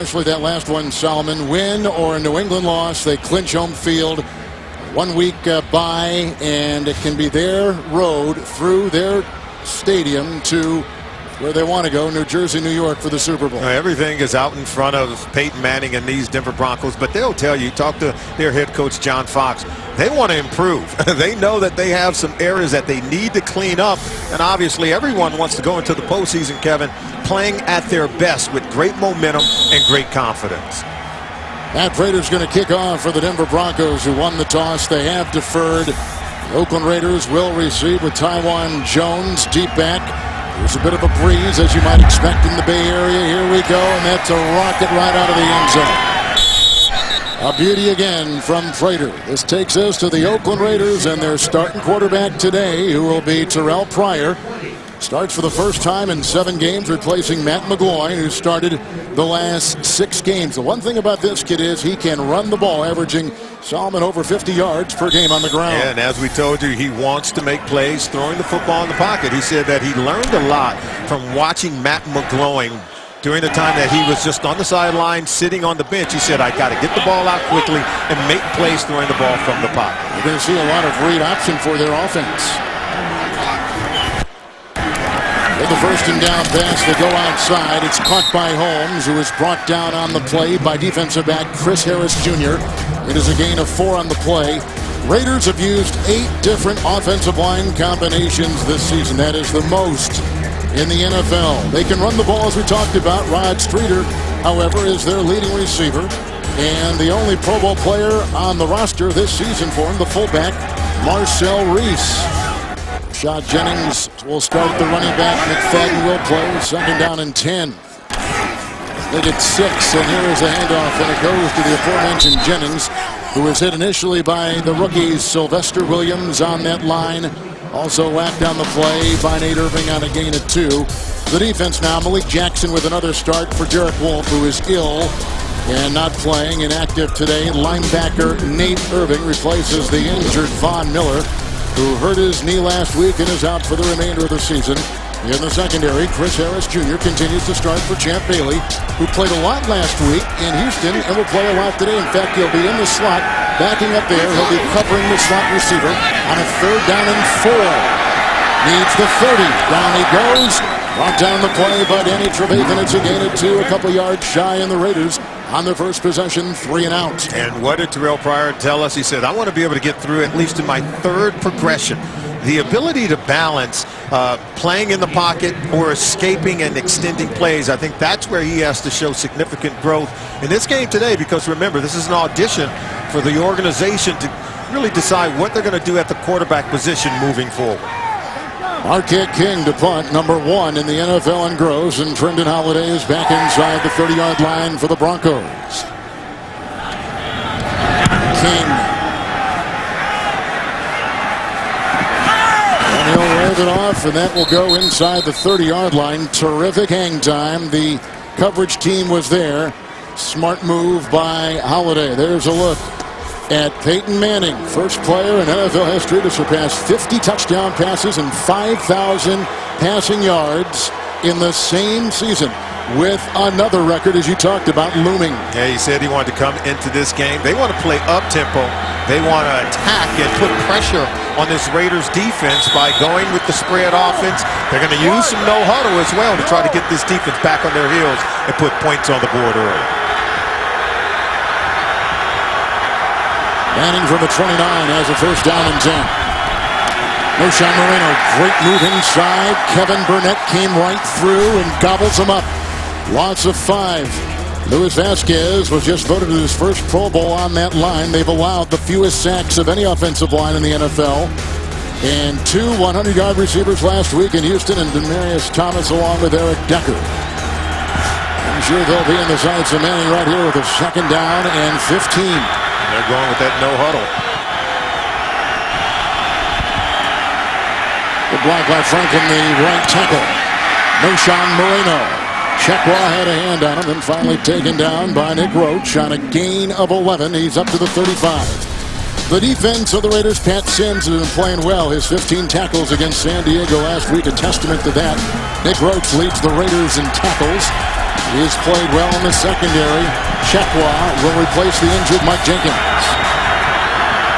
Especially that last one, Solomon. Win or a New England loss, they clinch home field. 1 week bye, and it can be their road through their stadium to where they want to go, New Jersey, New York, for the Super Bowl. Everything is out in front of Peyton Manning and these Denver Broncos, but they'll tell you, talk to their head coach, John Fox, they want to improve. They know that they have some areas that they need to clean up, and obviously everyone wants to go into the postseason, Kevin, playing at their best with great momentum and great confidence. Matt Prater's going to kick off for the Denver Broncos, who won the toss. They have deferred. The Oakland Raiders will receive with Taiwan Jones deep back. There's a bit of a breeze, as you might expect in the Bay Area. Here we go, and that's a rocket right out of the end zone. A beauty again from Prater. This takes us to the Oakland Raiders and their starting quarterback today, who will be Terrell Pryor. Starts for the first time in 7 games, replacing Matt McGloin, who started the last 6 games. The one thing about this kid is he can run the ball, averaging Solomon over 50 yards per game on the ground. Yeah, and as we told you, he wants to make plays, throwing the football in the pocket. He said that he learned a lot from watching Matt McGloin during the time that he was just on the sideline, sitting on the bench. He said, I got to get the ball out quickly and make plays throwing the ball from the pocket. You're going to see a lot of read option for their offense. With the first and down pass, they go outside. It's caught by Holmes, who is brought down on the play by defensive back Chris Harris Jr. It is a gain of 4 on the play. Raiders have used 8 different offensive line combinations this season. That is the most in the NFL. They can run the ball, as we talked about. Rod Streeter, however, is their leading receiver. And the only Pro Bowl player on the roster this season for him, the fullback, Marcel Reese. Rashad Jennings will start the running back. McFadden will play. Second down and 10. They get 6, and here is the handoff, and it goes to the aforementioned Jennings, who was hit initially by the rookies Sylvester Williams on that line. Also whacked down the play by Nate Irving on a gain of 2. The defense now, Malik Jackson with another start for Derek Wolfe, who is ill and not playing. Inactive today. Linebacker Nate Irving replaces the injured Von Miller, who hurt his knee last week and is out for the remainder of the season. In the secondary, Chris Harris Jr. continues to start for Champ Bailey, who played a lot last week in Houston and will play a lot today. In fact, he'll be in the slot, backing up there. He'll be covering the slot receiver on a 3rd down and 4. Needs the 30. Down he goes. Brought down the play by Danny Trevathan. It's a gain of 2, a couple yards shy, and the Raiders on their first possession, 3 and out. And what did Terrell Pryor tell us? He said, I want to be able to get through at least in my 3rd progression. The ability to balance playing in the pocket or escaping and extending plays, I think that's where he has to show significant growth in this game today, because remember, this is an audition for the organization to really decide what they're going to do at the quarterback position moving forward. Marquette King to punt, number 1 in the NFL in gross, and Trendon Holiday is back inside the 30-yard line for the Broncos. King. And he'll wave it off, and that will go inside the 30-yard line. Terrific hang time. The coverage team was there. Smart move by Holiday. There's a look at Peyton Manning, first player in NFL history to surpass 50 touchdown passes and 5,000 passing yards in the same season, with another record, as you talked about, looming. Yeah, he said he wanted to come into this game. They want to play up-tempo. They want to attack and put pressure on this Raiders defense by going with the spread offense. They're going to use some no-huddle as well to try to get this defense back on their heels and put points on the board early. Manning from the 29 has a first down and 10. Noshawn Moreno, great move inside. Kevin Burnett came right through and gobbles him up. Loss of 5. Luis Vasquez was just voted his first Pro Bowl on that line. They've allowed the fewest sacks of any offensive line in the NFL. And 2 100-yard receivers last week in Houston, and Demaryius Thomas along with Eric Decker. I'm sure they'll be in the sights of Manning right here with a second down and 15. They're going with that no huddle. The block by Franklin, the right tackle. Noshawn Moreno. Chekwa had a hand on him and finally taken down by Nick Roach on a gain of 11. He's up to the 35. The defense of the Raiders, Pat Sims, has been playing well. His 15 tackles against San Diego last week, a testament to that. Nick Roach leads the Raiders in tackles. He's played well in the secondary. Chekwa will replace the injured Mike Jenkins.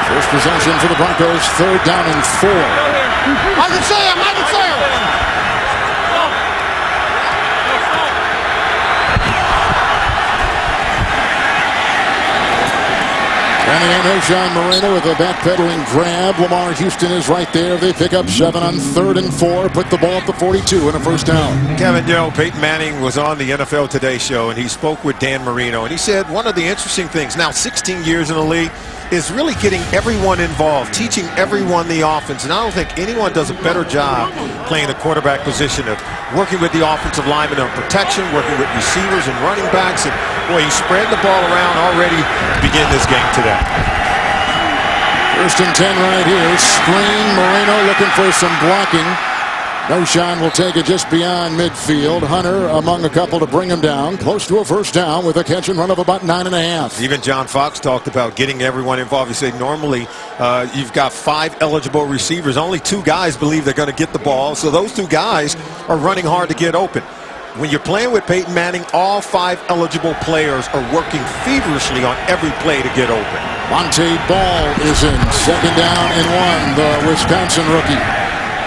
First possession for the Broncos, 3rd down and 4. I can see him! I can see him! And again, John Moreno with a backpedaling grab. Lamar Houston is right there. They pick up 7 on 3rd and 4. Put the ball at the 42 and a first down. Kevin, you know, Peyton Manning was on the NFL Today show, and he spoke with Dan Marino, and he said one of the interesting things, now 16 years in the league, is really getting everyone involved, teaching everyone the offense. And I don't think anyone does a better job playing the quarterback position of working with the offensive linemen on protection, working with receivers and running backs. And boy, he's spreading the ball around already to begin this game today. 1st and 10 right here. Screen. Moreno looking for some blocking. Noshan will take it just beyond midfield. Hunter among a couple to bring him down. Close to a first down with a catch and run of about 9.5. Even John Fox talked about getting everyone involved. He said normally you've got 5 eligible receivers. Only 2 guys believe they're going to get the ball. So those 2 guys are running hard to get open. When you're playing with Peyton Manning, all 5 eligible players are working feverishly on every play to get open. Monte Ball is in. 2nd down and 1. The Wisconsin rookie.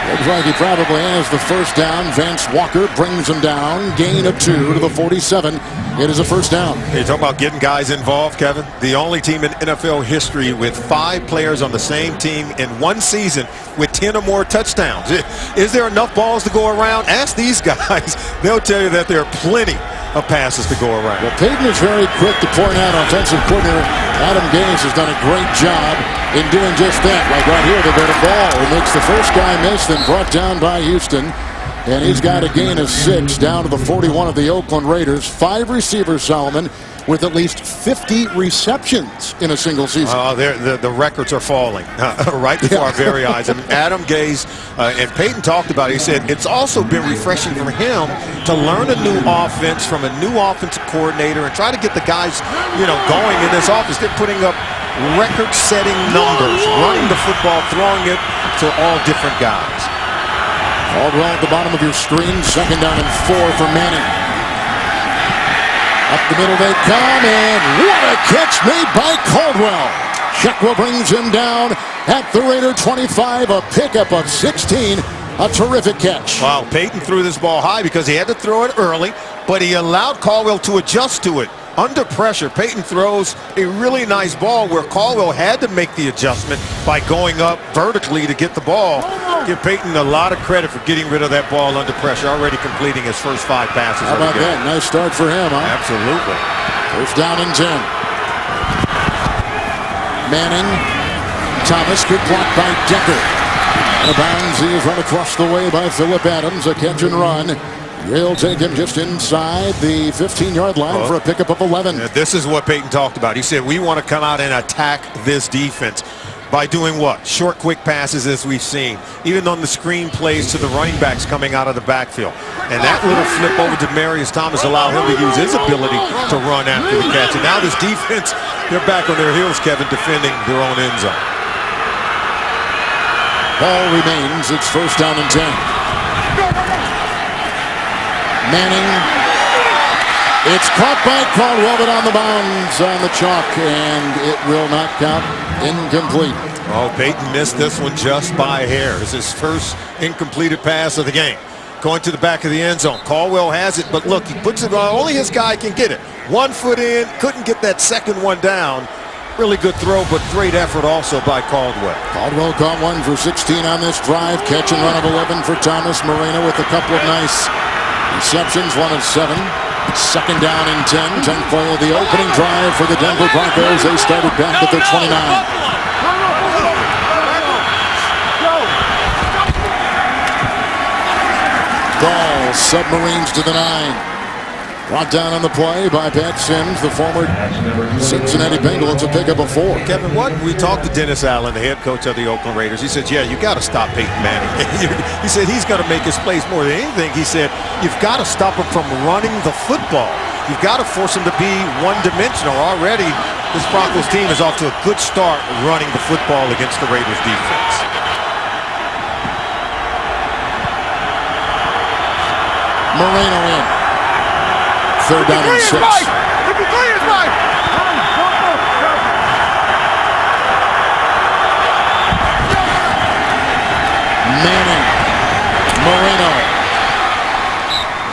Looks like he probably has the first down. Vance Walker brings him down. Gain of 2 to the 47. It is a first down. You talk about getting guys involved, Kevin. The only team in NFL history with 5 players on the same team in one season with 10 or more touchdowns. Is there enough balls to go around? Ask these guys. They'll tell you that there are plenty of passes to go around. Well, Peyton is very quick to point out offensive coordinator Adam Gase has done a great job in doing just that. Like right here, they got a ball. It makes the first guy miss, then brought down by Houston. And he's got a gain of 6 down to the 41 of the Oakland Raiders. 5 receivers, Solomon, with at least 50 receptions in a single season. The records are falling right before our very eyes. I mean, Adam Gase and Peyton talked about it. He said it's also been refreshing for him to learn a new offense from a new offensive coordinator and try to get the guys, going in this offense. They're putting up record-setting numbers, running the football, throwing it to all different guys. Caldwell at the bottom of your screen. 2nd down and 4 for Manning. Up the middle they come, and what a catch made by Caldwell. Chekwa brings him down at the Raider 25, a pickup of 16. A terrific catch. Wow, Peyton threw this ball high because he had to throw it early, but he allowed Caldwell to adjust to it. Under pressure, Peyton throws a really nice ball where Caldwell had to make the adjustment by going up vertically to get the ball. Give Peyton a lot of credit for getting rid of that ball under pressure, already completing his first 5 passes. How about that? Nice start for him, huh? Absolutely. First down and 10. Manning. Thomas, good block by Decker. Out of bounds, he is run across the way by Phillip Adams. A catch and run. They'll take him just inside the 15-yard line for a pickup of 11. This is what Peyton talked about. He said, we want to come out and attack this defense by doing what? Short, quick passes, as we've seen. Even on the screen plays to the running backs coming out of the backfield. And that little flip over to Marius Thomas allowed him to use his ability to run after the catch. And now this defense, they're back on their heels, Kevin, defending their own end zone. Ball remains. It's first down and 10. Manning. It's caught by Caldwell, but on the bounds on the chalk, and it will not count. Incomplete. Oh, Peyton missed this one just by a hair. It's his first incompleted pass of the game. Going to the back of the end zone. Caldwell has it, but look, he puts it on. Only his guy can get it. 1 foot in, couldn't get that second one down. Really good throw, but great effort also by Caldwell. Caldwell caught 1 for 16 on this drive. Catch and run of 11 for Thomas. Moreno with a couple of nice receptions, 1 of 7. 2nd down and 10. 10th play of the opening drive for the Denver Broncos. They started back at their 29. Ball submarines to the 9. Brought down on the play by Pat Sims, the former Cincinnati Bengal. It's a pickup of 4. Kevin, what we talked to Dennis Allen, the head coach of the Oakland Raiders. He said, yeah, you got to stop Peyton Manning. He said he's going to make his plays more than anything. He said you've got to stop him from running the football. You've got to force him to be one-dimensional. Already, this Broncos team is off to a good start running the football against the Raiders defense. Moreno in. third down and 6. Manning. Moreno.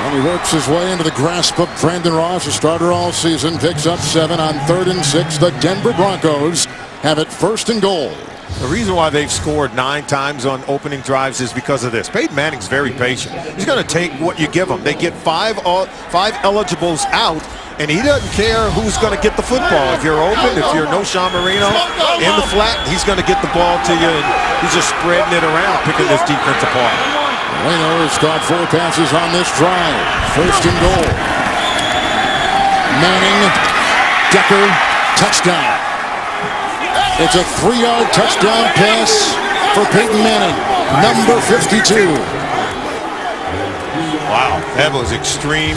And he works his way into the grasp of Brandon Ross, a starter all season. Picks up 7 on 3rd and 6. The Denver Broncos have it 1st and goal. The reason why they've scored 9 times on opening drives is because of this. Peyton Manning's very patient. He's going to take what you give him. They get five eligibles out, and he doesn't care who's going to get the football. If you're open, if you're no Sean Marino in the flat, he's going to get the ball to you, and he's just spreading it around, picking this defense apart. Moreno has caught 4 passes on this drive. 1st and goal. Manning, Decker, touchdown. It's a 3-yard touchdown pass for Peyton Manning, number 52. Wow, that was extreme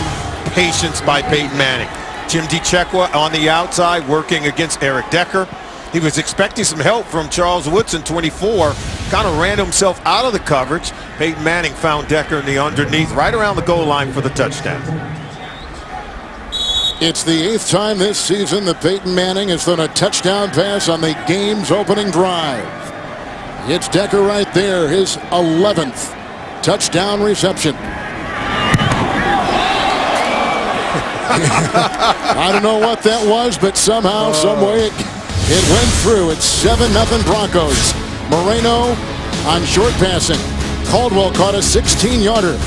patience by Peyton Manning. Jim DeCecqua on the outside working against Eric Decker. He was expecting some help from Charles Woodson, 24. Kind of ran himself out of the coverage. Peyton Manning found Decker in the underneath right around the goal line for the touchdown. It's the 8th time this season that Peyton Manning has thrown a touchdown pass on the game's opening drive. It's Decker right there, his 11th touchdown reception. I don't know what that was, but somehow, someway, it went through. It's 7-0 Broncos. Moreno on short passing. Caldwell caught a 16-yarder.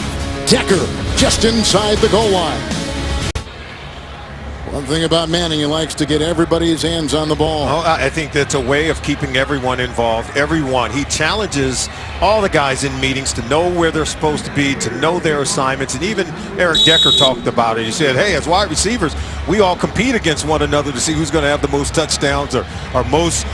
Decker just inside the goal line. One thing about Manning, he likes to get everybody's hands on the ball. Oh, I think that's a way of keeping everyone involved. Everyone. He challenges all the guys in meetings to know where they're supposed to be, to know their assignments. And even Eric Decker talked about it. He said, hey, as wide receivers, we all compete against one another to see who's going to have the most touchdowns or most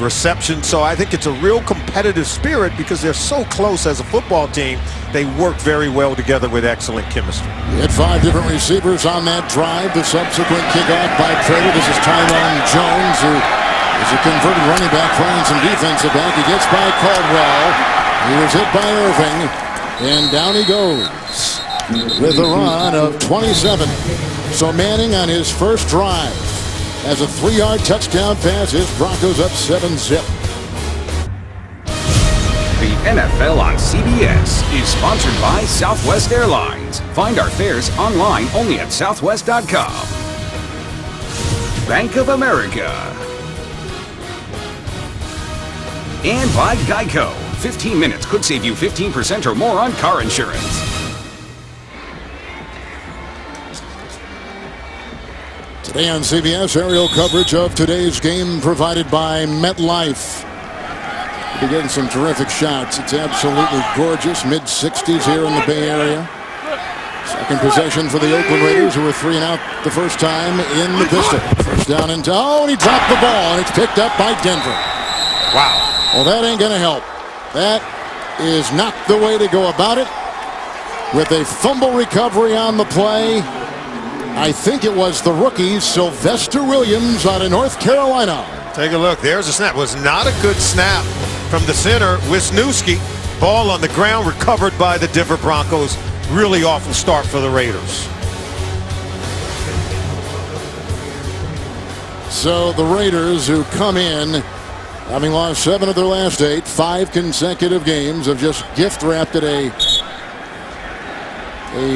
receptions. So I think it's a real competitive spirit because they're so close as a football team. They work very well together with excellent chemistry. He had 5 different receivers on that drive. The subsequent kickoff by Prater. This is Tyrone Jones, who is a converted running back playing some defensive back. He gets by Caldwell. He was hit by Irving, and down he goes with a run of 27. So Manning on his first drive has a 3-yard touchdown pass. His Broncos up 7-0. The NFL on CBS is sponsored by Southwest Airlines. Find our fares online only at southwest.com. Bank of America. And by Geico. 15 minutes could save you 15% or more on car insurance. Today on CBS, aerial coverage of today's game provided by MetLife. We're getting some terrific shots. It's absolutely gorgeous. Mid-60s here in the Bay Area. Second possession for the Oakland Raiders, who were 3 and out the first time in the pistol. First down and and he dropped the ball, and it's picked up by Denver. Wow. Well, that ain't going to help. That is not the way to go about it. With a fumble recovery on the play, I think it was the rookie Sylvester Williams out of North Carolina. Take a look. There's a snap. It was not a good snap from the center. Wisniewski. Ball on the ground, recovered by the Denver Broncos. Really awful start for the Raiders. So the Raiders, who come in having lost 7 of their last 8, 5 consecutive games, have just gift-wrapped it a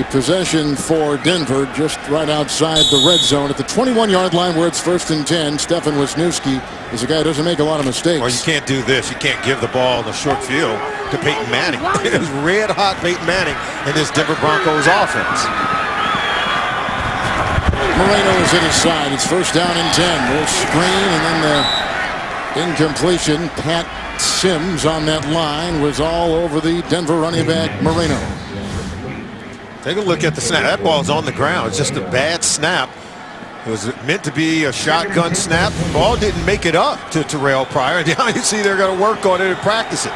possession for Denver just right outside the red zone at the 21-yard line where it's 1st and 10. Stefan Wisniewski is a guy who doesn't make a lot of mistakes. Well, you can't do this. You can't give the ball in the short field to Peyton Manning. It was red-hot Peyton Manning in this Denver Broncos offense. Moreno is at his side. It's 1st down and 10. Little screen and then the incompletion. Pat Sims on that line was all over the Denver running back Moreno. Take a look at the snap. That ball's on the ground. It's just a bad snap. It was meant to be a shotgun snap. The ball didn't make it up to Terrell Pryor. Now you see they're going to work on it and practice it.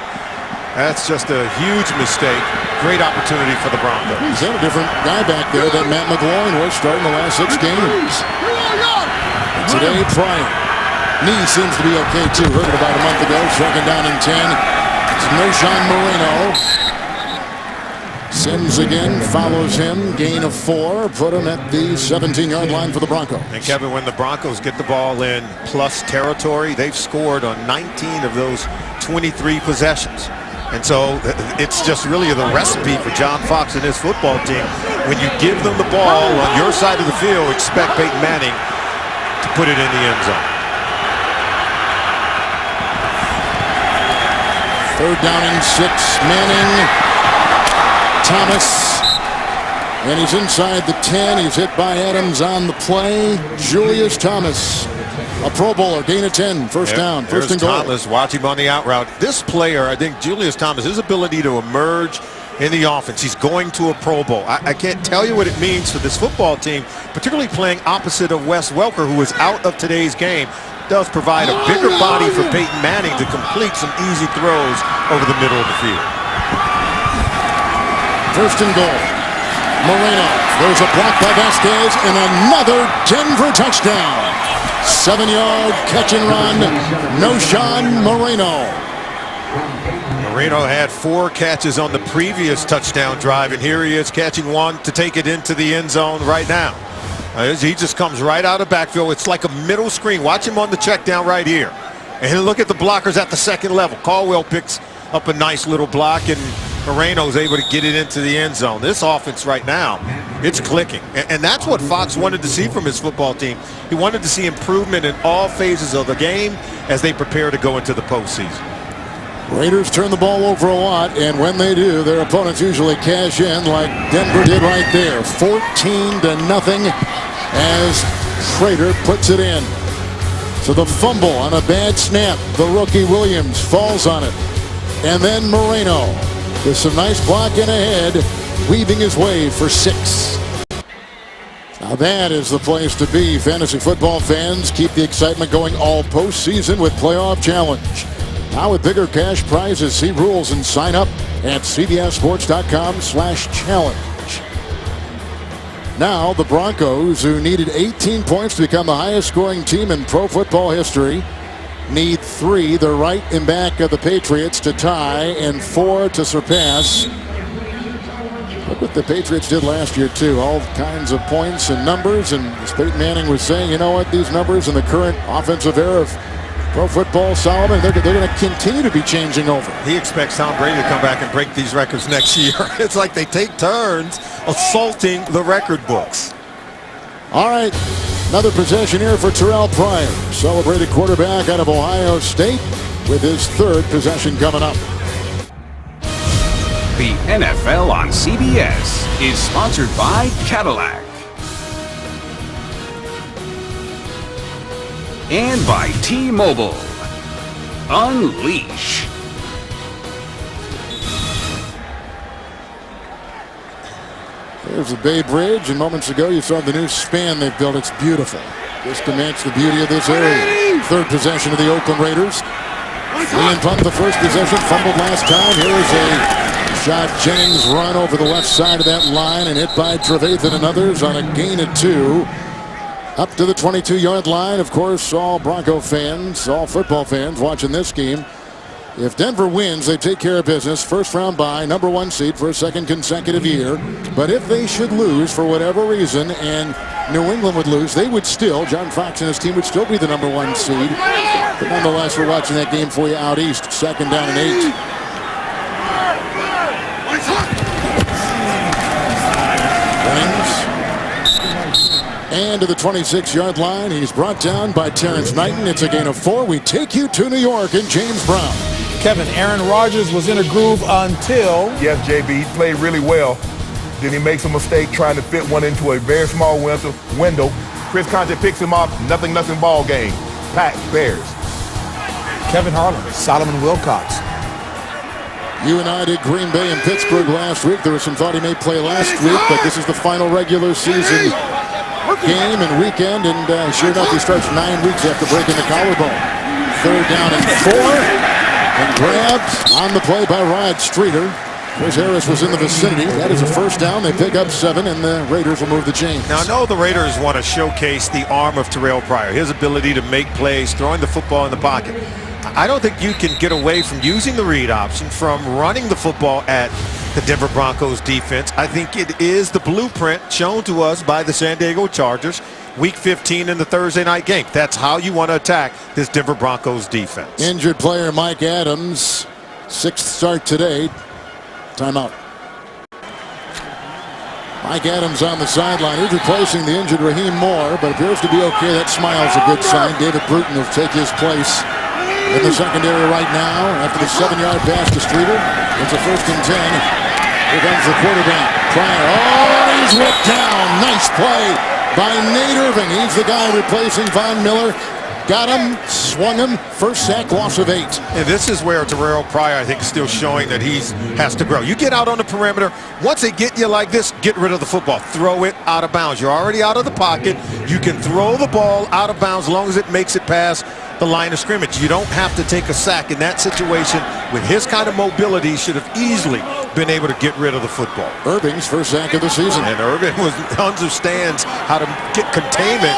That's just a huge mistake. Great opportunity for the Broncos. He's had a different guy back there than Matt McGloin was starting the last 6 games. And today, Pryor. Knee seems to be okay too. Heard it about a month ago. 2nd down and 10. It's Noshawn Moreno. Sims again follows him. Gain of 4. Put him at the 17-yard line for the Broncos. And Kevin, when the Broncos get the ball in plus territory, they've scored on 19 of those 23 possessions. And so it's just really the recipe for John Fox and his football team. When you give them the ball on your side of the field, expect Peyton Manning to put it in the end zone. 3rd down and 6. Manning. Thomas, and he's inside the 10. He's hit by Adams on the play. Julius Thomas, a Pro Bowler, gain of 10, first down, first and goal. Thomas, watch him on the out route. This player, I think Julius Thomas, his ability to emerge in the offense. He's going to a Pro Bowl. I can't tell you what it means for this football team, particularly playing opposite of Wes Welker, who is out of today's game. Does provide a bigger body for Peyton Manning to complete some easy throws over the middle of the field. First and goal. Moreno. There's a block by Vasquez and another Denver touchdown. 7-yard catch and run. Noshan Moreno. Moreno had 4 catches on the previous touchdown drive, and here he is catching one to take it into the end zone right now. He just comes right out of backfield. It's like a middle screen. Watch him on the check down right here. And look at the blockers at the second level. Caldwell picks up a nice little block, and Moreno's able to get it into the end zone. This offense right now, it's clicking. And that's what Fox wanted to see from his football team. He wanted to see improvement in all phases of the game as they prepare to go into the postseason. Raiders turn the ball over a lot, and when they do, their opponents usually cash in like Denver did right there. 14-0 as Schrader puts it in. So the fumble on a bad snap. The rookie Williams falls on it. And then Moreno with some nice blocking ahead, weaving his way for 6. Now that is the place to be, fantasy football fans. Keep the excitement going all postseason with Playoff Challenge. Now with bigger cash prizes, see rules and sign up at cbssports.com/challenge. Now the Broncos, who needed 18 points to become the highest scoring team in pro football history, need 3. They're right in back of the Patriots to tie and 4 to surpass. Look what the Patriots did last year too. All kinds of points and numbers, and as Peyton Manning was saying, you know what, these numbers in the current offensive era of pro football, Solomon, they're going to continue to be changing over. He expects Tom Brady to come back and break these records next year. It's like they take turns assaulting the record books. All right, another possession here for Terrell Pryor, celebrated quarterback out of Ohio State, with his 3rd possession coming up. The NFL on CBS is sponsored by Cadillac. And by T-Mobile. Unleash. There's the Bay Bridge, and moments ago you saw the new span they've built. It's beautiful, just to match the beauty of this area. 3rd possession of the Oakland Raiders. Ian punt the first possession, fumbled last time. Here's a shot. Jennings run over the left side of that line and hit by Trevathan and others on a gain of 2. Up to the 22-yard line. Of course, all Bronco fans, all football fans watching this game, if Denver wins, they take care of business. First round bye, number 1 seed for a 2nd consecutive year. But if they should lose for whatever reason and New England would lose, they would still, John Fox and his team would still be the number 1 seed. But nonetheless, we're watching that game for you out east. 2nd down and 8. And to the 26-yard line, he's brought down by Terrence Knighton. It's a gain of 4. We take you to New York and James Brown. Kevin, Aaron Rodgers was in a groove until... Yes, JB, he played really well. Then he makes a mistake trying to fit one into a very small window. Chris Conte picks him up, nothing ball game. Pack, Bears. Kevin Harlan, Solomon Wilcox. You and I did Green Bay and Pittsburgh last week. There was some thought he may play last week, but this is the final regular season game and weekend, and sure enough, he starts 9 weeks after breaking the collarbone. 3rd down and 4, and grabbed on the play by Rod Streeter. Chris Harris was in the vicinity. That is a first down. They pick up 7, and the Raiders will move the chains. Now, I know the Raiders want to showcase the arm of Terrell Pryor, his ability to make plays, throwing the football in the pocket. I don't think you can get away from using the read option, from running the football at the Denver Broncos defense. I think it is the blueprint shown to us by the San Diego Chargers Week 15 in the Thursday night game. That's how you want to attack this Denver Broncos defense. Injured player Mike Adams, 6th start today. Timeout. Mike Adams on the sideline. He's replacing the injured Raheem Moore, but appears to be okay. That smile's a good sign. David Bruton will take his place in the secondary right now after the 7-yard pass to Streeter. It's a 1st and 10. Here comes the quarterback. Pryor. Oh, he's whipped down. Nice play by Nate Irving. He's the guy replacing Von Miller. Got him, swung him, 1st sack, loss of 8. And this is where Terrell Pryor, I think, is still showing that he has to grow. You get out on the perimeter. Once they get you like this, get rid of the football. Throw it out of bounds. You're already out of the pocket. You can throw the ball out of bounds as long as it makes it past the line of scrimmage. You don't have to take a sack in that situation. With his kind of mobility, should have easily been able to get rid of the football. Irving's 1st sack of the season. And Irving understands how to get containment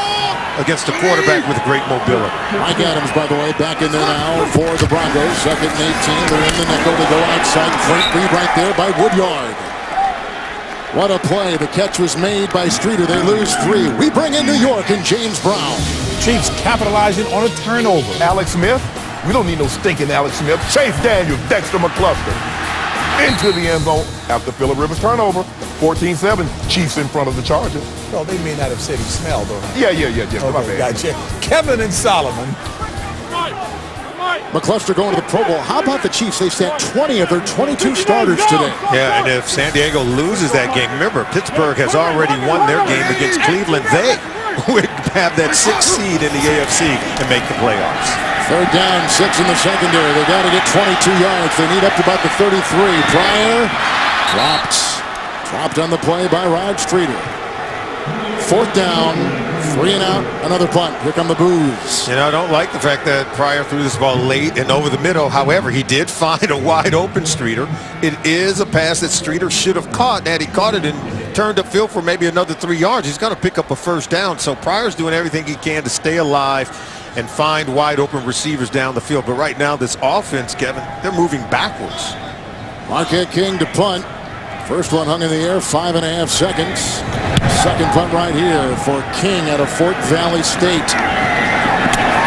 against a quarterback with great mobility. Mike Adams, by the way, back in there now for the Broncos. 2nd and 18. They're in the nickel to go outside. Great lead right there by Woodyard. What a play. The catch was made by Streeter. They lose 3. We bring in New York and James Brown. Chiefs capitalizing on a turnover. Alex Smith, we don't need no stinking Alex Smith. Chase Daniels, Dexter McCluster into the end zone after Phillip Rivers turnover. 14-7, Chiefs in front of the Chargers. Well, they may not have said he smelled, though. Yeah. My Okay, bad. gotcha. Kevin and Solomon. McCluster going to the Pro Bowl. How about the Chiefs? They sat 20 of their 22 starters today. Yeah, and if San Diego loses that game, remember, Pittsburgh has already won their game against Cleveland. They would have that 6th seed in the AFC and make the playoffs. 3rd down, 6 in the secondary. They got to get 22 yards. They need up to about the 33. Pryor dropped on the play by Rod Streeter. 4th down, 3 and out, another punt. Here come the boos. You know, I don't like the fact that Pryor threw this ball late and over the middle. However, he did find a wide open Streeter. It is a pass that Streeter should have caught. Had he caught it and turned upfield for maybe another 3 yards, he's going to pick up a 1st down. So Pryor's doing everything he can to stay alive and find wide open receivers down the field. But right now, this offense, Kevin, they're moving backwards. Marquette King to punt. First one hung in the air, 5.5 seconds. Second punt right here for King out of Fort Valley State.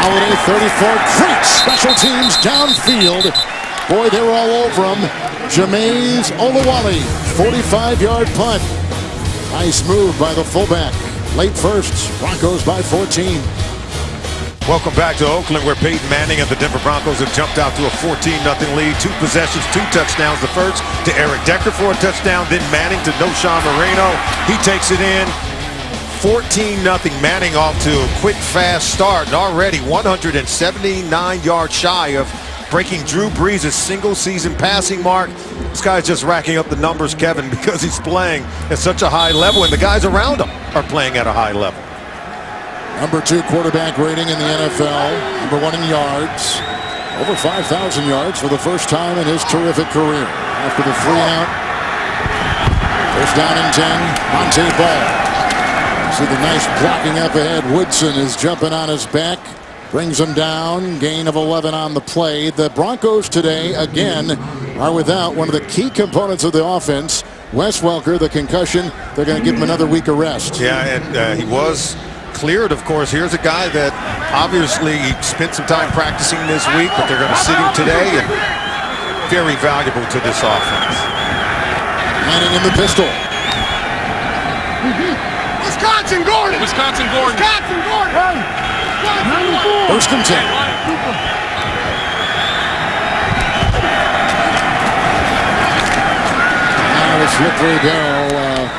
Holiday 34, great special teams downfield. Boy, they were all over him. Jameis Olawale, 45-yard punt. Nice move by the fullback. Late first, Broncos by 14. Welcome back to Oakland, where Peyton Manning and the Denver Broncos have jumped out to a 14-0 lead. 2 possessions, 2 touchdowns. The first to Eric Decker for a touchdown, then Manning to Noshawn Moreno. He takes it in. 14-0. Manning off to a quick, fast start, and already 179 yards shy of breaking Drew Brees' single-season passing mark. This guy's just racking up the numbers, Kevin, because he's playing at such a high level, and the guys around him are playing at a high level. Number 2 quarterback rating in the NFL. Number 1 in yards. Over 5,000 yards for the first time in his terrific career. After the 3-out. 1st down and 10. Monte Ball. See the nice blocking up ahead. Woodson is jumping on his back. Brings him down. Gain of 11 on the play. The Broncos today, again, are without one of the key components of the offense. Wes Welker, the concussion. They're going to give him another week of rest. Yeah, and he was cleared, of course. Here's a guy that obviously spent some time practicing this week, but they're going to sit him today, and very valuable to this offense. Manning in the pistol. Wisconsin Gordon! Wisconsin Gordon! 1st and 10. Now it's slippery Darrell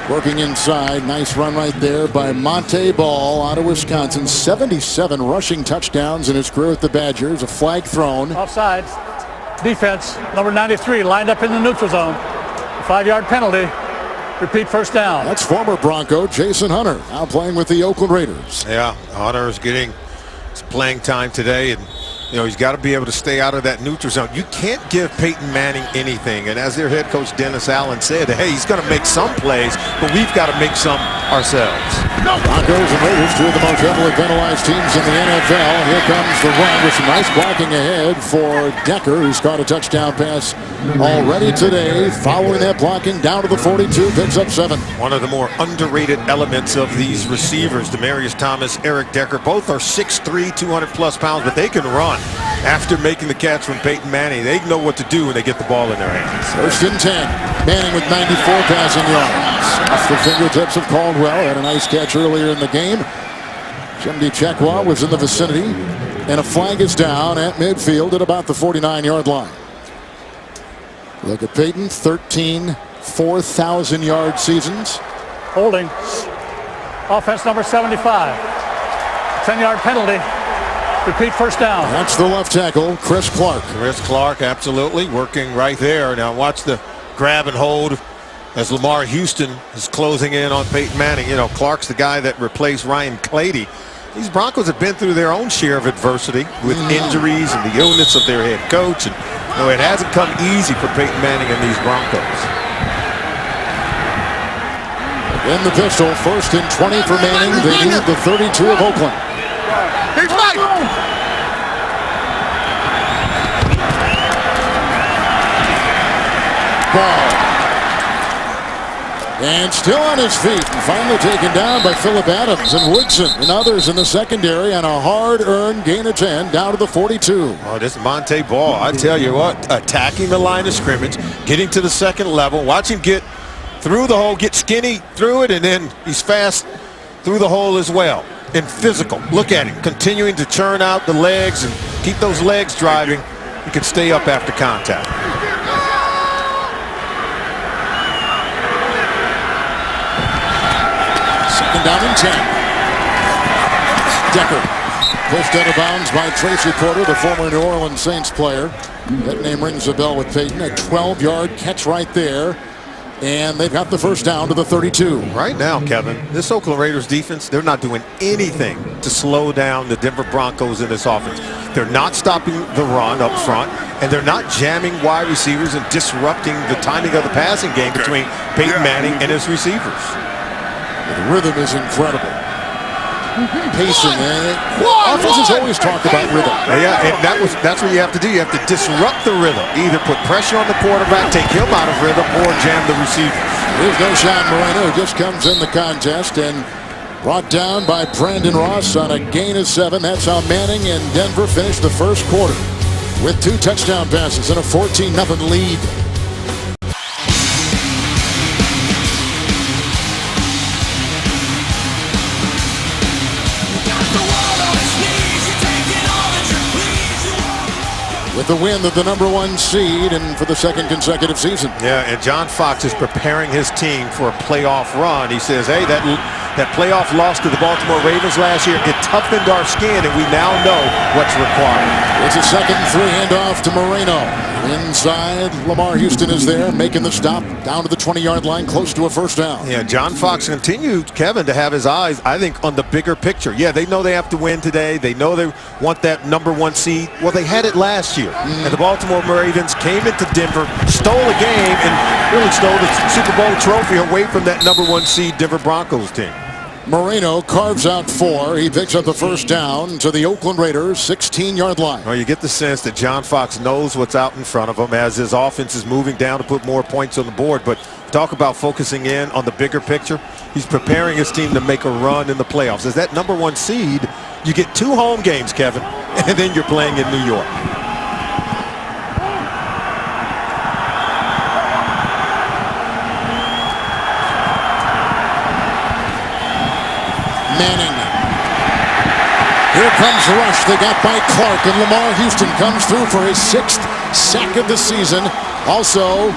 working inside. Nice run right there by Monte Ball out of Wisconsin. 77 rushing touchdowns in his career with the Badgers. A flag thrown. Offsides. Defense, number 93, lined up in the neutral zone. A 5-yard penalty. Repeat 1st down. That's former Bronco Jason Hunter, now playing with the Oakland Raiders. Yeah, Hunter is getting some playing time today, and you know he's got to be able to stay out of that neutral zone. You can't give Peyton Manning anything, and as their head coach Dennis Allen said, hey, he's going to make some plays, but we've got to make some ourselves. Broncos and Raiders, two of the most heavily penalized teams in the NFL. Here comes the run with some nice blocking ahead for Decker, who's caught a touchdown pass already today. Following that blocking, down to the 42, picks up 7. One of the more underrated elements of these receivers, Demaryius Thomas, Eric Decker, both are 6'3", 200-plus pounds, but they can run. After making the catch from Peyton Manning, they know what to do when they get the ball in their hands. First and 10. Manning with 94 passing yards. Off the fingertips of Caldwell. Had a nice catch earlier in the game. Jimmy Chekwa was in the vicinity. And a flag is down at midfield at about the 49-yard line. Look at Peyton, 13 4,000-yard seasons. Holding. Offense number 75. 10-yard penalty. Repeat first down. That's the left tackle, Chris Clark. Chris Clark, absolutely, working right there. Now watch the grab and hold as Lamar Houston is closing in on Peyton Manning. You know, Clark's the guy that replaced Ryan Clady. These Broncos have been through their own share of adversity with injuries and the illness of their head coach. And it hasn't come easy for Peyton Manning and these Broncos. In the pistol, first and 20 for Manning. They need the 32 of Oakland. He's back. Ball. And still on his feet and finally taken down by Phillip Adams and Woodson and others in the secondary on a hard-earned gain of 10 down to the 42. Oh, this is Monte Ball. I tell you what, attacking the line of scrimmage, getting to the second level, watch him get through the hole, get skinny through it, and then he's fast through the hole as well. And physical. Look at him, continuing to churn out the legs and keep those legs driving. He can stay up after contact. Second down and 10. Decker pushed out of bounds by Tracy Porter, the former New Orleans Saints player. That name rings a bell with Peyton. A 12-yard catch right there. And they've got the first down to the 32. Right now, Kevin, this Oakland Raiders defense, they're not doing anything to slow down the Denver Broncos in this offense. They're not stopping the run up front, and they're not jamming wide receivers and disrupting the timing of the passing game between Peyton Manning and his receivers. The rhythm is incredible. Pacing, offenses always talk about rhythm. Yeah, and that's what you have to do. You have to disrupt the rhythm. Either put pressure on the quarterback, take him out of rhythm, or jam the receivers. Here's Noshan Moreno, who just comes in the contest and brought down by Brandon Ross on a gain of 7. That's how Manning and Denver finished the first quarter with 2 touchdown passes and a 14-0 lead. With the win of the #1 seed and for the second consecutive season. Yeah, and John Fox is preparing his team for a playoff run. He says, hey, that playoff loss to the Baltimore Ravens last year, it toughened our skin, and we now know what's required. It's a second 3 handoff to Moreno. Inside, Lamar Houston is there, making the stop down to the 20-yard line, close to a first down. Yeah, John Fox continued, Kevin, to have his eyes, I think, on the bigger picture. Yeah, they know they have to win today. They know they want that #1 seed. Well, they had it last year. And the Baltimore Ravens came into Denver, stole a game, and really stole the Super Bowl trophy away from that #1 seed Denver Broncos team. Moreno carves out 4. He picks up the first down to the Oakland Raiders 16-yard line. Well, you get the sense that John Fox knows what's out in front of him as his offense is moving down to put more points on the board. But talk about focusing in on the bigger picture. He's preparing his team to make a run in the playoffs. As that #1 seed, you get 2 home games, Kevin, and then you're playing in New York. Manning. Here comes the rush. They got by Clark, and Lamar Houston comes through for his 6th sack of the season. Also,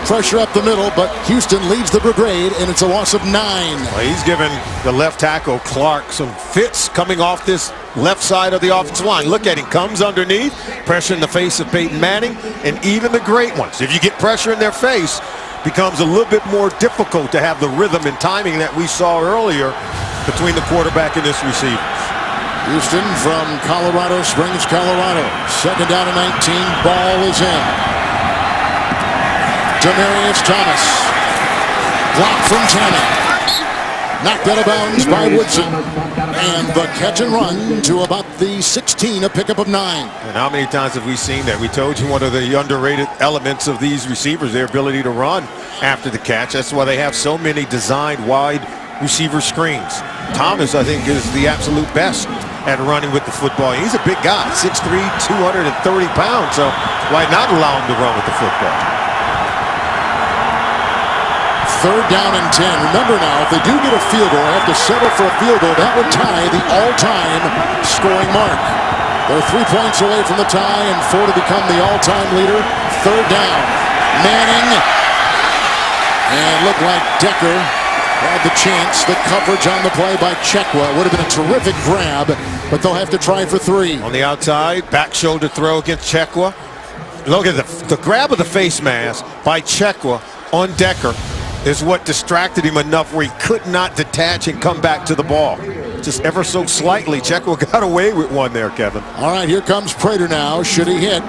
pressure up the middle, but Houston leads the brigade, and it's a loss of 9. Well, he's given the left tackle, Clark, some fits coming off this left side of the offensive line. Look at him. Comes underneath, pressure in the face of Peyton Manning, and even the great ones. If you get pressure in their face, becomes a little bit more difficult to have the rhythm and timing that we saw earlier between the quarterback and his receivers. Houston from Colorado Springs, Colorado. Second down and 19. Ball is in. Demaryius Thomas. Block from Tanner. Knocked out of bounds by Woodson. And the catch and run to about the 16, a pickup of 9. And how many times have we seen that? We told you one of the underrated elements of these receivers, their ability to run after the catch. That's why they have so many designed wide receiver screens. Thomas, I think, is the absolute best at running with the football. He's a big guy, 6'3", 230 pounds, so why not allow him to run with the football? 3rd down and 10. Remember now, if they do get a field goal, have to settle for a field goal, that would tie the all-time scoring mark. They're 3 points away from the tie and 4 to become the all-time leader. 3rd down. Manning. And looked like Decker had the chance. The coverage on the play by Chekwa would have been a terrific grab, but they'll have to try for 3. On the outside, back shoulder throw against Chekwa. Look at the grab of the face mask by Chekwa on Decker is what distracted him enough where he could not detach and come back to the ball. Just ever so slightly, Chekwa got away with one there, Kevin. All right, here comes Prater now. Should he hit,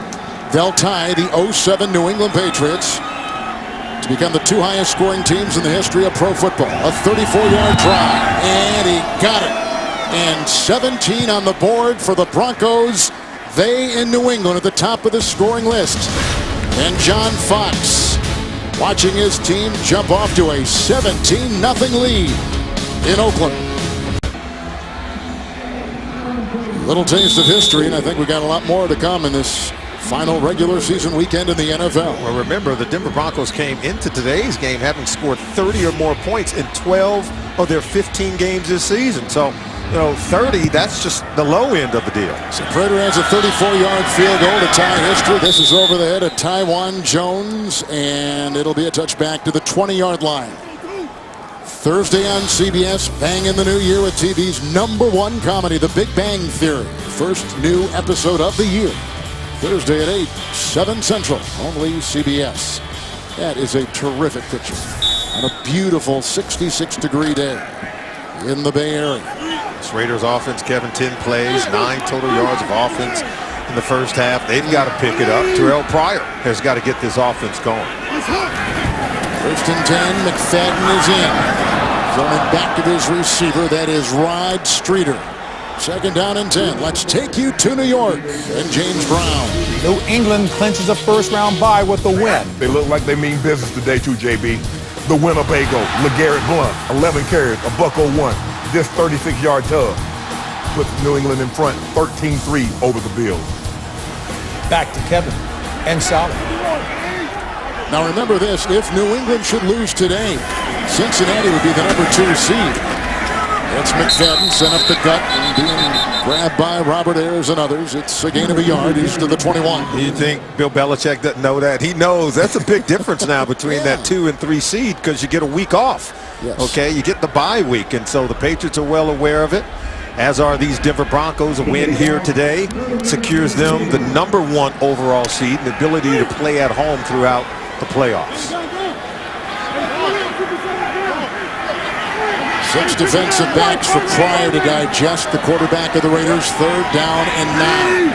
they'll tie the 07 New England Patriots to become the 2 highest scoring teams in the history of pro football. A 34-yard drive, and he got it. And 17 on the board for the Broncos. They in New England at the top of the scoring list. And John Fox watching his team jump off to a 17-0 lead in Oakland. Little taste of history, and I think we got a lot more to come in this final regular season weekend in the NFL. Well, remember, the Denver Broncos came into today's game having scored 30 or more points in 12 of their 15 games this season. So, you know, 30, that's just the low end of the deal. So Prater has a 34-yard field goal to tie history. This is over the head of Tywan Jones, and it'll be a touchback to the 20-yard line. Thursday on CBS, bang in the new year with TV's #1 comedy, The Big Bang Theory. First new episode of the year. Thursday at 8, 7 Central, only CBS. That is a terrific picture on a beautiful 66-degree day in the Bay Area. This Raiders offense, Kevin, 10 plays, 9 total yards of offense in the first half. They've got to pick it up. Terrell Pryor has got to get this offense going. 1st and 10, McFadden is in. Throwing back to his receiver, that is Rod Streeter. 2nd down and 10. Let's take you to New York and James Brown. New England clinches a first-round bye with the win. They look like they mean business today, too, JB. The Winnebago, LeGarrette Blunt, 11 carries, a $101. This 36-yard tug puts New England in front, 13-3 over the Bills. Back to Kevin and Sally. Now remember this, if New England should lose today, Cincinnati would be the #2 seed. That's McFadden sent up the gut and being grabbed by Robert Ayers and others. It's a gain of a yard. He's to the 21. You think Bill Belichick doesn't know that? He knows. That's a big difference now between that 2 and 3 seed because you get a week off. Yes. Okay, you get the bye week, and so the Patriots are well aware of it, as are these Denver Broncos. A win here today secures them the #1 overall seed and the ability to play at home throughout the playoffs. 6 defensive backs for Pryor to digest. The quarterback of the Raiders. 3rd down and 9.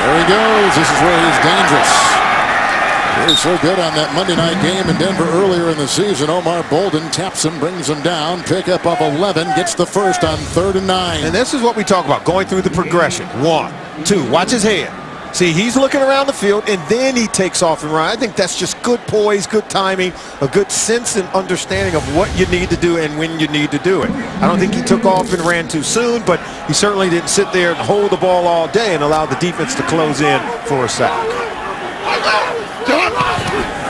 There he goes. This is where he's dangerous. He was so good on that Monday night game in Denver earlier in the season. Omar Bolden taps him, brings him down. Pickup of 11, gets the first on 3rd and 9. And this is what we talk about, going through the progression. 1, 2, watch his head. See, he's looking around the field, and then he takes off and runs. I think that's just good poise, good timing, a good sense and understanding of what you need to do and when you need to do it. I don't think he took off and ran too soon, but he certainly didn't sit there and hold the ball all day and allow the defense to close in for a sack.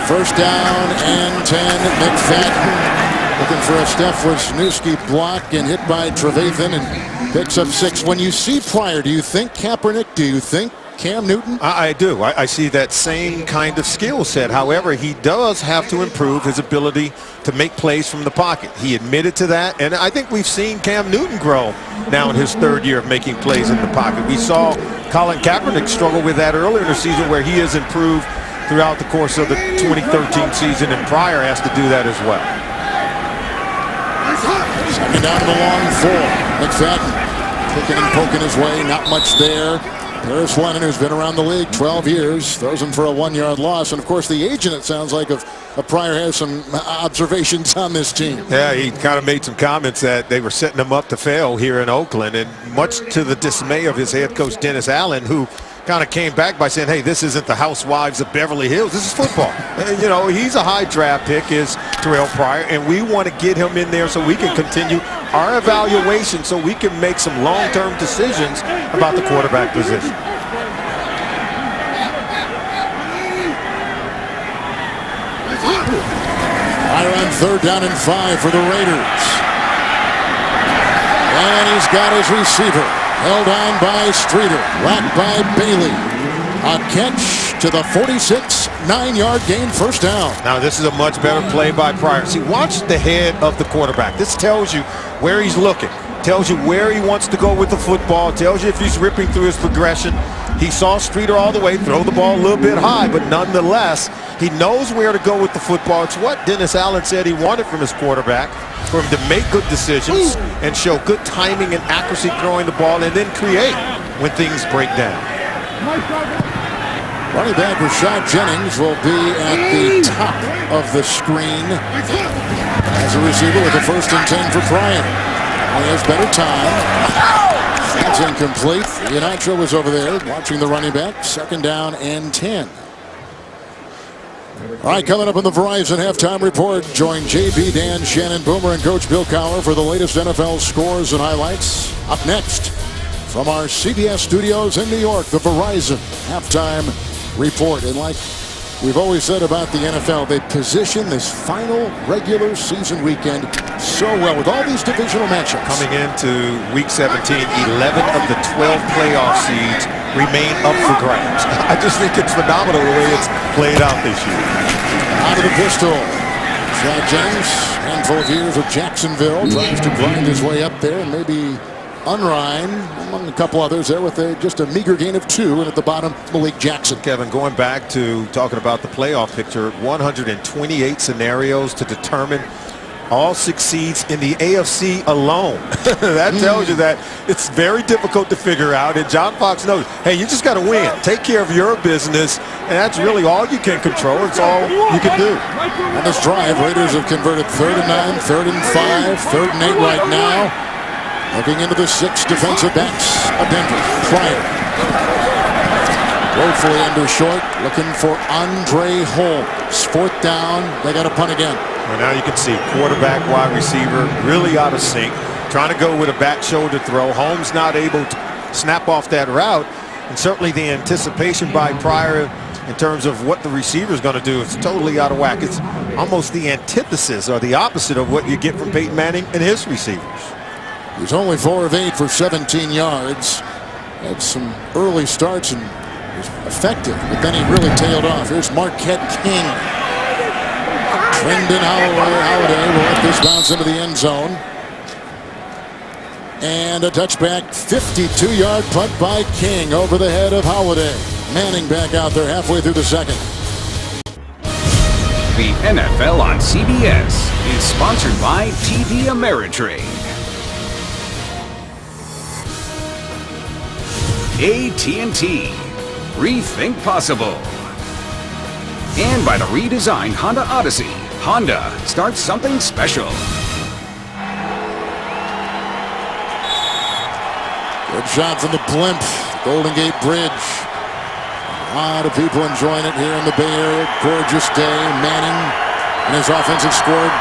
1st down and 10. McFadden looking for a Steph Wisniewski block and hit by Trevathan and picks up 6. When you see Pryor, do you think Kaepernick? Do you think Cam Newton? I do. I see that same kind of skill set. However, he does have to improve his ability to make plays from the pocket. He admitted to that, and I think we've seen Cam Newton grow now in his 3rd year of making plays in the pocket. We saw Colin Kaepernick struggle with that earlier in the season, where he has improved throughout the course of the 2013 season, and Pryor has to do that as well. 2nd down to the long 4. McFadden picking and poking his way, not much there. There's Lennon, who's been around the league 12 years, throws him for a 1-yard loss. And, of course, the agent, it sounds like, of Pryor has some observations on this team. Yeah, he kind of made some comments that they were setting him up to fail here in Oakland. And much to the dismay of his head coach, Dennis Allen, who kind of came back by saying, hey, this isn't the Housewives of Beverly Hills. This is football. And, you know, he's a high draft pick, is Terrell Pryor, and we want to get him in there so we can continue our evaluation so we can make some long-term decisions about the quarterback position. Pryor on 3rd down and 5 for the Raiders. And he's got his receiver. Held on by Streeter. Whacked by Bailey. A catch to the 46. 9-yard gain, 1st down. Now this is a much better play by Pryor. See, watch the head of the quarterback. This tells you where he's looking. Tells you where he wants to go with the football. Tells you if he's ripping through his progression. He saw Streeter all the way, throw the ball a little bit high, but nonetheless, he knows where to go with the football. It's what Dennis Allen said he wanted from his quarterback, for him to make good decisions and show good timing and accuracy throwing the ball, and then create when things break down. Running back Rashad Jennings will be at the top of the screen as a receiver with a 1st and 10 for Pryor. He has better time. That's incomplete. Iheanacho was over there watching the running back. 2nd down and 10. All right, coming up on the Verizon Halftime Report, join JB, Dan, Shannon, Boomer, and Coach Bill Cowher for the latest NFL scores and highlights. Up next, from our CBS studios in New York, the Verizon Halftime Report. And like we've always said about the NFL, they position this final regular season weekend so well with all these divisional matchups. Coming into Week 17, 11 of the 12 playoff seeds remain up for grabs. I just think it's phenomenal the way it's played out this year. Out of the pistol, Rashad Jennings, handful of years with Jacksonville, tries to grind his way up there and maybe Unrein, among a couple others there, with just a meager gain of 2, and at the bottom, Malik Jackson. Kevin, going back to talking about the playoff picture, 128 scenarios to determine all 6 seeds in the AFC alone. That tells you that it's very difficult to figure out, and John Fox knows, hey, you just got to win. Take care of your business, and that's really all you can control. It's all you can do. On this drive, Raiders have converted 3rd and 9, 3rd and 5, 3rd and 8 right now. Looking into the 6 defensive backs of Denver. Pryor. Woefully under short. Looking for Andre Holmes. 4th down. They got a punt again. Well, now you can see quarterback, wide receiver, really out of sync. Trying to go with a back shoulder throw. Holmes not able to snap off that route. And certainly the anticipation by Pryor in terms of what the receiver is going to do is totally out of whack. It's almost the antithesis or the opposite of what you get from Peyton Manning and his receivers. He's only 4 of 8 for 17 yards. Had some early starts and was effective, but then he really tailed off. Here's Marquette King. Trendon Holiday will let this bounce into the end zone. And a touchback, 52-yard punt by King over the head of Holiday. Manning back out there halfway through the 2nd. The NFL on CBS is sponsored by TD Ameritrade. AT&T. Rethink possible. And by the redesigned Honda Odyssey. Honda starts something special. Good shot from the blimp. Golden Gate Bridge. A lot of people enjoying it here in the Bay Area. Gorgeous day. Manning and his offense have scored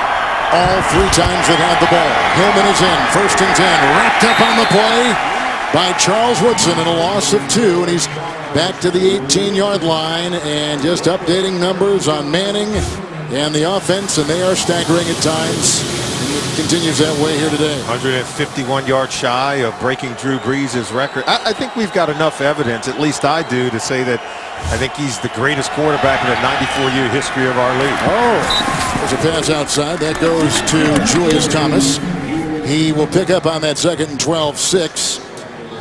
all 3 times they've had the ball. Hillman is in. 1st and 10. Wrapped up on the play by Charles Woodson in a loss of 2, and he's back to the 18-yard line, and just updating numbers on Manning and the offense, and they are staggering at times. And it continues that way here today. 151 yards shy of breaking Drew Brees' record. I think we've got enough evidence, at least I do, to say that I think he's the greatest quarterback in the 94-year history of our league. Oh, there's a pass outside. That goes to Julius Thomas. He will pick up on that 2nd and 12, 6.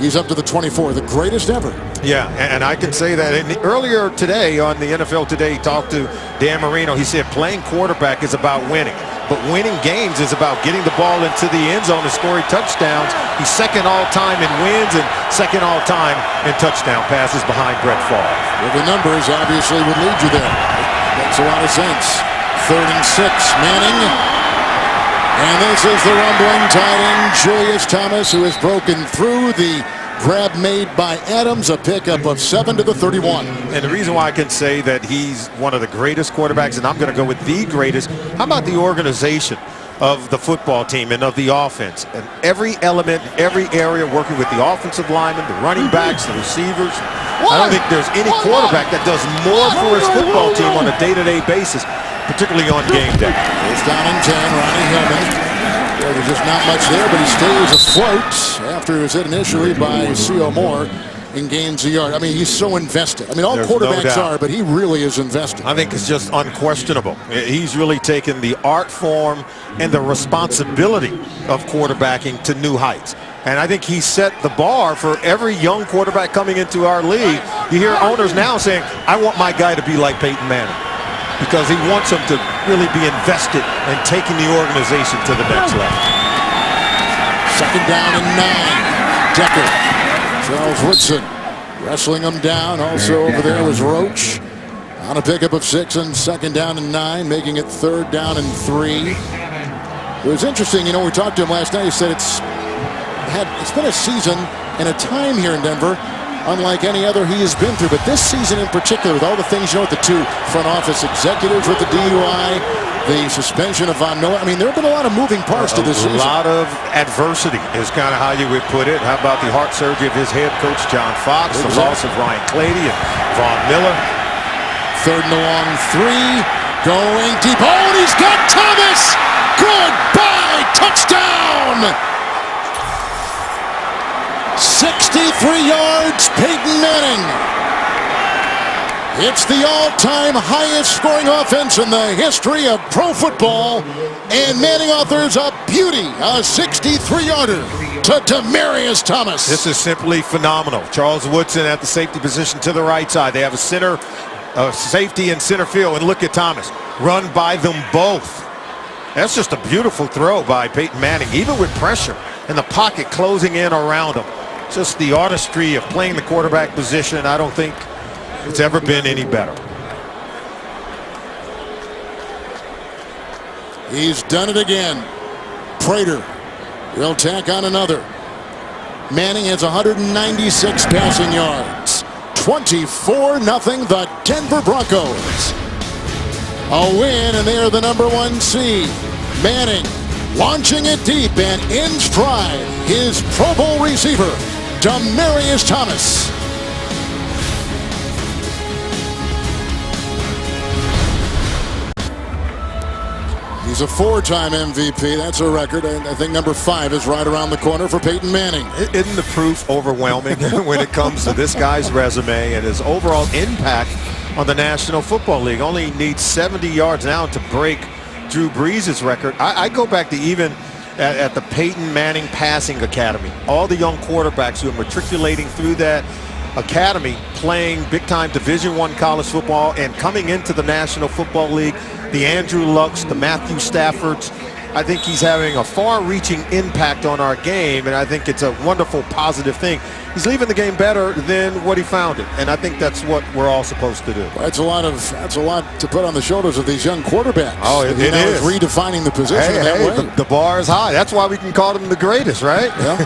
He's up to the 24, the greatest ever. Yeah, and I can say that. And earlier today on the NFL Today, he talked to Dan Marino. He said playing quarterback is about winning. but winning games is about getting the ball into the end zone and scoring touchdowns. He's second all-time in wins and second all-time in touchdown passes behind Brett Favre. Well, the numbers obviously would lead you there. Makes a lot of sense. 3rd and 6, Manning. And this is the rumbling tight end, Julius Thomas, who has broken through the grab made by Adams, a pickup of 7 to the 31. And the reason why I can say that he's one of the greatest quarterbacks, and I'm going to go with the greatest, how about the organization of the football team and of the offense? And every element, every area, working with the offensive linemen, the running backs, the receivers. I don't think there's any quarterback that does more for his football team on a day-to-day basis, particularly on game day. It's down in 10, Ronnie Hillman. There's just not much there, but he stays afloat after he was hit initially by C.O. Moore and gains a yard. I mean, he's so invested. I mean, all quarterbacks are, but he really is invested. I think it's just unquestionable. He's really taken the art form and the responsibility of quarterbacking to new heights. And I think he set the bar for every young quarterback coming into our league. You hear owners now saying, I want my guy to be like Peyton Manning, because he wants them to really be invested in taking the organization to the next level. 2nd down and 9. Decker. Charles Woodson wrestling him down. Also over there was Roach on a pickup of 6 and 2nd down and 9, making it 3rd down and 3. It was interesting, you know, we talked to him last night. He said it's been a season and a time here in Denver unlike any other he has been through. But this season in particular, with all the things, you know, with the 2 front office executives with the DUI, the suspension of Von Miller. I mean, there have been a lot of moving parts to this season. A lot of adversity is kind of how you would put it. How about the heart surgery of his head coach, John Fox, the loss of Ryan Clady and Von Miller. 3rd and a long 3. Going deep. Oh, and he's got Thomas! Goodbye! Touchdown! 63 yards, Peyton Manning. It's the all-time highest scoring offense in the history of pro football, and Manning authors a beauty, a 63-yarder to Demaryius Thomas. This is simply phenomenal. Charles Woodson at the safety position to the right side. They have a safety in center field, and look at Thomas. Run by them both. That's just a beautiful throw by Peyton Manning, even with pressure in the pocket closing in around him. Just the artistry of playing the quarterback position. I don't think it's ever been any better. He's done it again. Prater will tack on another. Manning has 196 passing yards. 24-0 the Denver Broncos. A win, and they are the #1 seed. Manning launching it deep and in stride, his Pro Bowl receiver, Demaryius Thomas. He's a 4-time MVP. That's a record. I think #5 is right around the corner for Peyton Manning. Isn't the proof overwhelming when it comes to this guy's resume and his overall impact on the National Football League? Only needs 70 yards now to break Drew Brees' record. I go back to even at the Peyton Manning Passing Academy. All the young quarterbacks who are matriculating through that academy, playing big-time Division I college football and coming into the National Football League. The Andrew Lucks, the Matthew Staffords. I think he's having a far-reaching impact on our game, and I think it's a wonderful, positive thing. He's leaving the game better than what he found it, and I think that's what we're all supposed to do. That's a lot to put on the shoulders of these young quarterbacks. Oh, it is redefining the position in that way. The bar is high. That's why we can call him the greatest, right? Yeah.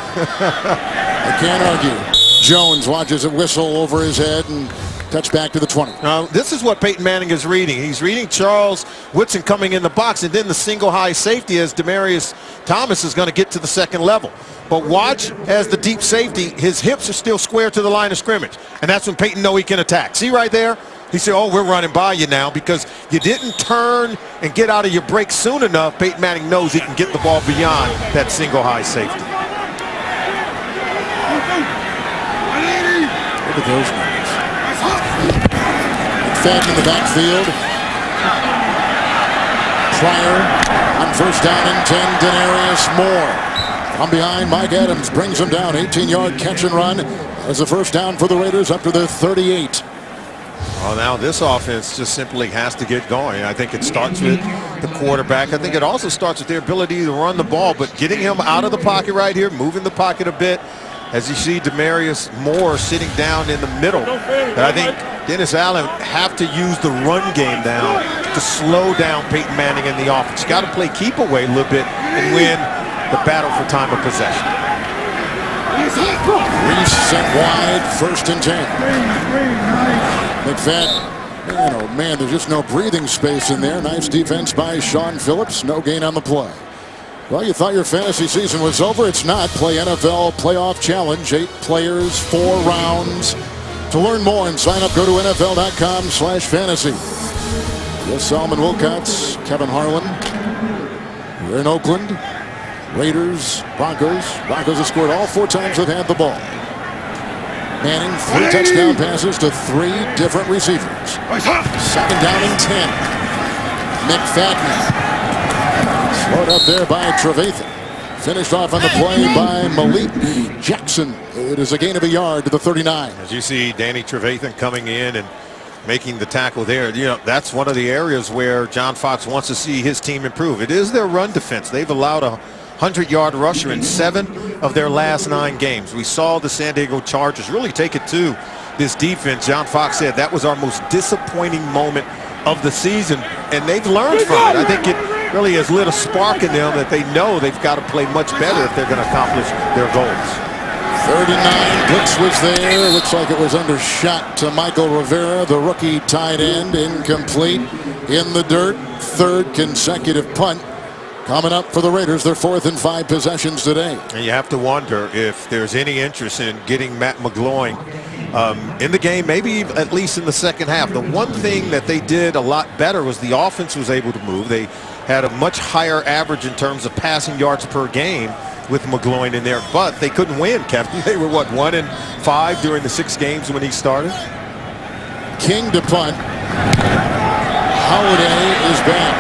I can't argue. Jones watches it whistle over his head and touch back to the 20. Now, this is what Peyton Manning is reading. He's reading Charles Woodson coming in the box, and then the single high safety as Demaryius Thomas is going to get to the second level. But watch as the deep safety, his hips are still square to the line of scrimmage. And that's when Peyton knows he can attack. See right there? He said, oh, we're running by you now because you didn't turn and get out of your break soon enough. Peyton Manning knows he can get the ball beyond that single high safety. Look at those numbers. Fed in the backfield. Pryor on 1st down and 10. Demaryius Moore from behind. Mike Adams brings him down. 18-yard catch and run as a 1st down for the Raiders up to their 38. Well, now this offense just simply has to get going. I think it starts with the quarterback. I think it also starts with their ability to run the ball, but getting him out of the pocket right here, moving the pocket a bit. As you see Demarius Moore sitting down in the middle. And I think Dennis Allen have to use the run game now to slow down Peyton Manning in the offense. Got to play keep away a little bit and win the battle for time of possession. Reese sent wide, 1st and 10. McFadden, man, oh man, there's just no breathing space in there. Nice defense by Sean Phillips. No gain on the play. Well, you thought your fantasy season was over. It's not. Play NFL Playoff Challenge. 8 players, 4 rounds. To learn more and sign up, go to NFL.com/fantasy. Yes, Solomon Wilcots, Kevin Harlan. We're in Oakland. Raiders, Broncos. Broncos have scored all 4 times they've had the ball. Manning, 3 touchdown passes to 3 different receivers. 2nd down and 10. McFadden. Slowed up there by Trevathan. Finished off on the play by Malik Jackson. It is a gain of a yard to the 39. As you see Danny Trevathan coming in and making the tackle there. You know, that's one of the areas where John Fox wants to see his team improve. It is their run defense. They've allowed a 100-yard rusher in 7 of their last 9 games. We saw the San Diego Chargers really take it to this defense. John Fox said that was our most disappointing moment of the season, and they've learned from it. I think it really has lit a spark in them that they know they've got to play much better if they're going to accomplish their goals. 39, blitz was there. Looks like it was undershot to Michael Rivera, the rookie tight end. Incomplete in the dirt. 3rd consecutive punt coming up for the Raiders. Their 4th and 5 possessions today. And you have to wonder if there's any interest in getting Matt McGloin in the game, maybe at least in the second half. The one thing that they did a lot better was the offense was able to move. They had a much higher average in terms of passing yards per game with McGloin in there, but they couldn't win, Kevin. They were, what, 1-5 during the 6 games when he started? King to punt. Holiday is back.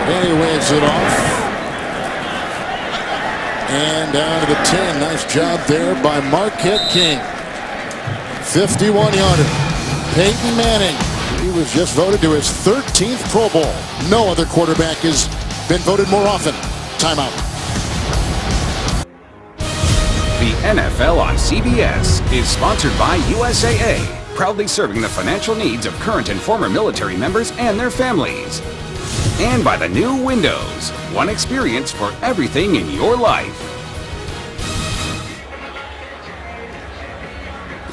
And he waves it off. And down to the 10. Nice job there by Marquette King. 51-yarder. Peyton Manning. He was just voted to his 13th Pro Bowl. No other quarterback has been voted more often. Timeout. The NFL on CBS is sponsored by USAA, proudly serving the financial needs of current and former military members and their families. And by the new Windows, one experience for everything in your life.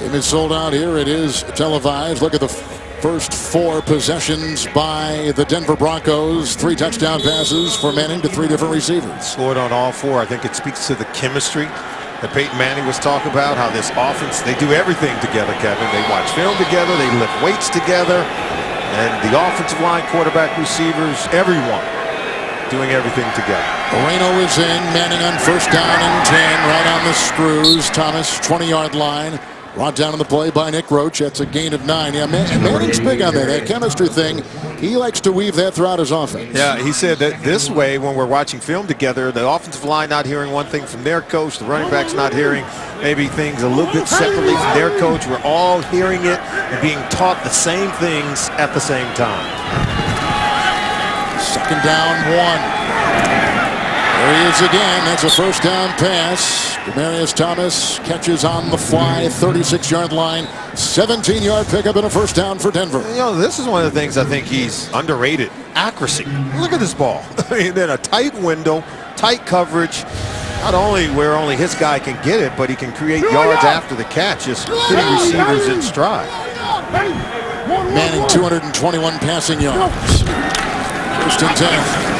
It is sold out here. It is televised. Look at the first 4 possessions by the Denver Broncos. 3 touchdown passes for Manning to 3 different receivers. Scored on all 4. I think it speaks to the chemistry that Peyton Manning was talking about, how this offense, they do everything together, Kevin. They watch film together, they lift weights together, and the offensive line, quarterback, receivers, everyone doing everything together. Moreno is in. Manning on 1st down and 10, right on the screws. Thomas, 20-yard line. Brought down on the play by Nick Roach. That's a gain of 9. Yeah, Manning's big on that chemistry thing. He likes to weave that throughout his offense. Yeah, he said that this way, when we're watching film together, the offensive line not hearing one thing from their coach, the running backs not hearing maybe things a little bit separately from their coach. We're all hearing it and being taught the same things at the same time. 2nd down, 1. There he is again. That's a 1st down pass. Demaryius Thomas catches on the fly, 36-yard line, 17-yard pickup and a 1st down for Denver. You know, this is one of the things I think he's underrated. Accuracy. Look at this ball. I mean, in a tight window, tight coverage. Not only where only his guy can get it, but he can create yards after the catch, just hitting receivers in stride. Manning 221 passing yards. 1st and 10.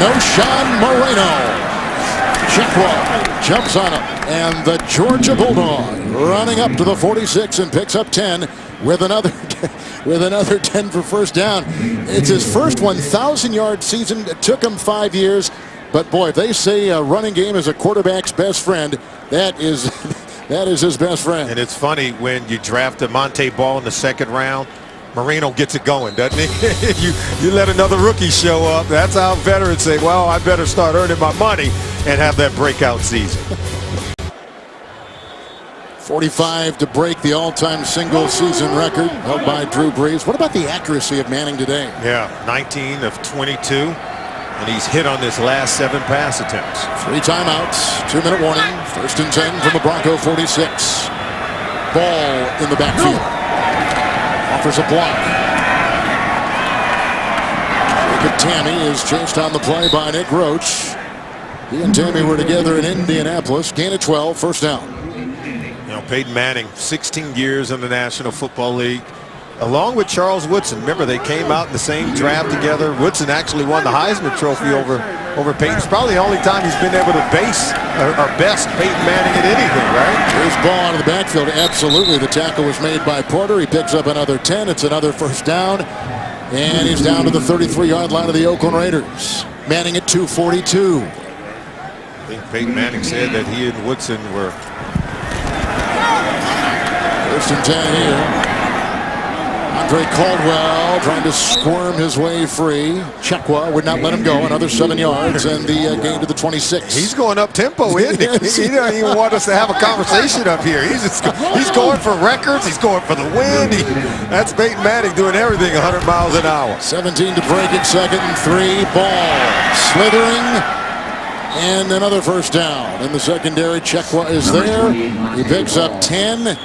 No, Sean Moreno. Chipwell jumps on him, and the Georgia Bulldog running up to the 46 and picks up 10 with another 10 for 1st down. It's his first 1,000-yard season. It took him 5 years, but boy, if they say a running game is a quarterback's best friend, that is his best friend. And it's funny when you draft a Monte Ball in the 2nd round. Moreno gets it going, doesn't he? you let another rookie show up. That's how veterans say, well, I better start earning my money and have that breakout season. 45 to break the all-time single-season record held by Drew Brees. What about the accuracy of Manning today? Yeah, 19 of 22, and he's hit on his last 7 pass attempts. 3 timeouts, 2-minute warning. 1st and 10 from the Bronco 46. Ball in the backfield. Offers a block. Jacob Tamme is chased on the play by Nick Roach. He and Tamme were together in Indianapolis. Gain of 12, 1st down. You know, Peyton Manning, 16 years in the National Football League, along with Charles Woodson. Remember, they came out in the same draft together. Woodson actually won the Heisman Trophy over Peyton. It's probably the only time he's been able to base or best Peyton Manning at anything, right? Here's ball out of the backfield. Absolutely. The tackle was made by Porter. He picks up another 10. It's another 1st down. And he's down to the 33-yard line of the Oakland Raiders. Manning at 242. I think Peyton Manning said that he and Woodson were. 1st and 10 here. Andre Caldwell trying to squirm his way free. Chekwa would not let him go. Another 7 yards and the gain to the 26. He's going up tempo, isn't he? Yes. He doesn't even want us to have a conversation up here. He's going for records. He's going for the win. That's Peyton Manning doing everything 100 miles an hour. 17 to break it. 2nd and 3. Ball slithering. And another 1st down. In the secondary, Chekwa is there. He picks up 10.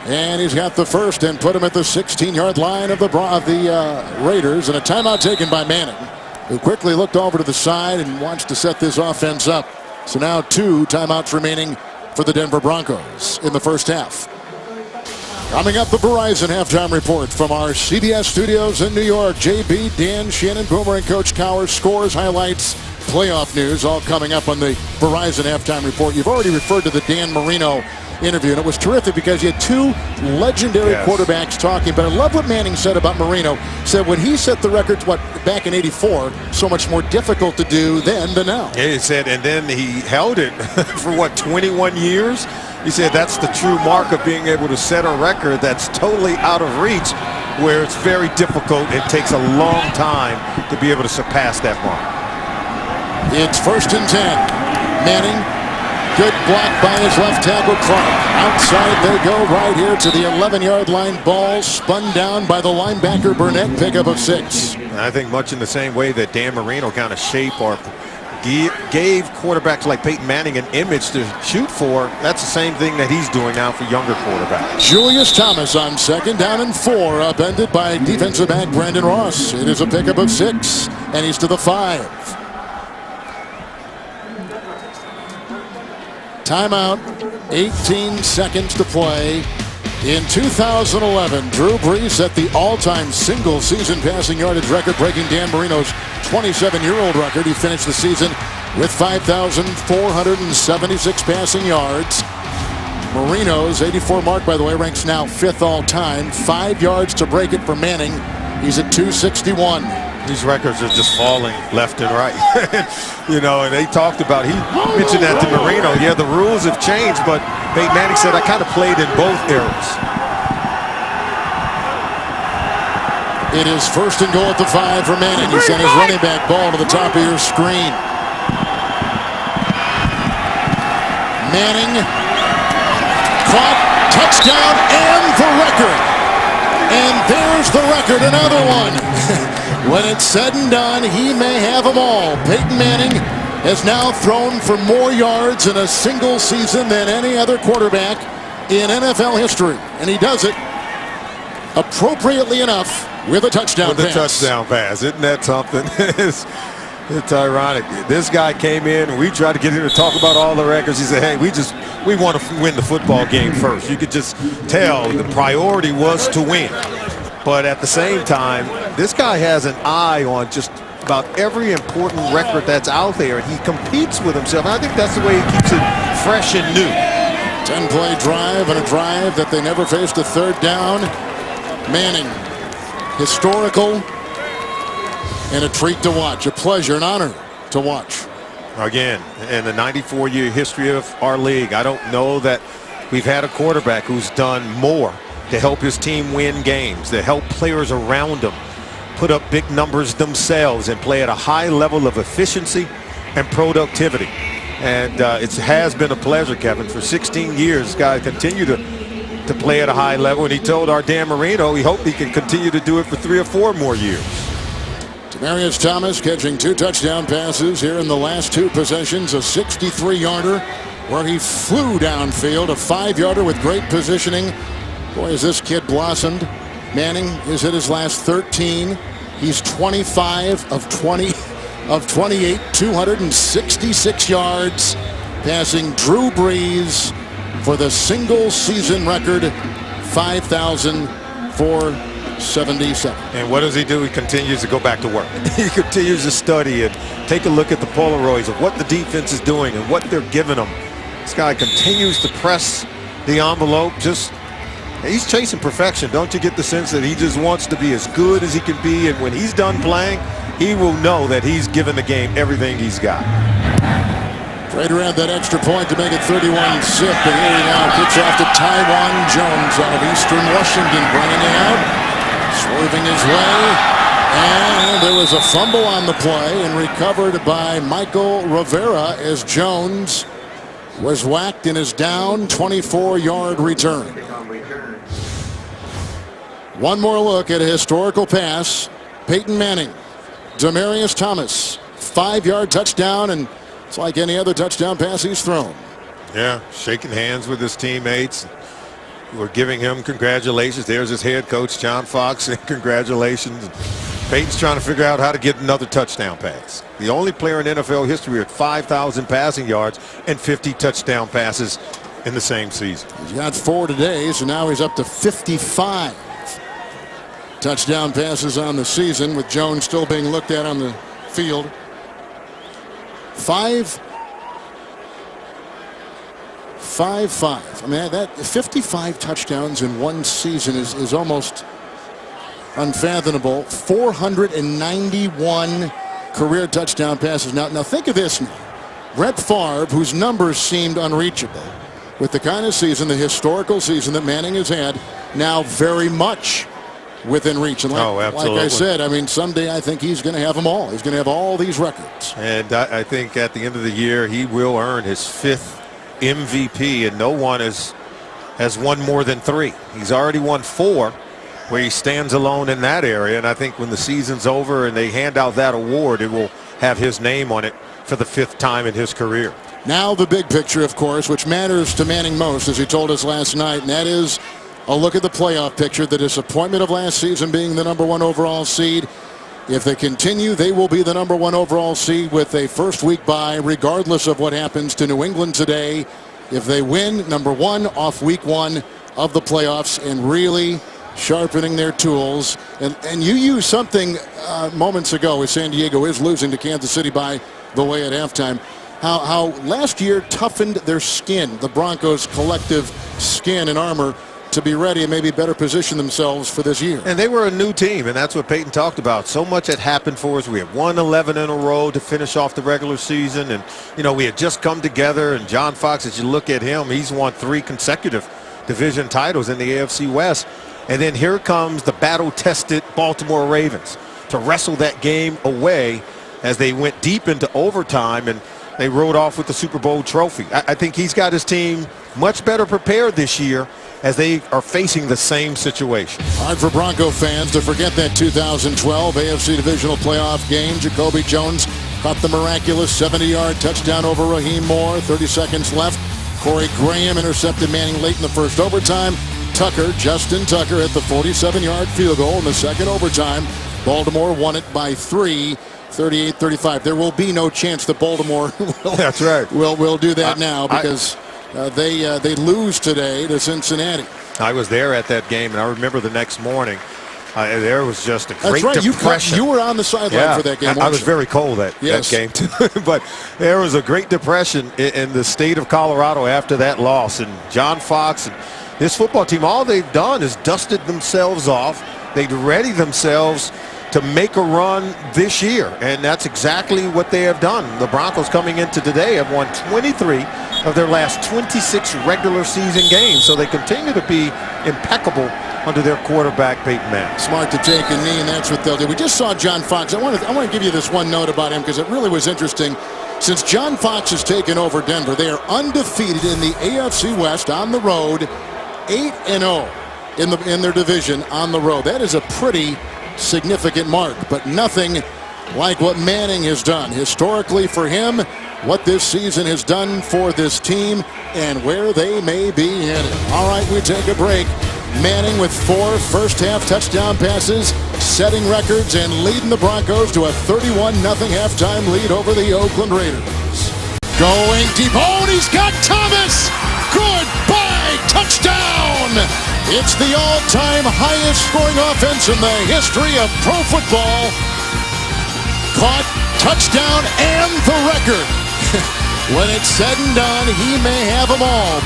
And he's got the 1st and put him at the 16-yard line of the Raiders. And a timeout taken by Manning, who quickly looked over to the side and wants to set this offense up. So now 2 timeouts remaining for the Denver Broncos in the 1st half. Coming up, the Verizon halftime report from our CBS studios in New York. JB, Dan, Shannon, Boomer, and Coach Cowher. Scores, highlights, playoff news, all coming up on the Verizon halftime report. You've already referred to the Dan Marino interview, and it was terrific because you had 2 legendary quarterbacks talking. But I love what Manning said about Marino. Said when he set the records, back in '84, so much more difficult to do then than now. Yeah, he said, and then he held it for 21 years. He said that's the true mark of being able to set a record that's totally out of reach, where it's very difficult. It takes a long time to be able to surpass that mark. It's 1st and 10. Manning. Good block by his left tackle, Clark. Outside they go right here to the 11-yard line. Ball spun down by the linebacker Burnett. Pickup of 6. I think much in the same way that Dan Marino kind of shaped or gave quarterbacks like Peyton Manning an image to shoot for. That's the same thing that he's doing now for younger quarterbacks. Julius Thomas on 2nd down and 4, upended by defensive back Brandon Ross. It is a pickup of 6, and he's to the 5. Timeout, 18 seconds to play. In 2011, Drew Brees set the all-time single-season passing yardage record, breaking Dan Marino's 27-year-old record. He finished the season with 5,476 passing yards. Marino's 84 mark, by the way, ranks now 5th all-time. 5 yards to break it for Manning. He's at 261. These records are just falling left and right. You know, and they talked about, he mentioned that to Marino. Yeah, the rules have changed, but Peyton Manning said, I kind of played in both eras. It is 1st and goal at the 5 for Manning. He sent his running back ball to the top of your screen. Manning caught, touchdown, and the record. And there's the record, another one. When it's said and done, he may have them all. Peyton Manning has now thrown for more yards in a single season than any other quarterback in NFL history. And he does it appropriately enough with a touchdown pass. With a touchdown pass. Isn't that something? It's ironic. This guy came in and we tried to get him to talk about all the records. He said, hey, we want to win the football game first. You could just tell the priority was to win. But at the same time, this guy has an eye on just about every important record that's out there, and he competes with himself. And I think that's the way he keeps it fresh and new. 10-play drive, and a drive that they never faced a 3rd down. Manning, historical, and a treat to watch, a pleasure, an honor to watch. Again, in the 94-year history of our league, I don't know that we've had a quarterback who's done more to help his team win games, to help players around him put up big numbers themselves and play at a high level of efficiency and productivity. And it has been a pleasure, Kevin. For 16 years, this guy continued to play at a high level. And he told our Dan Marino he hoped he could continue to do it for 3 or 4 more years. Demaryius Thomas catching 2 touchdown passes here in the last 2 possessions. A 63-yarder where he flew downfield. A 5-yarder with great positioning. Boy, has this kid blossomed. Manning is hit his last 13. He's 25 of 28, 266 yards, passing Drew Brees for the single season record, 5,477. And what does he do? He continues to go back to work. He continues to study and take a look at the Polaroids of what the defense is doing and what they're giving them. This guy continues to press the envelope. He's chasing perfection. Don't you get the sense that he just wants to be as good as he can be, and when he's done playing, he will know that he's given the game everything he's got. Right around that extra point to make it 31-zip, and here he now kicks off to Tywan Jones out of Eastern Washington, bringing it out, swerving his way, and there was a fumble on the play and recovered by Michael Rivera as Jones was whacked in his down 24-yard return. One more look at a historical pass. Peyton Manning, Demaryius Thomas, 5-yard touchdown, and it's like any other touchdown pass he's thrown. Yeah, shaking hands with his teammates. We're giving him congratulations. There's his head coach, John Fox, and congratulations. Peyton's trying to figure out how to get another touchdown pass. The only player in NFL history with 5,000 passing yards and 50 touchdown passes in the same season. He's got 4 today, so now he's up to 55 touchdown passes on the season, with Jones still being looked at on the field. 5-5. I mean, that 55 touchdowns in one season is almost unfathomable. 491 career touchdown passes. Now think of this. Brett Favre, whose numbers seemed unreachable, with the kind of season, the historical season that Manning has had, now very much within reach. And like I said, I mean, someday I think he's going to have them all. He's going to have all these records. And I think at the end of the year, he will earn his 5th MVP, and no one has won more than 3. He's already won 4, where he stands alone in that area. And I think when the season's over and they hand out that award, it will have his name on it for the 5th time in his career. Now the big picture, of course, which matters to Manning most, as he told us last night, and that is a look at the playoff picture. The disappointment of last season being the #1 overall seed. If they continue, they will be the #1 overall seed with a first week bye, regardless of what happens to New England today. If they win, #1 off week 1 of the playoffs, and really sharpening their tools. And you used something moments ago with San Diego is losing to Kansas City by the way at halftime. How last year toughened their skin, the Broncos' collective skin and armor, to be ready and maybe better position themselves for this year. And they were a new team, and that's what Peyton talked about. So much had happened for us. We had won 11 in a row to finish off the regular season, and we had just come together. And John Fox, as you look at him, he's won 3 consecutive division titles in the AFC West. And then here comes the battle-tested Baltimore Ravens to wrestle that game away as they went deep into overtime, and they rode off with the Super Bowl trophy. I think he's got his team much better prepared this year as they are facing the same situation. Hard for Bronco fans to forget that 2012 AFC Divisional Playoff game. Jacoby Jones caught the miraculous 70-yard touchdown over Raheem Moore. 30 seconds left. Corey Graham intercepted Manning late in the first overtime. Justin Tucker hit the 47-yard field goal in the second overtime. Baltimore won it by 3, 38-35. There will be no chance that Baltimore will do that now, because they lose today to Cincinnati. I was there at that game, and I remember the next morning there was just a great depression. You were on the sideline for that game. I was very cold that game too. But there was a great depression in the state of Colorado after that loss. And John Fox and this football team, all they've done is dusted themselves off. They'd ready themselves to make a run this year, and that's exactly what they have done. The Broncos coming into today have won 23 of their last 26 regular season games, so they continue to be impeccable under their quarterback, Peyton Manning. Smart to take a knee, and that's what they'll do. We just saw John Fox. I want to give you this one note about him, because it really was interesting. Since John Fox has taken over Denver, they are undefeated in the AFC West on the road, 8-0 in their division on the road. That is a pretty significant mark, but nothing like what Manning has done historically for him, what this season has done for this team, and where they may be headed. All right, we take a break. Manning with 4 first-half touchdown passes, setting records and leading the Broncos to a 31-0 halftime lead over the Oakland Raiders. Going deep. Oh, and he's got Thomas. Goodbye. Touchdown. It's the all-time highest scoring offense in the history of pro football. Caught, touchdown, and the record. When it's said and done, he may have them all.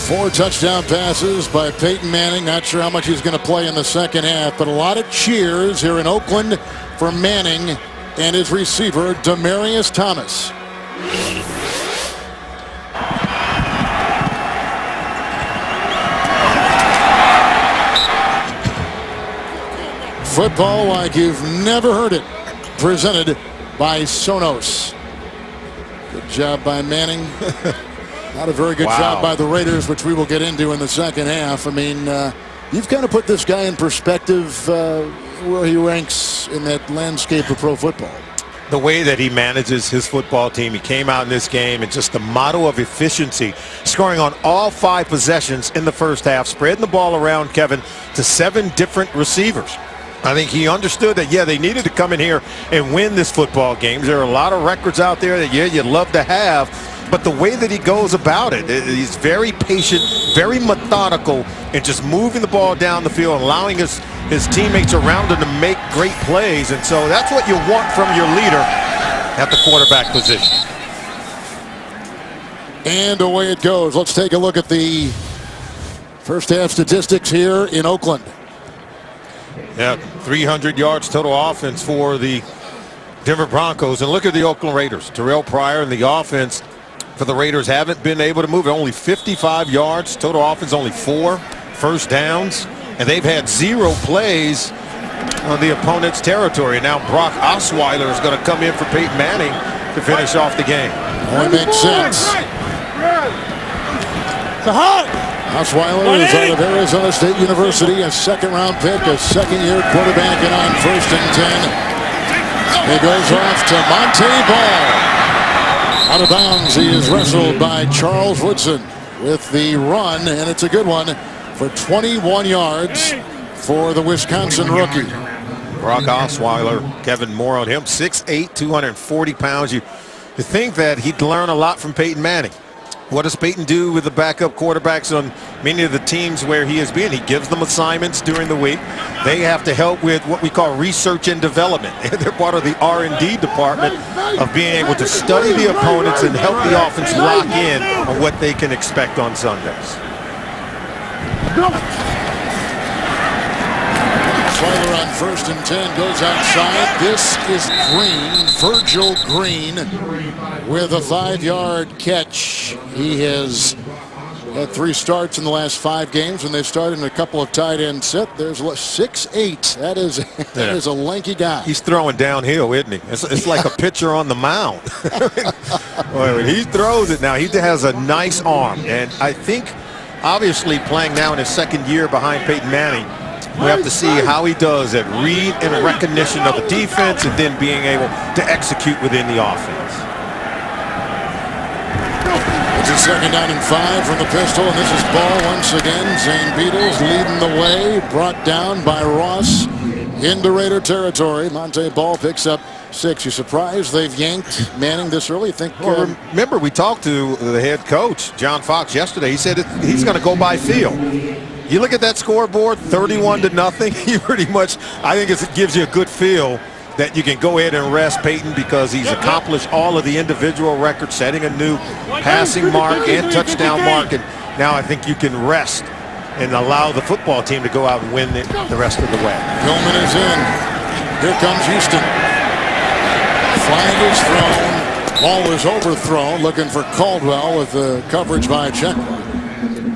4 touchdown passes by Peyton Manning. Not sure how much he's going to play in the second half, but a lot of cheers here in Oakland for Manning and his receiver, Demaryius Thomas. Football like you've never heard it. Presented by Sonos. Good job by Manning. Not a very good job by the Raiders, which we will get into in the second half. I mean, you've kind of put this guy in perspective where he ranks in that landscape of pro football. The way that he manages his football team, he came out in this game and just the motto of efficiency, scoring on all 5 possessions in the first half, spreading the ball around, Kevin, to 7 different receivers. I think he understood that, yeah, they needed to come in here and win this football game. There are a lot of records out there that, yeah, you'd love to have. But the way that he goes about it, he's very patient, very methodical, and just moving the ball down the field, allowing his teammates around him to make great plays. And so that's what you want from your leader at the quarterback position. And away it goes. Let's take a look at the first half statistics here in Oakland. Yeah, 300 yards total offense for the Denver Broncos. And look at the Oakland Raiders. Terrell Pryor and the offense for the Raiders haven't been able to move. Only 55 yards. Total offense, only 4 first downs. And they've had 0 plays on the opponent's territory. Now Brock Osweiler is going to come in for Peyton Manning to finish off the game. Only makes sense. Osweiler is out of Arizona State University, a second-round pick, a second-year quarterback, and on 1st and 10. He goes off to Monte Ball. Out of bounds, he is wrestled by Charles Woodson with the run, and it's a good one for 21 yards for the Wisconsin rookie. Brock Osweiler, Kevin, more on him, 6'8", 240 pounds. You think that he'd learn a lot from Peyton Manning. What does Peyton do with the backup quarterbacks on many of the teams where he has been? He gives them assignments during the week. They have to help with what we call research and development. They're part of the R&D department of being able to study the opponents and help the offense lock in on what they can expect on Sundays. Osweiler on 1st and 10 goes outside. This is Green, Virgil Green, with a 5-yard catch. He has had 3 starts in the last 5 games, and they've started in a couple of tight end set. There's 6'8". That is a lanky guy. He's throwing downhill, isn't he? It's like a pitcher on the mound. When he throws it now, he has a nice arm, and I think obviously playing now in his 2nd year behind Peyton Manning, we have to see how he does at read and recognition of the defense and then being able to execute within the offense. It's a 2nd down and 5 from the pistol, and this is Ball once again. Zane Beadles leading the way, brought down by Ross into Raider territory. Monte Ball picks up 6. You surprised they've yanked Manning this early? Well, remember, we talked to the head coach, John Fox, yesterday. He said he's going to go by feel. You look at that scoreboard, 31-0. You pretty much, I think it gives you a good feel that you can go ahead and rest Peyton because he's accomplished all of the individual records, setting a new passing mark and touchdown mark. And now I think you can rest and allow the football team to go out and win it the rest of the way. Hillman is in. Here comes Houston. Flag is thrown. Ball is overthrown. Looking for Caldwell with the coverage by Checkler.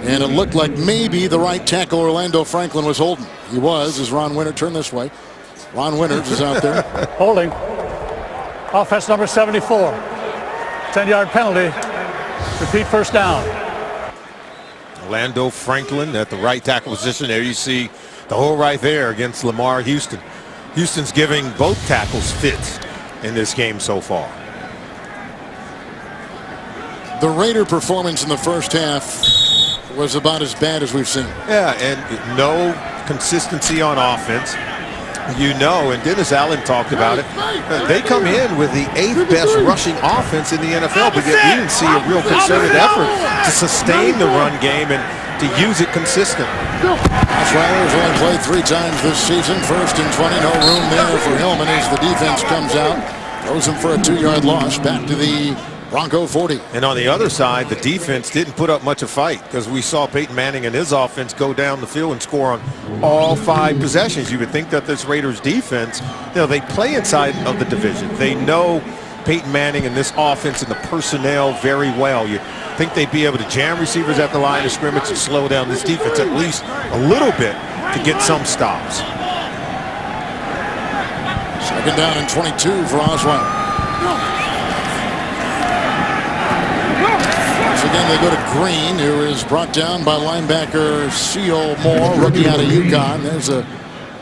And it looked like maybe the right tackle Orlando Franklin was holding. He was, as Ron Winter turned this way. Ron Winters is out there. Holding. Offense number 74. 10-yard penalty. Repeat first down. Orlando Franklin at the right tackle position. There you see the hole right there against Lamar Houston. Houston's giving both tackles fits in this game so far. The Raider performance in the first half was about as bad as we've seen. Yeah, and no consistency on offense. You know, and Dennis Allen talked about it. They come in with the 8th best rushing offense in the NFL, but yet we didn't see a real concerted effort to sustain the run game and to use it consistently. Osweiler's only played 3 times this season. 1st and 20, no room there for Hillman as the defense comes out. Throws him for a 2-yard loss back to the Bronco 40. And on the other side, the defense didn't put up much of a fight because we saw Peyton Manning and his offense go down the field and score on all 5 possessions. You would think that this Raiders defense, you know, they play inside of the division. They know Peyton Manning and this offense and the personnel very well. You think they'd be able to jam receivers at the line of scrimmage and slow down this defense at least a little bit to get some stops. 2nd down and 22 for Osweiler. Again, they go to Green, who is brought down by linebacker C.O. Moore, rookie out of UConn. There's a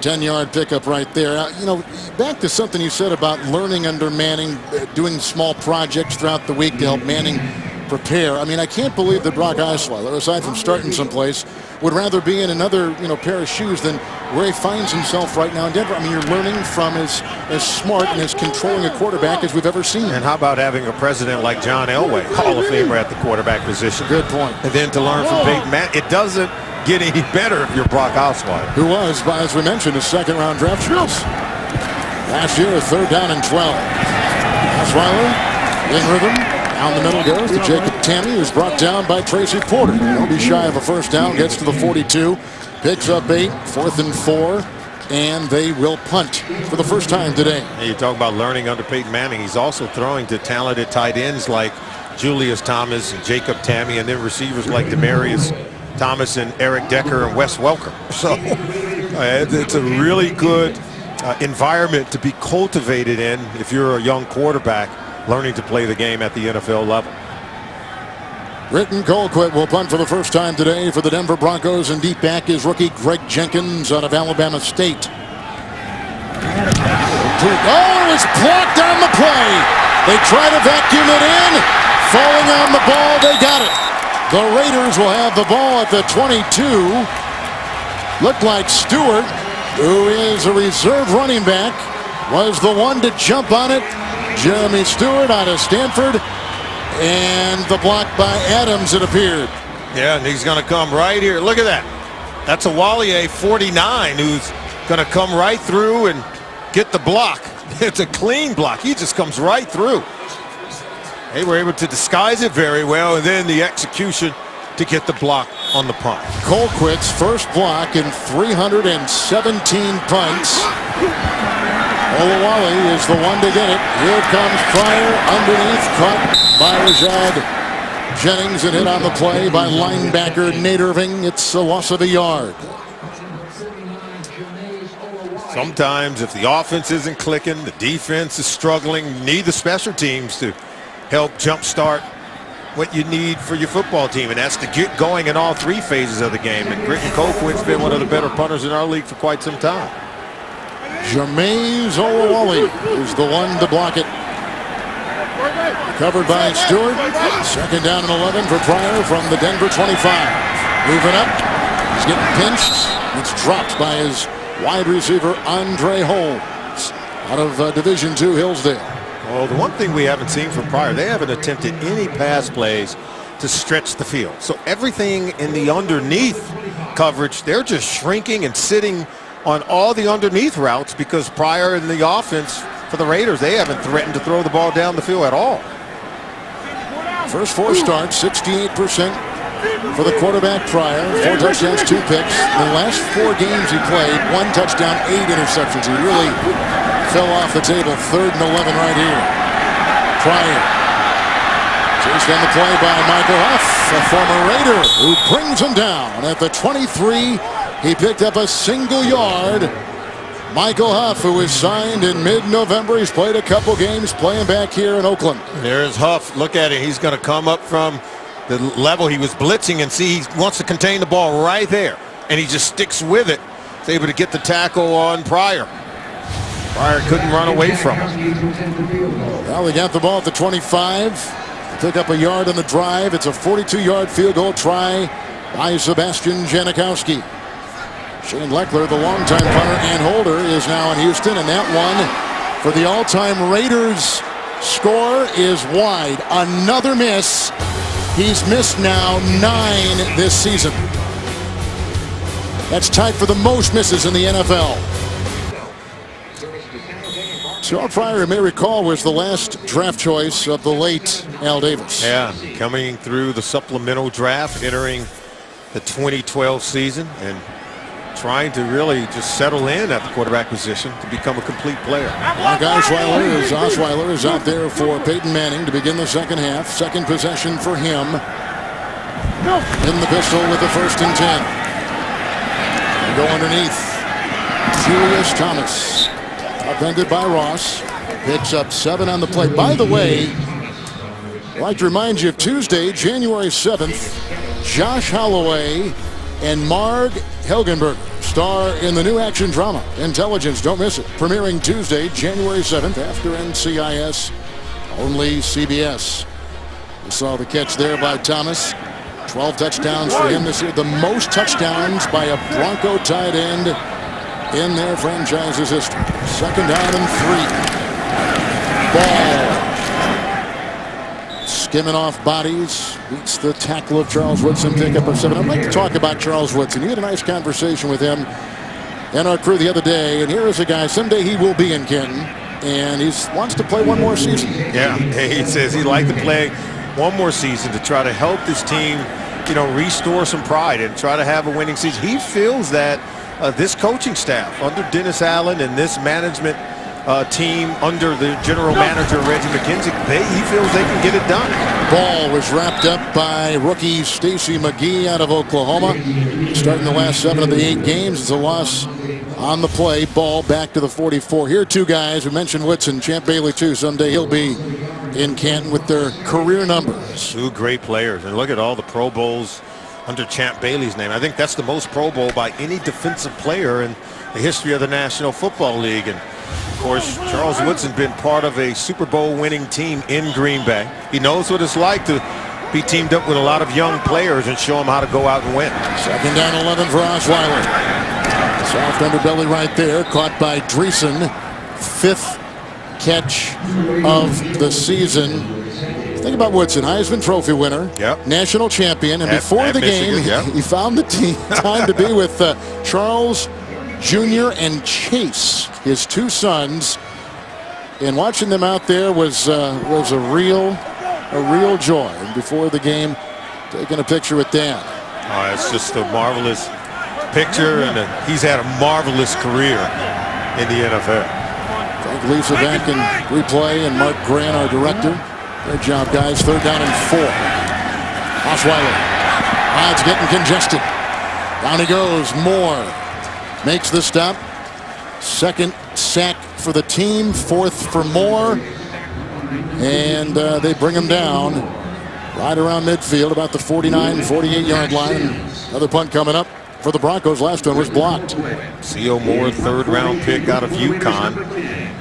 10-yard pickup right there. You know, back to something you said about learning under Manning, doing small projects throughout the week to help Manning prepare. I mean, I can't believe that Brock Osweiler, aside from starting someplace, would rather be in another, pair of shoes than where he finds himself right now in Denver. I mean, you're learning from as smart and as controlling a quarterback as we've ever seen. And how about having a president like John Elway, Hall of Famer at the quarterback position? Good point. And then to learn from Peyton Manning, it doesn't get any better if you're Brock Osweiler. Who was, as we mentioned, a 2nd-round draft choice. Last year, a 3rd down and 12. Osweiler in rhythm. Down the middle goes to Jacob Tamme, who's brought down by Tracy Porter. He'll be shy of a 1st down, gets to the 42, picks up 8, 4th and 4, and they will punt for the first time today. And you talk about learning under Peyton Manning. He's also throwing to talented tight ends like Julius Thomas and Jacob Tamme, and then receivers like Demaryius Thomas and Eric Decker and Wes Welker. So it's a really good environment to be cultivated in if you're a young quarterback learning to play the game at the NFL level. Britton Colquitt will punt for the first time today for the Denver Broncos, and deep back is rookie Greg Jenkins out of Alabama State. Oh, it's blocked on the play. They try to vacuum it in. Falling on the ball, they got it. The Raiders will have the ball at the 22. Looked like Stewart, who is a reserve running back, was the one to jump on it. Jeremy Stewart out of Stanford, and the block by Adams, it appeared. Yeah, and he's going to come right here. Look at that. That's a Walier 49 who's going to come right through and get the block. It's a clean block. He just comes right through. They were able to disguise it very well, and then the execution to get the block on the punt. Colquitt's first block in 317 punts. Olawale is the one to get it. Here comes Pryor underneath, caught by Rashad Jennings and hit on the play by linebacker Nate Irving. It's a loss of a yard. Sometimes if the offense isn't clicking, the defense is struggling, you need the special teams to help jumpstart what you need for your football team, and that's to get going in all 3 phases of the game. And Britton Colquitt's been one of the better punters in our league for quite some time. Jameis Olawale is the one to block it. Covered by Stewart. 2nd down and 11 for Pryor from the Denver 25. Moving up. He's getting pinched. It's dropped by his wide receiver Andre Holmes out of Division II Hillsdale. Well, the one thing we haven't seen from Pryor, they haven't attempted any pass plays to stretch the field. So everything in the underneath coverage, they're just shrinking and sitting on all the underneath routes because Pryor in the offense for the Raiders, they haven't threatened to throw the ball down the field at all. First 4 starts, 68% for the quarterback Pryor. 4 touchdowns, 2 picks. The last 4 games he played, 1 touchdown, 8 interceptions. He really fell off the table. 3rd and 11 right here. Pryor. Chased on the play by Michael Huff, a former Raider, who brings him down at the 23. He picked up a single yard Michael Huff, who was signed in mid-November. He's played a couple games playing back here in Oakland. There's Huff. Look at it. He's going to come up from the level he was blitzing and see he wants to contain the ball right there. And he just sticks with it. He's able to get the tackle on Pryor. Pryor couldn't run away from him. Well, they got the ball at the 25. They pick up a yard on the drive. It's a 42-yard field goal try by Sebastian Janikowski. Shane Leckler, the longtime punter and holder, is now in Houston, and that one for the all-time Raiders score is wide. Another miss. He's missed now 9 this season. That's tied for the most misses in the NFL. Charles Pryor, you may recall, was the last draft choice of the late Al Davis. Yeah, coming through the supplemental draft, entering the 2012 season, and trying to really just settle in at the quarterback position to become a complete player. Mark Osweiler is out there for Peyton Manning to begin the second half. Second possession for him. In the pistol with the 1st and 10. They go underneath. Julius Thomas. Upended by Ross. Picks up 7 on the play. By the way, I'd like to remind you of Tuesday, January 7th, Josh Holloway and Marg Helgenberger star in the new action drama Intelligence. Don't miss it. Premiering Tuesday, January 7th after NCIS. Only CBS. We saw the catch there by Thomas. 12 touchdowns for him this year. The most touchdowns by a Bronco tight end in their franchise's history. 2nd down and 3. Ball. Skimming off bodies. Beats the tackle of Charles Woodson. Pickup of 7. I'd like to talk about Charles Woodson. You had a nice conversation with him and our crew the other day. And here is a guy, someday he will be in Canton. And he wants to play one more season. Yeah, he says he'd like to play one more season to try to help this team, restore some pride and try to have a winning season. He feels that this coaching staff under Dennis Allen and this management team under the general manager Reggie McKenzie, he feels they can get it done. Ball was wrapped up by rookie Stacy McGee out of Oklahoma. Starting the last 7 of the 8 games. It's a loss on the play. Ball back to the 44. Here are 2 guys. We mentioned Woodson, Champ Bailey too. Someday he'll be in Canton with their career numbers. 2 great players. And look at all the Pro Bowls under Champ Bailey's name. I think that's the most Pro Bowl by any defensive player in the history of the National Football League. And of course, Charles Woodson's been part of a Super Bowl winning team in Green Bay. He knows what it's like to be teamed up with a lot of young players and show them how to go out and win. 2nd down 11 for Osweiler. Soft underbelly right there, caught by Dreesen. 5th catch of the season. Think about Woodson, Heisman Trophy winner, national champion, and before the game, he found the time to be with Charles Jr. and Chase, his 2 sons, and watching them out there was a real joy. And before the game, taking a picture with Dan. Oh, it's just a marvelous picture, and he's had a marvelous career in the NFL. Frank Lisa back in replay, and Mark Grant, our director. Great job, guys. 3rd down and 4. Osweiler. It's getting congested. Down he goes. Moore makes the stop. 2nd sack for the team. 4th for Moore. And they bring him down right around midfield, about the 49, 48-yard line. Another punt coming up for the Broncos. Last one was blocked. C.O. Moore, 3rd-round pick out of UConn.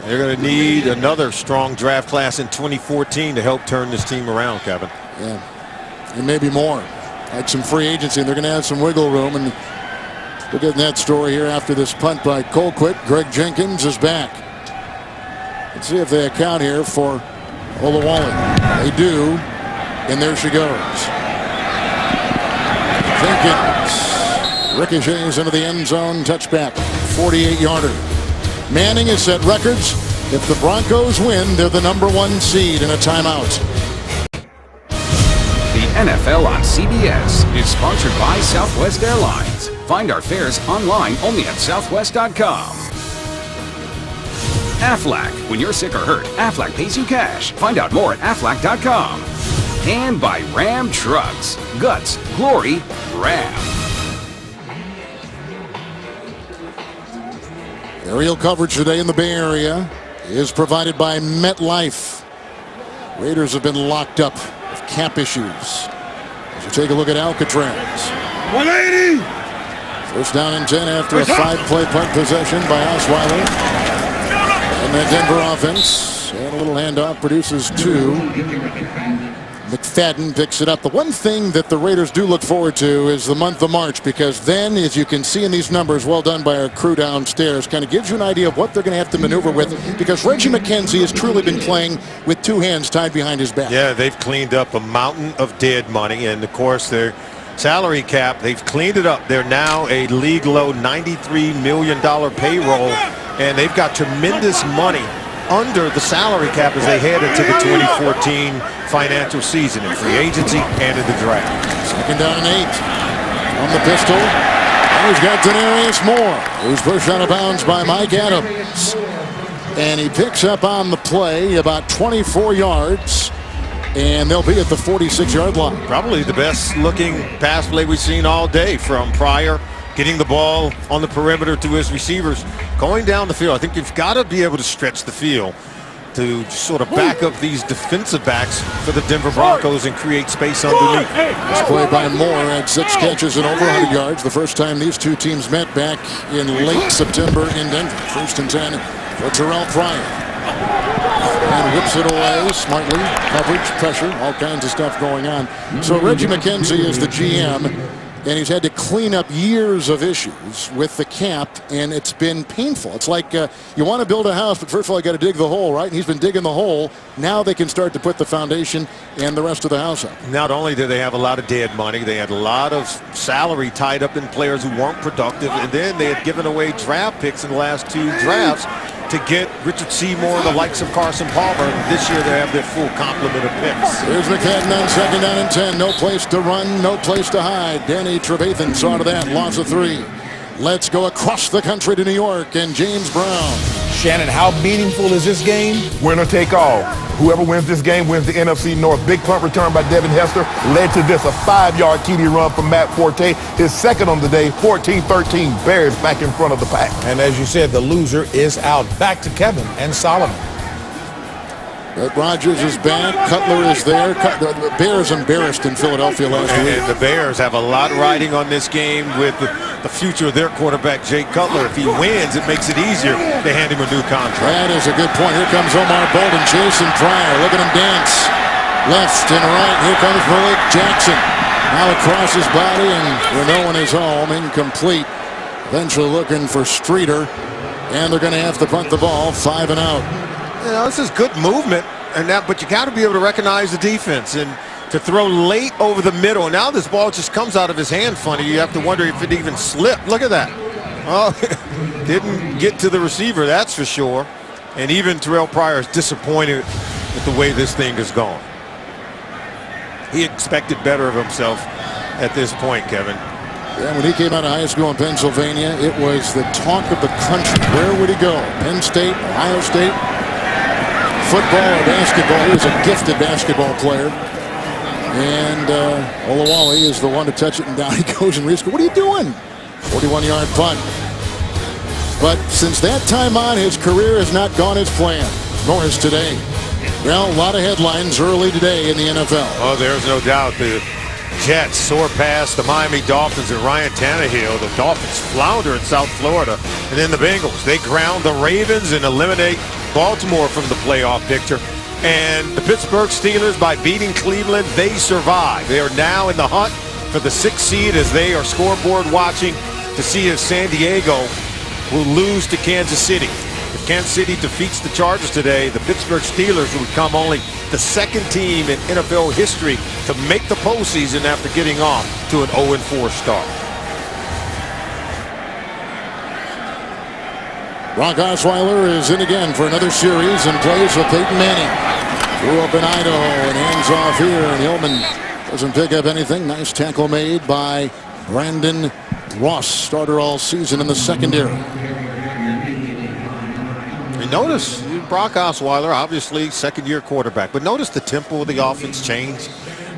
They're going to need another strong draft class in 2014 to help turn this team around, Kevin. Yeah, and maybe more. Like some free agency, and they're going to have some wiggle room. And we'll get in that story here after this punt by Colquitt. Greg Jenkins is back. Let's see if they account here for Olawale. They do, and there she goes. Jenkins ricochets into the end zone, touchback, 48-yarder. Manning has set records. If the Broncos win, they're the #1 seed in a timeout. The NFL on CBS is sponsored by Southwest Airlines. Find our fares online only at southwest.com. Aflac. When you're sick or hurt, Aflac pays you cash. Find out more at aflac.com. And by Ram Trucks. Guts, glory, Ram. Aerial coverage today in the Bay Area is provided by MetLife. Raiders have been locked up with cap issues. As you take a look at Alcatraz. 180. First down and 10 after a 5-play punt possession by Osweiler. And the Denver offense. And a little handoff produces 2. McFadden picks it up. The one thing that the Raiders do look forward to is the month of March, because then, as you can see in these numbers, well done by our crew downstairs, kind of gives you an idea of what they're going to have to maneuver with, because Reggie McKenzie has truly been playing with 2 hands tied behind his back. Yeah, they've cleaned up a mountain of dead money, and of course their salary cap, they've cleaned it up. They're now a league low $93 million payroll, and they've got tremendous money under the salary cap as they head into the 2014 financial season in free agency and in the draft. Second down and 8 on the pistol. And he's got Denarius Moore, who's pushed out of bounds by Mike Adams. And he picks up on the play about 24 yards. And they'll be at the 46-yard line. Probably the best looking pass play we've seen all day from Pryor, getting the ball on the perimeter to his receivers, going down the field. I think you've got to be able to stretch the field to sort of back up these defensive backs for the Denver Broncos and create space underneath. This play by Moore had 6 catches and over 100 yards. The first time these two teams met back in late September in Denver. First and 10 for Terrell Pryor. And whips it away smartly. Coverage, pressure, all kinds of stuff going on. So Reggie McKenzie is the GM, and he's had to clean up years of issues with the cap, and it's been painful. It's like you want to build a house, but first of all, you got to dig the hole, right? And he's been digging the hole. Now they can start to put the foundation and the rest of the house up. Not only do they have a lot of dead money, they had a lot of salary tied up in players who weren't productive, and then they had given away draft picks in the last 2 drafts to get Richard Seymour and the likes of Carson Palmer. This year they have their full complement of picks. Here's McFadden on second down and 10. No place to run, no place to hide. Danny Trevathan saw to that, loss of 3. Let's go across the country to New York and James Brown. Shannon, how meaningful is this game? Winner take all. Whoever wins this game wins the NFC North. Big punt return by Devin Hester led to this, a 5-yard TD run from Matt Forte. His second on the day, 14-13. Bears back in front of the pack. And as you said, the loser is out. Back to Kevin and Solomon. But Rodgers is back. Cutler is there. The Bears embarrassed in Philadelphia last week. And the Bears have a lot riding on this game with the future of their quarterback, Jay Cutler. If he wins, it makes it easier to hand him a new contract. That is a good point. Here comes Omar Bolden chasing Pryor. Look at him dance. Left and right. Here comes Malik Jackson. Now across his body, and Renault is home. Incomplete. Eventually looking for Streeter. And they're going to have to punt the ball 5 and out. You know, this is good movement, but you got to be able to recognize the defense and to throw late over the middle. And now this ball just comes out of his hand funny. You have to wonder if it even slipped. Look at that. Oh, didn't get to the receiver, that's for sure. And even Terrell Pryor is disappointed with the way this thing is going. He expected better of himself at this point, Kevin. Yeah, when he came out of high school in Pennsylvania, it was the talk of the country. Where would he go? Penn State, Ohio State? Football or basketball. He was a gifted basketball player. And Olawale is the one to touch it, and down he goes and rescores. What are you doing? 41-yard punt. But since that time on, his career has not gone as planned, nor is today. Well, a lot of headlines early today in the NFL. Oh, there's no doubt. The Jets soar past the Miami Dolphins and Ryan Tannehill. The Dolphins flounder in South Florida. And then the Bengals, they ground the Ravens and eliminate Baltimore from the playoff picture. And the Pittsburgh Steelers, by beating Cleveland, they survive. They are now in the hunt for the 6th seed as they are scoreboard watching to see if San Diego will lose to Kansas City. If Kansas City defeats the Chargers today, the Pittsburgh Steelers will become only the 2nd team in NFL history to make the postseason after getting off to an 0-4 start. Brock Osweiler is in again for another series and plays with Peyton Manning. Grew up in Idaho and hands off here, and Hillman doesn't pick up anything. Nice tackle made by Brandon Ross, starter all season in the secondary. And notice Brock Osweiler, obviously 2nd-year quarterback, but notice the tempo of the offense changed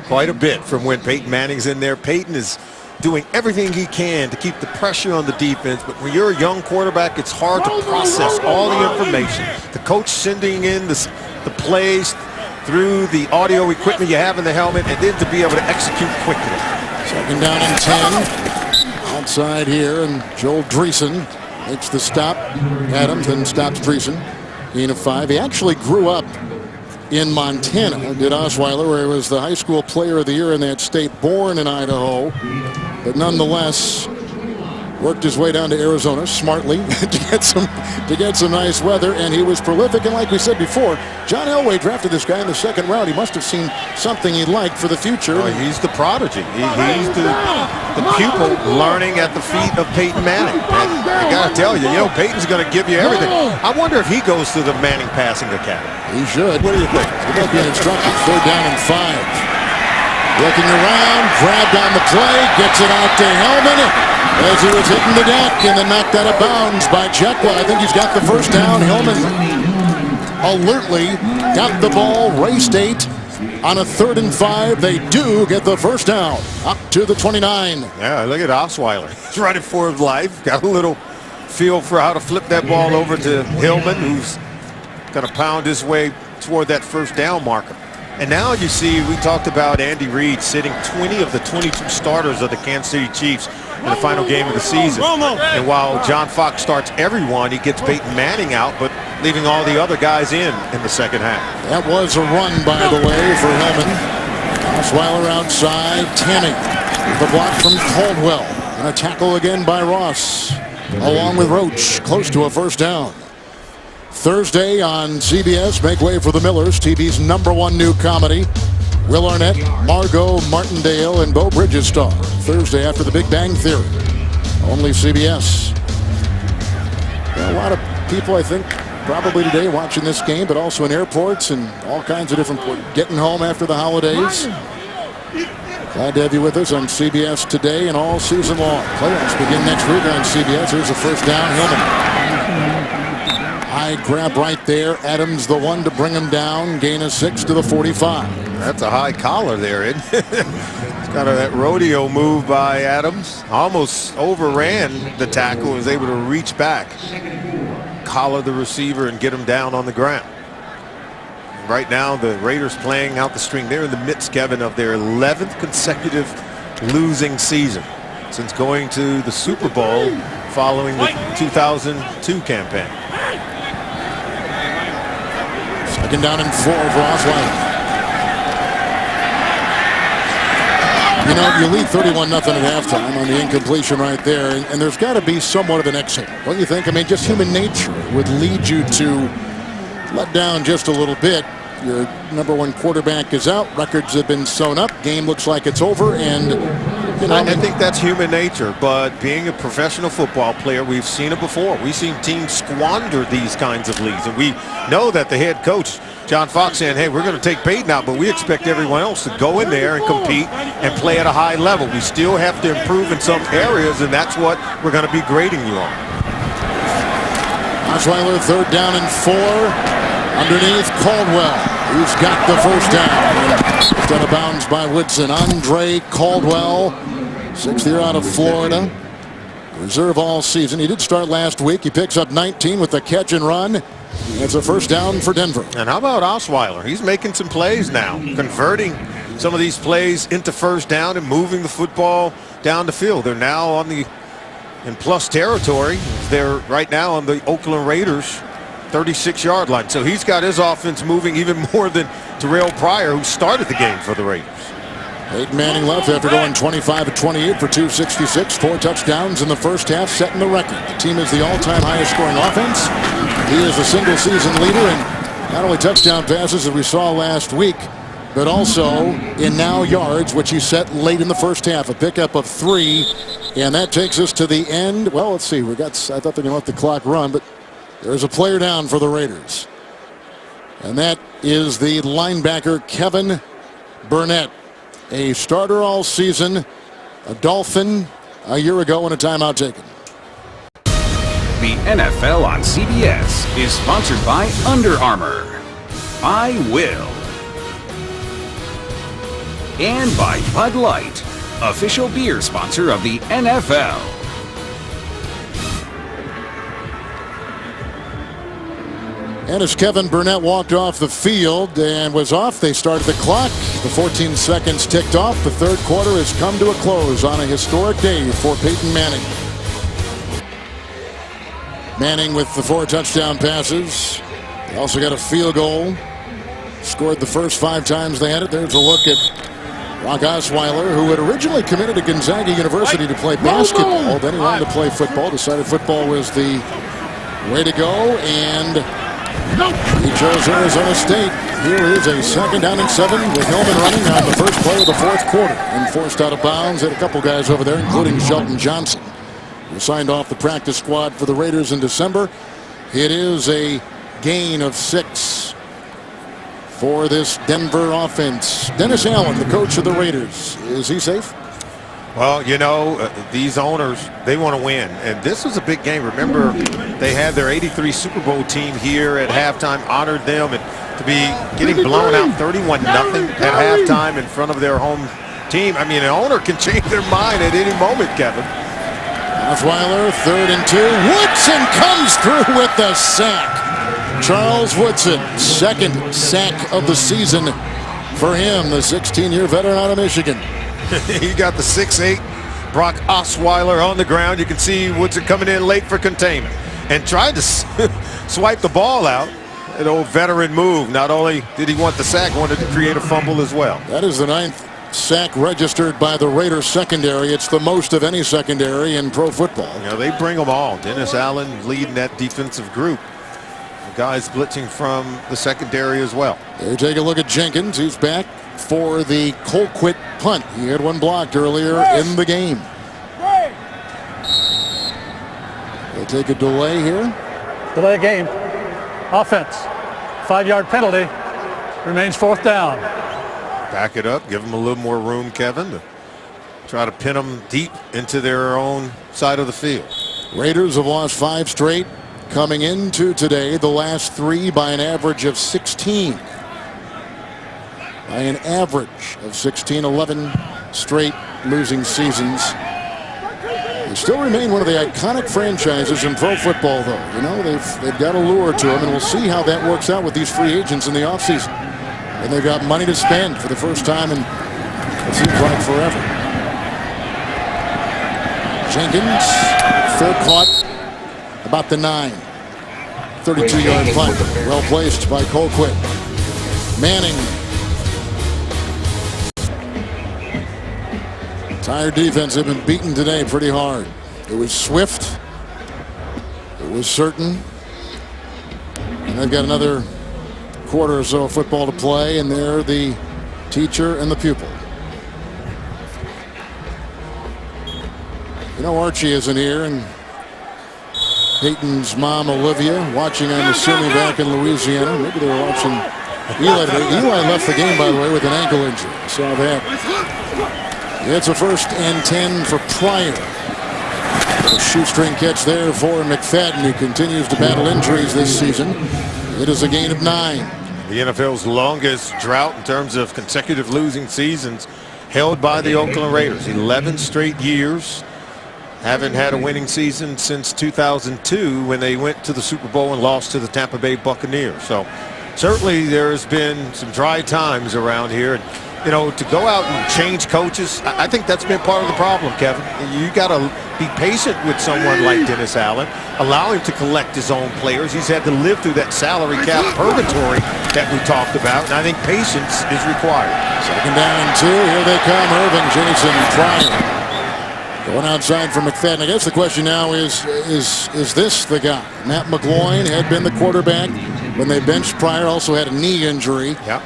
quite a bit from when Peyton Manning's in there. Peyton is doing everything he can to keep the pressure on the defense. But when you're a young quarterback, it's hard to process all the information. The coach sending in the plays through the audio equipment you have in the helmet, and then to be able to execute quickly. Second down and 10. Outside here, and Joel Dreesen makes the stop. Adams then stops Dreesen. Gain of 5. He actually grew up in Montana, did Osweiler, where he was the high school player of the year in that state, born in Idaho, but nonetheless worked his way down to Arizona smartly to get some nice weather, and he was prolific. And like we said before, John Elway drafted this guy in the second round. He must have seen something he liked for the future. Oh, he's the prodigy. He's the pupil learning at the feet of Peyton Manning. And I got to tell you, Peyton's going to give you everything. I wonder if he goes to the Manning Passing Academy. He should. What do you think? He might be instructed. Third down and 5. Looking around, grabbed on the play, gets it out to Hillman as he was hitting the deck, and then knocked out of bounds by Jekyll. I think he's got the first down. Hillman alertly got the ball, raced 8 on a 3rd and 5. They do get the first down up to the 29. Yeah, look at Osweiler. He's running for his life. Got a little feel for how to flip that ball over to Hillman, who's going to pound his way toward that first down marker. And now you see, we talked about Andy Reid sitting 20 of the 22 starters of the Kansas City Chiefs in the final game of the season. And while John Fox starts everyone, he gets Peyton Manning out, but leaving all the other guys in the second half. That was a run, by the way, for Hillman. Osweiler outside. Tanny with the block from Caldwell. And a tackle again by Ross, along with Roach, close to a first down. Thursday on CBS, make way for the Millers, TV's #1 new comedy. Will Arnett, Margot Martindale, and Beau Bridges star. Thursday after The Big Bang Theory. Only CBS. There are a lot of people, I think, probably today watching this game, but also in airports and all kinds of different, getting home after the holidays. Glad to have you with us on CBS today and all season long. Playoffs begin next week on CBS. Here's a first down. Hillman. High grab right there. Adams the one to bring him down. Gain of 6 to the 45. That's a high collar there, isn't it? It's kind of that rodeo move by Adams. Almost overran the tackle. Was able to reach back, collar the receiver, and get him down on the ground. Right now, the Raiders playing out the string. They're in the midst, Kevin, of their 11th consecutive losing season since going to the Super Bowl following the 2002 campaign. Second down and 4 for Osweiler. You lead 31-0 at halftime on the incompletion right there, and there's got to be somewhat of an exhale, don't you think? I mean, just human nature would lead you to let down just a little bit. Your #1 quarterback is out. Records have been sewn up. Game looks like it's over, and I think that's human nature. But being a professional football player, we've seen it before. We've seen teams squander these kinds of leads, and we know that the head coach, John Fox, saying, "Hey, we're going to take Peyton out, but we expect everyone else to go in there and compete and play at a high level. We still have to improve in some areas, and that's what we're going to be grading you on." Osweiler, 3rd down and 4. Underneath Caldwell, who's got the first down. It's out of bounds by Woodson. Andre Caldwell, 6th year out of Florida. Reserve all season. He did start last week. He picks up 19 with the catch and run. That's a first down for Denver. And how about Osweiler? He's making some plays now, converting some of these plays into first down and moving the football down the field. They're now in plus territory. They're right now on the Oakland Raiders 36-yard line. So he's got his offense moving even more than Terrell Pryor, who started the game for the Raiders. Peyton Manning left after going 25 of 28 for 266, 4 touchdowns in the first half, setting the record. The team is the all-time highest scoring offense. He is the single-season leader in not only touchdown passes as we saw last week, but also in now yards, which he set late in the first half, a pickup of 3, and that takes us to the end. Well, let's see. I thought they were going to let the clock run, but there's a player down for the Raiders, and that is the linebacker Kevin Burnett, a starter all season, a Dolphin a year ago, and a timeout taken. The NFL on CBS is sponsored by Under Armour, I Will, and by Bud Light. official beer sponsor of the NFL. And as Kevin Burnett walked off the field and was off, they started the clock. The 14 seconds ticked off. The third quarter has come to a close on a historic day for Peyton Manning. Manning with the 4 touchdown passes. They also got a field goal. Scored the first 5 times they had it. There's a look at Brock Osweiler, who had originally committed to Gonzaga University to play basketball. Then he wanted to play football. Decided football was the way to go, and he chose Arizona State. Here is a 2nd down and 7 with Hillman running on the first play of the 4th quarter. And forced out of bounds. Had a couple guys over there, including Shelton Johnson, who signed off the practice squad for the Raiders in December. It is a gain of 6 for this Denver offense. Dennis Allen, the coach of the Raiders. Is he safe? Well, you know, these owners, they want to win. And this was a big game. Remember, they had their '83 Super Bowl team here at halftime, honored them, and to be getting blown out 31-0 at halftime in front of their home team. I mean, an owner can change their mind at any moment, Kevin. Osweiler, 3rd and 2. Woodson comes through with the sack. Charles Woodson, 2nd sack of the season for him, the 16-year veteran out of Michigan. He got the 6'8" Brock Osweiler on the ground. You can see Woodson coming in late for containment and tried to swipe the ball out. An old veteran move. Not only did he want the sack, wanted to create a fumble as well. That is the 9th sack registered by the Raiders secondary. It's the most of any secondary in pro football. You know, they bring them all. Dennis Allen leading that defensive group. The guys blitzing from the secondary as well. There, take a look at Jenkins, who's back for the Colquitt punt. He had one blocked earlier in the game. They take a delay here. Delay game. Offense. 5-yard penalty. Remains 4th down. Back it up. Give them a little more room, Kevin, to try to pin them deep into their own side of the field. Raiders have lost 5 straight. Coming into today, the last 3 by an average of 16. By an average of 16, 11 straight losing seasons. They still remain one of the iconic franchises in pro football, though. You know, they've got a lure to them, and we'll see how that works out with these free agents in the offseason. And they've got money to spend for the first time in it seems like forever. Jenkins, fair caught about the 9. 32-yard punt, well placed by Colquitt. Manning. Tired defense have been beaten today pretty hard. It was swift. It was certain. And they've got another quarter or so of football to play, and they're the teacher and the pupil. You know, Archie isn't here, and Peyton's mom, Olivia, watching, I'm assuming, back in Louisiana. Maybe they were watching Eli. Eli left the game, by the way, with an ankle injury. I saw that. It's a 1st and 10 for Pryor. A shoestring catch there for McFadden, who continues to battle injuries this season. It is a gain of 9. The NFL's longest drought in terms of consecutive losing seasons held by the Oakland Raiders. 11 straight years. Haven't had a winning season since 2002 when they went to the Super Bowl and lost to the Tampa Bay Buccaneers. So certainly there's been some dry times around here. You know, to go out and change coaches, I think that's been part of the problem, Kevin. You got to be patient with someone like Dennis Allen. Allow him to collect his own players. He's had to live through that salary cap purgatory that we talked about, and I think patience is required. 2nd down and 2. Here they come. Irving, Jason, Pryor. Going outside for McFadden. I guess the question now is this the guy? Matt McGloin had been the quarterback when they benched Pryor. Also had a knee injury. Yeah.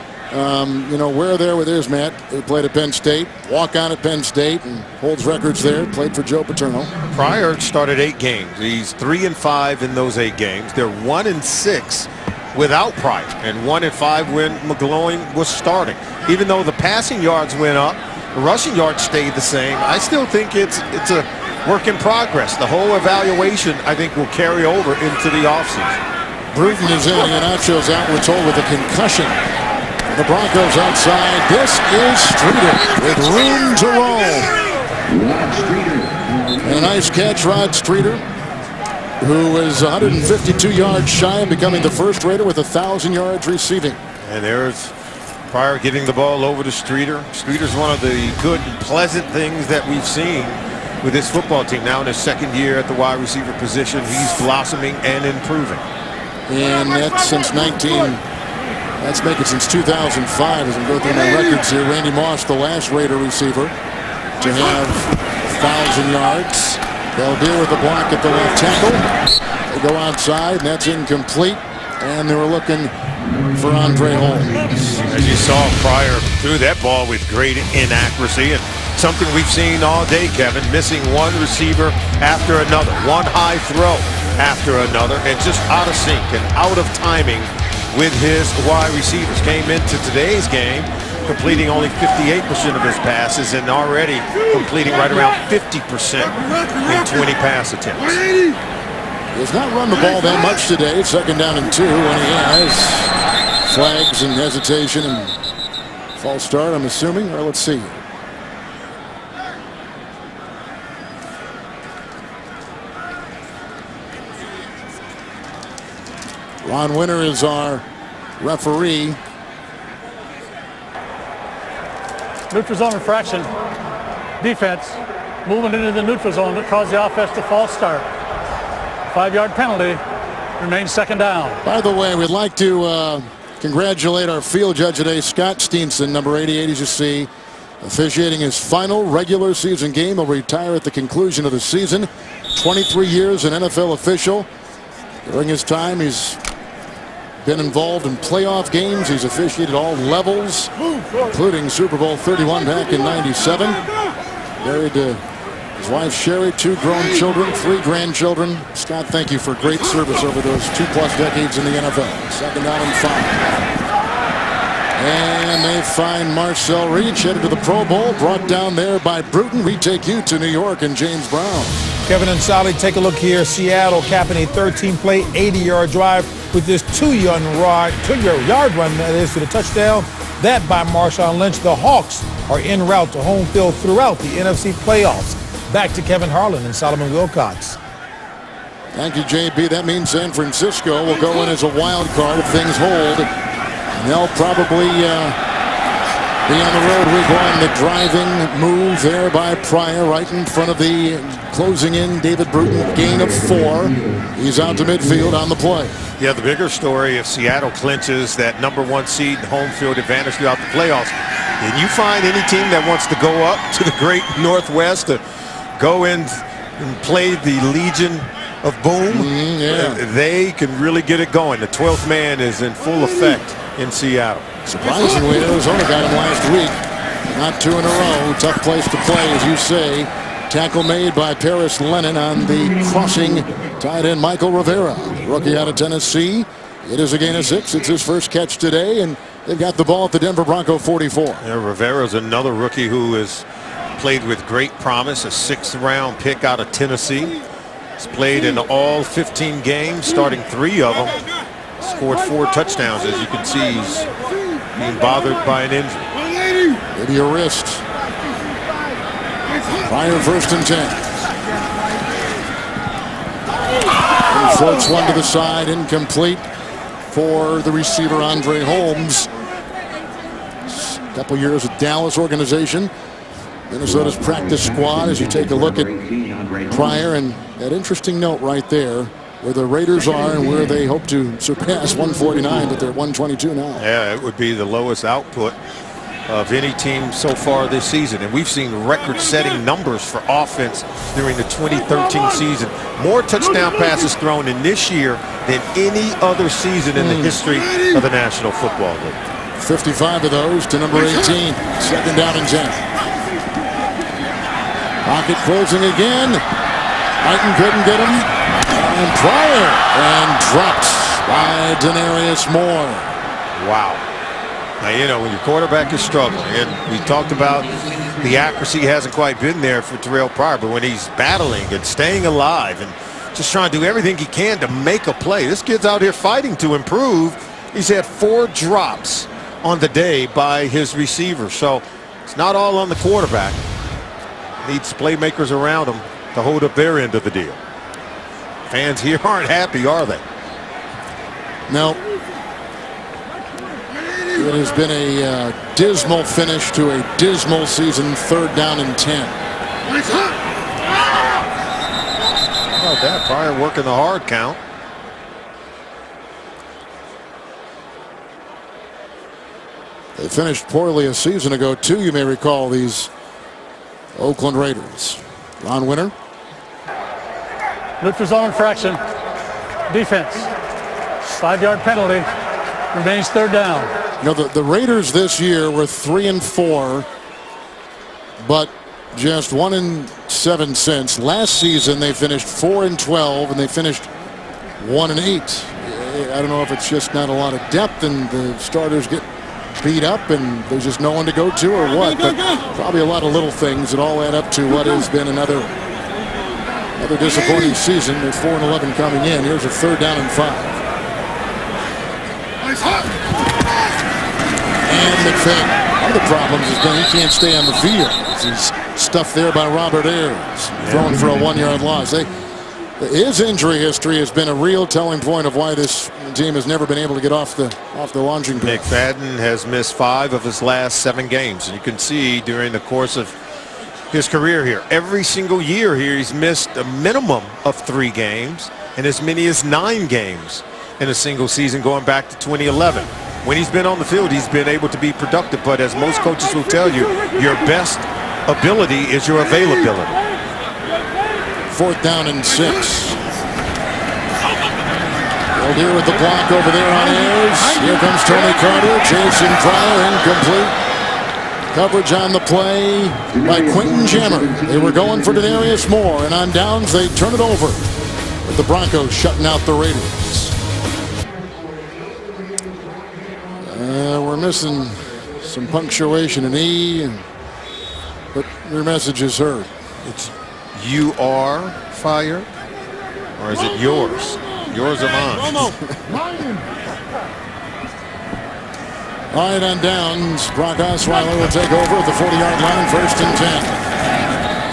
You know, where there with his Matt. He played at Penn State, walk on at Penn State, and holds records there. Played for Joe Paterno. Pryor started 8 games. He's 3-5 in those 8 games. They're 1-6 without Pryor, and 1-5 when McGloin was starting. Even though the passing yards went up, the rushing yards stayed the same. I still think it's a work in progress. The whole evaluation, I think, will carry over into the offseason. Bruton is in, and Iheanacho's out, we're told, with a concussion. The Broncos outside. This is Streeter with room to roam. And a nice catch, Rod Streeter, who was 152 yards shy of becoming the first Raider with 1,000 yards receiving. And there's Pryor getting the ball over to Streeter. Streeter's one of the good and pleasant things that we've seen with this football team. Now in his second year at the wide receiver position, he's blossoming and improving. And that's since let's make it since 2005 as I'm going through my records here. Randy Moss, the last Raider receiver to have 1,000 yards. They'll deal with the block at the left tackle. They go outside, and that's incomplete. And they were looking for Andre Holmes. As you saw, Pryor threw that ball with great inaccuracy, and something we've seen all day, Kevin, missing one receiver after another, one high throw after another, and just out of sync and out of timing with his wide receivers. Came into today's game completing only 58% of his passes and already completing right around 50% in 20 pass attempts. He has not run the ball that much today. Second down and 2 when he has flags and hesitation and false start, I'm assuming. Or let's see. Ron Winter is our referee. Neutral zone infraction. Defense moving into the neutral zone that caused the offense to false start. 5-yard penalty. Remains second down. By the way, we'd like to congratulate our field judge today, Scott Steenson, number 88, as you see, officiating his final regular season game. He'll retire at the conclusion of the season. 23 years an NFL official. During his time, he's been involved in playoff games. He's officiated all levels, including Super Bowl 31 back in '97. Married to his wife Sherry, 2 grown children, 3 grandchildren. Scott, thank you for great service over those 2+ decades in the NFL. Second down and 5. And they find Marcel Reach, headed to the Pro Bowl, brought down there by Bruton. We take you to New York and James Brown. Kevin and Sally, take a look here. Seattle capping a 13-play, 80-yard drive with this 2-yard run, that is, to the touchdown. That by Marshawn Lynch. The Hawks are en route to home field throughout the NFC playoffs. Back to Kevin Harlan and Solomon Wilcox. Thank you, JB. That means San Francisco will go in as a wild card if things hold. And they'll probably be on the road week 1. The driving move there by Pryor right in front of the closing in David Bruton. Gain of 4. He's out to midfield on the play. Yeah, the bigger story, if Seattle clinches that #1 seed home field advantage throughout the playoffs, and you find any team that wants to go up to the great Northwest to go in and play the Legion of Boom, they can really get it going. The 12th man is in full effect in Seattle. Surprisingly, Arizona got him last week. Not 2 in a row. Tough place to play, as you say. Tackle made by Paris Lennon on the crossing tight end Michael Rivera, rookie out of Tennessee. It is a gain of 6. It's his first catch today, and they've got the ball at the Denver Bronco 44. Yeah, Rivera's another rookie who has played with great promise, a 6th-round pick out of Tennessee. He's played in all 15 games, starting 3 of them. Scored 4 touchdowns. As you can see, he's being bothered by an injury. Maybe a wrist. Pryor 1st and 10. And floats one to the side, incomplete for the receiver Andre Holmes. A couple years with Dallas organization. Minnesota's practice squad, as you take a look at Pryor, and that interesting note right there where the Raiders are and where they hope to surpass 149, but they're 122 now. Yeah, it would be the lowest output of any team so far this season, and we've seen record-setting numbers for offense during the 2013 season. More touchdown passes thrown in this year than any other season in the history of the National Football League. 55 of those to number 18. Second down and 10. Pocket closing again. Martin couldn't get him. And Pryor, and dropped by Denarius Moore. Wow. Now, you know, when your quarterback is struggling, and we talked about the accuracy hasn't quite been there for Terrell Pryor, but when he's battling and staying alive and just trying to do everything he can to make a play, this kid's out here fighting to improve. He's had 4 drops on the day by his receiver. So it's not all on the quarterback. Needs playmakers around him to hold up their end of the deal. Fans here aren't happy, are they? No. It has been a dismal finish to a dismal season. 3rd down and 10. How about that? Pryor working the hard count. They finished poorly a season ago, too, you may recall, these Oakland Raiders. Ron Winter. Neutral zone infraction. Defense. 5-yard penalty. Remains 3rd down. You know, the Raiders this year were 3-4, but just 1-7 since. Last season they finished 4-12, and they finished 1-8. I don't know if it's just not a lot of depth and the starters get beat up and there's just no one to go to or what, but probably a lot of little things that all add up to what has been another disappointing season. With 4-11 coming in. Here's a 3rd down and 5. And McFadden. One of the problems has been he can't stay on the field. He's stuffed there by Robert Ayers, thrown for a 1-yard loss. His injury history has been a real telling point of why this team has never been able to get off the launching pad. McFadden has missed 5 of his last 7 games, and you can see during the course of his career here, every single year here, he's missed a minimum of 3 games and as many as 9 games in a single season going back to 2011. When he's been on the field, he's been able to be productive, but as most coaches will tell you, your best ability is your availability. 4th down and 6. Here with the block over there on Ayers. Here comes Tony Carter chasing Pryor, incomplete. Coverage on the play by Quentin Jammer. They were going for Denarius Moore, and on downs they turn it over with the Broncos shutting out the Raiders. We're missing some punctuation in E, but your message is heard. It's you are fired, or is it yours? Yours or mine? All right, on downs, Brock Osweiler will take over at the 40-yard line, 1st and 10.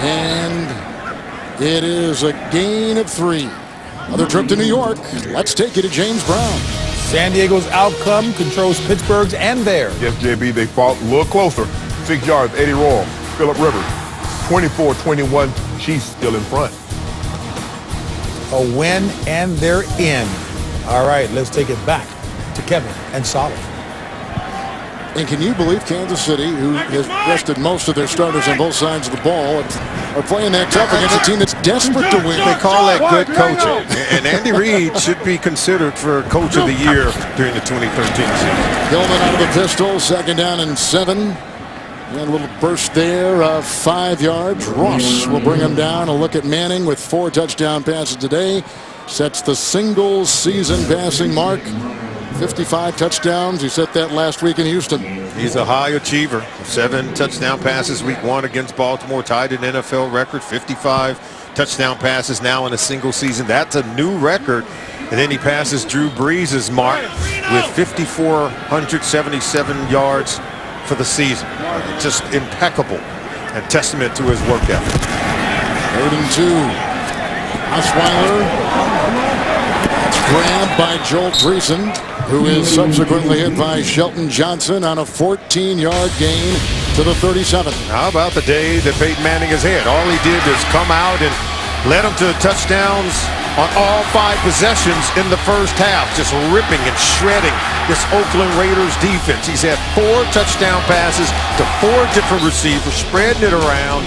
And it is a gain of 3. Another trip to New York. Let's take you to James Brown. San Diego's outcome controls Pittsburgh's and theirs. Yes, JB, they fought a little closer. 6 yards, Eddie Royal, Phillip Rivers, 24-21. Chiefs still in front. A win and they're in. All right, let's take it back to Kevin and Solid. And can you believe Kansas City, who has rested most of their starters on both sides of the ball, are playing that tough against a team that's desperate to win? They call that good coaching. And Andy Reid should be considered for Coach of the Year during the 2013 season. Gilman out of the pistol, 2nd down and 7. And a little burst there of 5 yards. Ross will bring him down. A look at Manning with 4 touchdown passes today. Sets the single season passing mark. 55 touchdowns. He set that last week in Houston. He's a high achiever. 7 touchdown passes week 1 against Baltimore, tied an NFL record. 55 touchdown passes now in a single season. That's a new record. And then he passes Drew Brees' mark with 5,477 yards for the season. Just impeccable and testament to his work ethic. 3rd and 2. Osweiler. That's grabbed by Joel Dreesen, who is subsequently hit by Shelton Johnson on a 14-yard gain to the 37. How about the day that Peyton Manning has had? All he did is come out and led them to touchdowns on all 5 possessions in the first half, just ripping and shredding this Oakland Raiders defense. He's had 4 touchdown passes to 4 different receivers, spreading it around.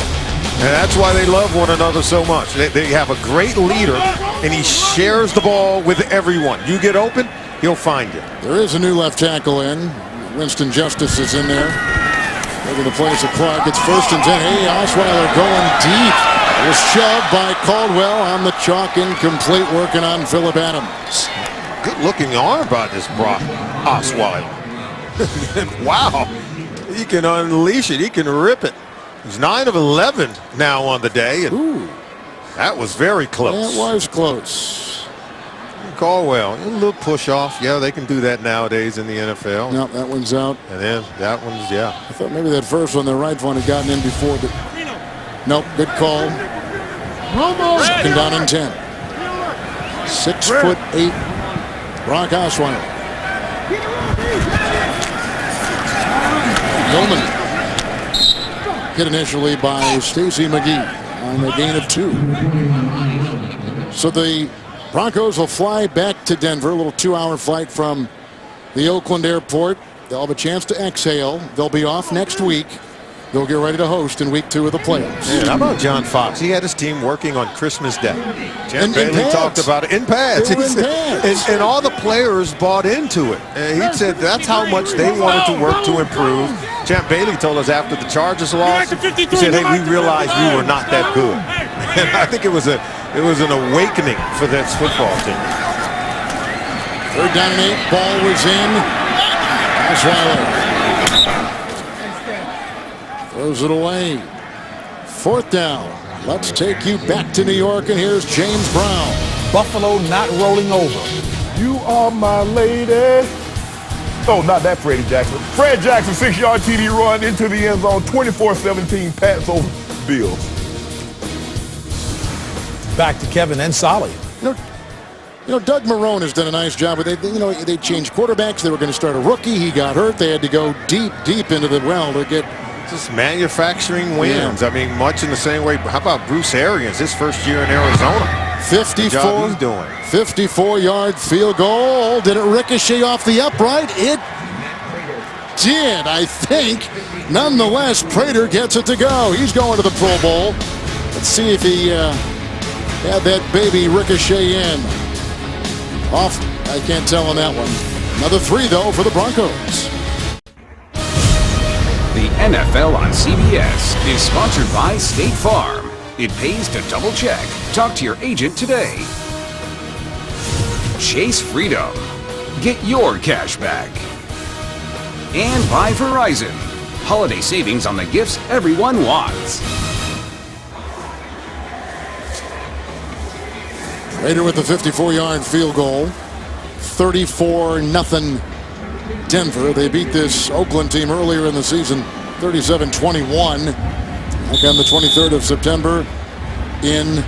And that's why they love one another so much. They have a great leader, and he shares the ball with everyone. You get open, he'll find you. There is a new left tackle in. Winston Justice is in there. Taking the place of Clark. It's 1st and 10. Hey, Osweiler going deep. It was shoved by Caldwell on the chalk, incomplete, working on Phillip Adams. Good looking arm by this Brock Osweiler. Wow. He can unleash it. He can rip it. He's 9 of 11 now on the day. And that was very close. It was close. Caldwell, a little push off. Yeah, they can do that nowadays in the NFL. No, that one's out. And then that one's, yeah. I thought maybe that first one, the right one, had gotten in before, but nope, good call. Second down and 10. 6'8" Brock Osweiler. Gilman hit initially by Stacy McGee on a gain of 2. So the Broncos will fly back to Denver, a little 2-hour flight from the Oakland airport. They'll have a chance to exhale. They'll be off next week. They'll get ready to host in week 2 of the playoffs. Man, how about John Fox? He had his team working on Christmas Day. Champ Bailey talked about it in pads. And all the players bought into it. He said that's how much they wanted to work to improve. Champ Bailey told us after the Chargers lost, he said, hey, we realized we were not that good. And I think it was an awakening for this football team. 3rd down and 8. Ball was in. Osweiler throws it away. 4th down. Let's take you back to New York, and here's James Brown. Buffalo not rolling over. You are my lady. Oh, not that Freddie Jackson. Fred Jackson, 6-yard TD run into the end zone, 24-17 Pats over Bills. Back to Kevin and Solly. You know, Doug Marrone has done a nice job. They changed quarterbacks. They were going to start a rookie. He got hurt. They had to go deep into the well to get just manufacturing wins. Yeah. I mean, much in the same way. How about Bruce Arians, his first year in Arizona? 54-yard field goal. Did it ricochet off the upright? It did, I think. Nonetheless, Prater gets it to go. He's going to the Pro Bowl. Let's see if he had that baby ricochet in. Off, I can't tell on that one. Another 3, though, for the Broncos. The NFL on CBS is sponsored by State Farm. It pays to double check. Talk to your agent today. Chase Freedom. Get your cash back. And by Verizon. Holiday savings on the gifts everyone wants. Prater with the 54-yard field goal. 34-0 Denver. They beat this Oakland team earlier in the season, 37-21. Back on the 23rd of September in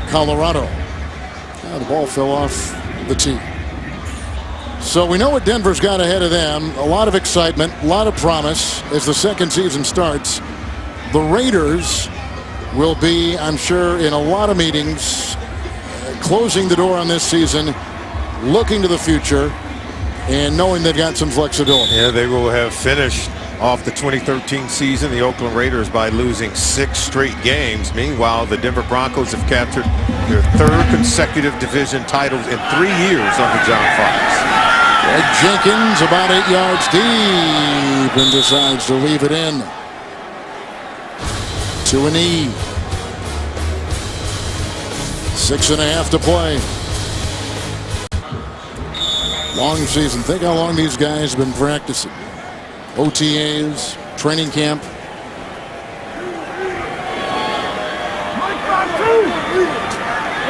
Colorado. The ball fell off the tee. So we know what Denver's got ahead of them. A lot of excitement, a lot of promise as the second season starts. The Raiders will be, I'm sure, in a lot of meetings, closing the door on this season, looking to the future, and knowing they've got some flexibility. Yeah, they will have finished off the 2013 season, the Oakland Raiders, by losing 6 straight games. Meanwhile, the Denver Broncos have captured their 3rd consecutive division titles in 3 years under John Fox. Greg Jenkins about 8 yards deep and decides to leave it in. To a knee. 6.5 to play. Long season. Think how long these guys have been practicing. OTAs, training camp. Hey,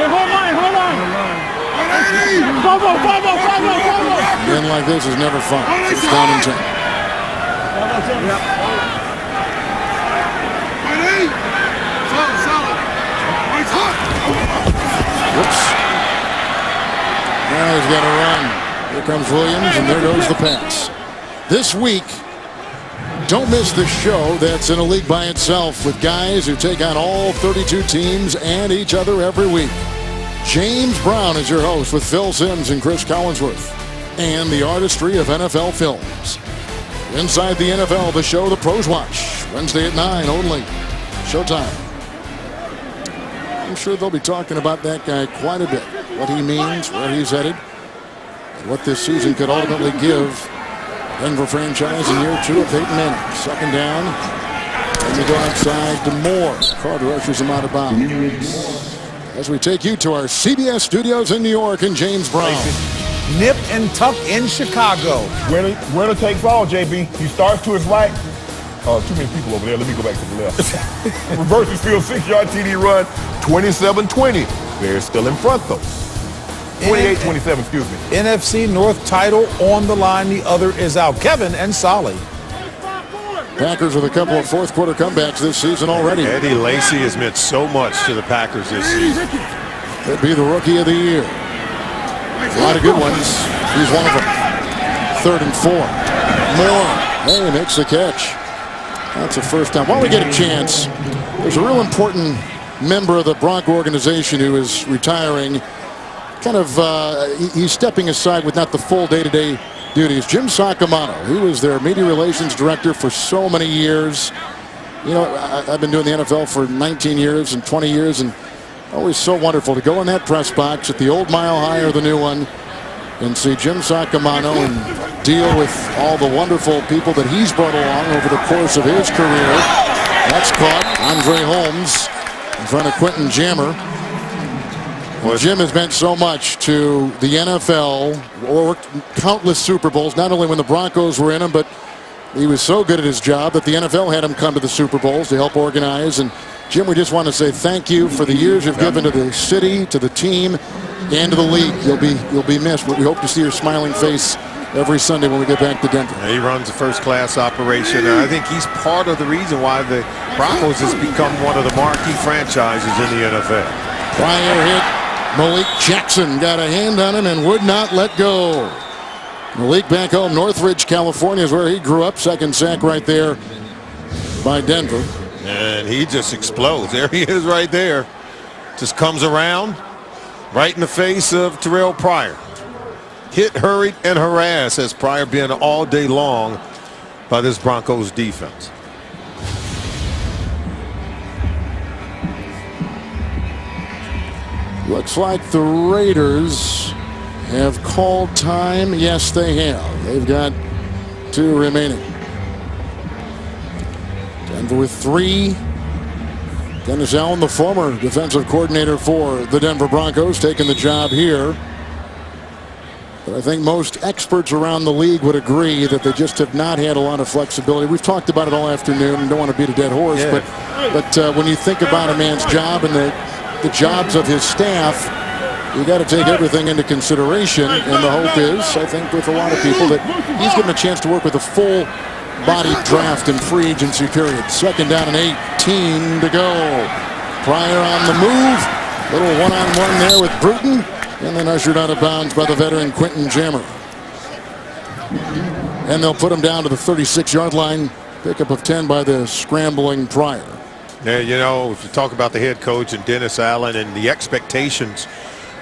hold on. Follow. Getting like this is never fun. It's down and 10. Whoops. Now he's got to run. Here comes Williams, and there goes the pass. This week, don't miss the show that's in a league by itself with guys who take on all 32 teams and each other every week. James Brown is your host with Phil Simms and Chris Collinsworth. And the artistry of NFL Films. Inside the NFL, the show The Pros Watch. Wednesday at 9 only. Showtime. I'm sure they'll be talking about that guy quite a bit. What he means, where he's headed, and what this season could ultimately give Denver franchise in year 2 of Peyton Manning. Second down. And we go outside to Moore. Carter ushers him out of bounds. As we take you to our CBS studios in New York and James Brown. Nip and tuck in Chicago. Winner takes all, JB. He starts to his right. Too many people over there. Let me go back to the left. Reverses field, 6-yard TD run, 27-20. Bears still in front, though. 28-27, excuse me. NFC North title on the line. The other is out. Kevin and Solly. Packers with a couple of fourth quarter comebacks this season already. Eddie Lacy has meant so much to the Packers this season. Could be the rookie of the year. A lot of good ones. He's one of them. 3rd and 4. Moore. Hey, makes the catch. That's a first down. While we get a chance, there's a real important member of the Bronco organization who is retiring. Kind of, he's stepping aside with not the full day-to-day duties. Jim Sacamano. He was their media relations director for so many years. You know, I've been doing the NFL for 19 years and 20 years, and always so wonderful to go in that press box at the old Mile High or the new one and see Jim Sacamano and deal with all the wonderful people that he's brought along over the course of his career. That's caught. Andre Holmes in front of Quentin Jammer. Well, Jim has meant so much to the NFL, worked countless Super Bowls, not only when the Broncos were in them, but he was so good at his job that the NFL had him come to the Super Bowls to help organize. And Jim, we just want to say thank you for the years you've given to the city, to the team, and to the league. You'll be missed, but we hope to see your smiling face every Sunday when we get back to Denver. He runs a first-class operation, and I think he's part of the reason why the Broncos has become one of the marquee franchises in the NFL. Prior hit. Malik Jackson got a hand on him and would not let go. Malik back home. Northridge, California is where he grew up. Second sack right there by Denver. And he just explodes. There he is right there. Just comes around right in the face of Terrell Pryor. Hit, hurried, and harassed has Pryor been all day long by this Broncos defense. Looks like the Raiders have called time. Yes, they have. They've got 2 remaining. Denver with 3. Dennis Allen, the former defensive coordinator for the Denver Broncos, taking the job here. But I think most experts around the league would agree that they just have not had a lot of flexibility. We've talked about it all afternoon and don't want to beat a dead horse, but when you think about a man's job and the jobs of his staff, you got to take everything into consideration, and the hope is, I think with a lot of people, that he's given a chance to work with a full body draft and free agency period. 2nd down and 18 to go. Pryor on the move. Little one-on-one there with Bruton, and then ushered out of bounds by the veteran Quentin Jammer. And they'll put him down to the 36-yard line. Pickup of 10 by the scrambling Pryor. Yeah, you know, if you talk about the head coach and Dennis Allen and the expectations,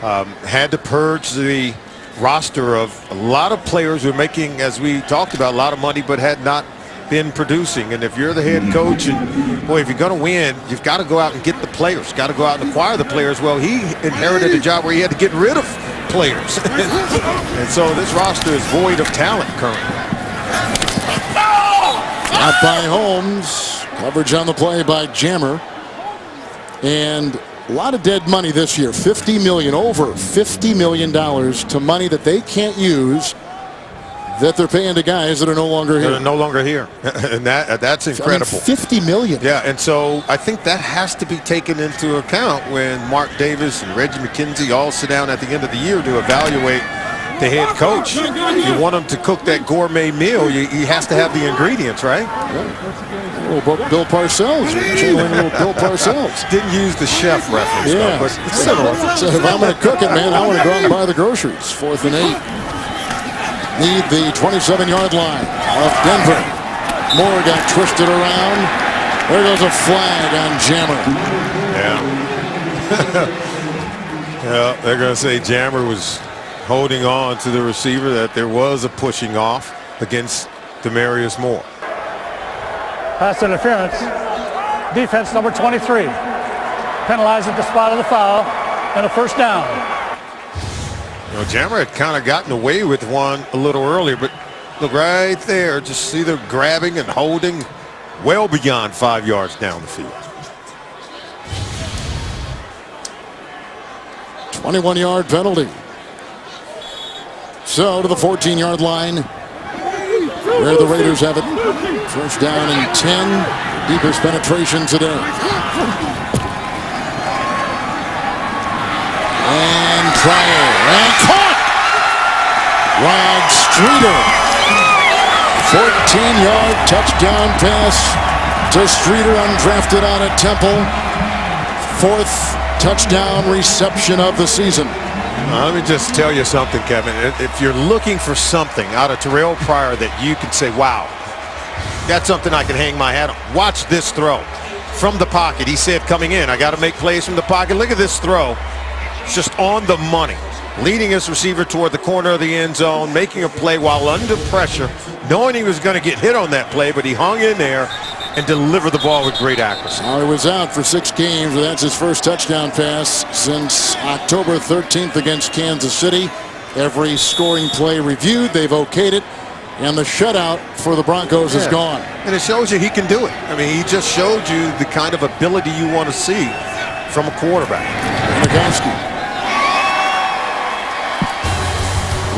had to purge the roster of a lot of players who are making, as we talked about, a lot of money but had not been producing. And if you're the head coach, and boy, if you're going to win, you've got to go out and get the players, got to go out and acquire the players. Well, he inherited a job where he had to get rid of players. And so this roster is void of talent currently. Out by Holmes. Coverage on the play by Jammer. And a lot of dead money this year. $50 million, over $50 million to money that they can't use, that they're paying to guys that are no longer here. They're no longer here. And that's incredible. I mean, $50 million. Yeah, and so I think that has to be taken into account when Mark Davis and Reggie McKenzie all sit down at the end of the year to evaluate the head coach. You want him to cook that gourmet meal, he has to have the ingredients, right? Yeah. Little Bill Parcells. Bill Parcells. Didn't use the chef reference, yeah. But it's similar. So if I'm going to cook it, man, I want to go out and buy the groceries. 4th and 8. Need the 27-yard line of Denver. Moore got twisted around. There goes a flag on Jammer. Yeah. Yeah, they're going to say Jammer was holding on to the receiver, that there was a pushing off against Demarius Moore. Pass interference. Defense number 23. Penalized at the spot of the foul and a first down. You know, Jammer had kind of gotten away with one a little earlier, but look right there, just see the grabbing and holding well beyond 5 yards down the field. 21-yard penalty. So to the 14-yard line, where the Raiders have it. First down and 10. Deepest penetration today. And Pryor, and caught! Rod Streeter. 14-yard touchdown pass to Streeter, undrafted out of Temple. 4th touchdown reception of the season. Let me just tell you something, Kevin. If you're looking for something out of Terrell Pryor that you can say, wow, that's something I can hang my hat on. Watch this throw from the pocket. He said coming in, I got to make plays from the pocket. Look at this throw. It's just on the money. Leading his receiver toward the corner of the end zone, making a play while under pressure, knowing he was going to get hit on that play, but he hung in there and delivered the ball with great accuracy. He was out for 6 games, but that's his first touchdown pass since October 13th against Kansas City. Every scoring play reviewed, they've okayed it, and the shutout for the Broncos is gone. And it shows you he can do it. I mean, he just showed you the kind of ability you want to see from a quarterback. Gronkowski.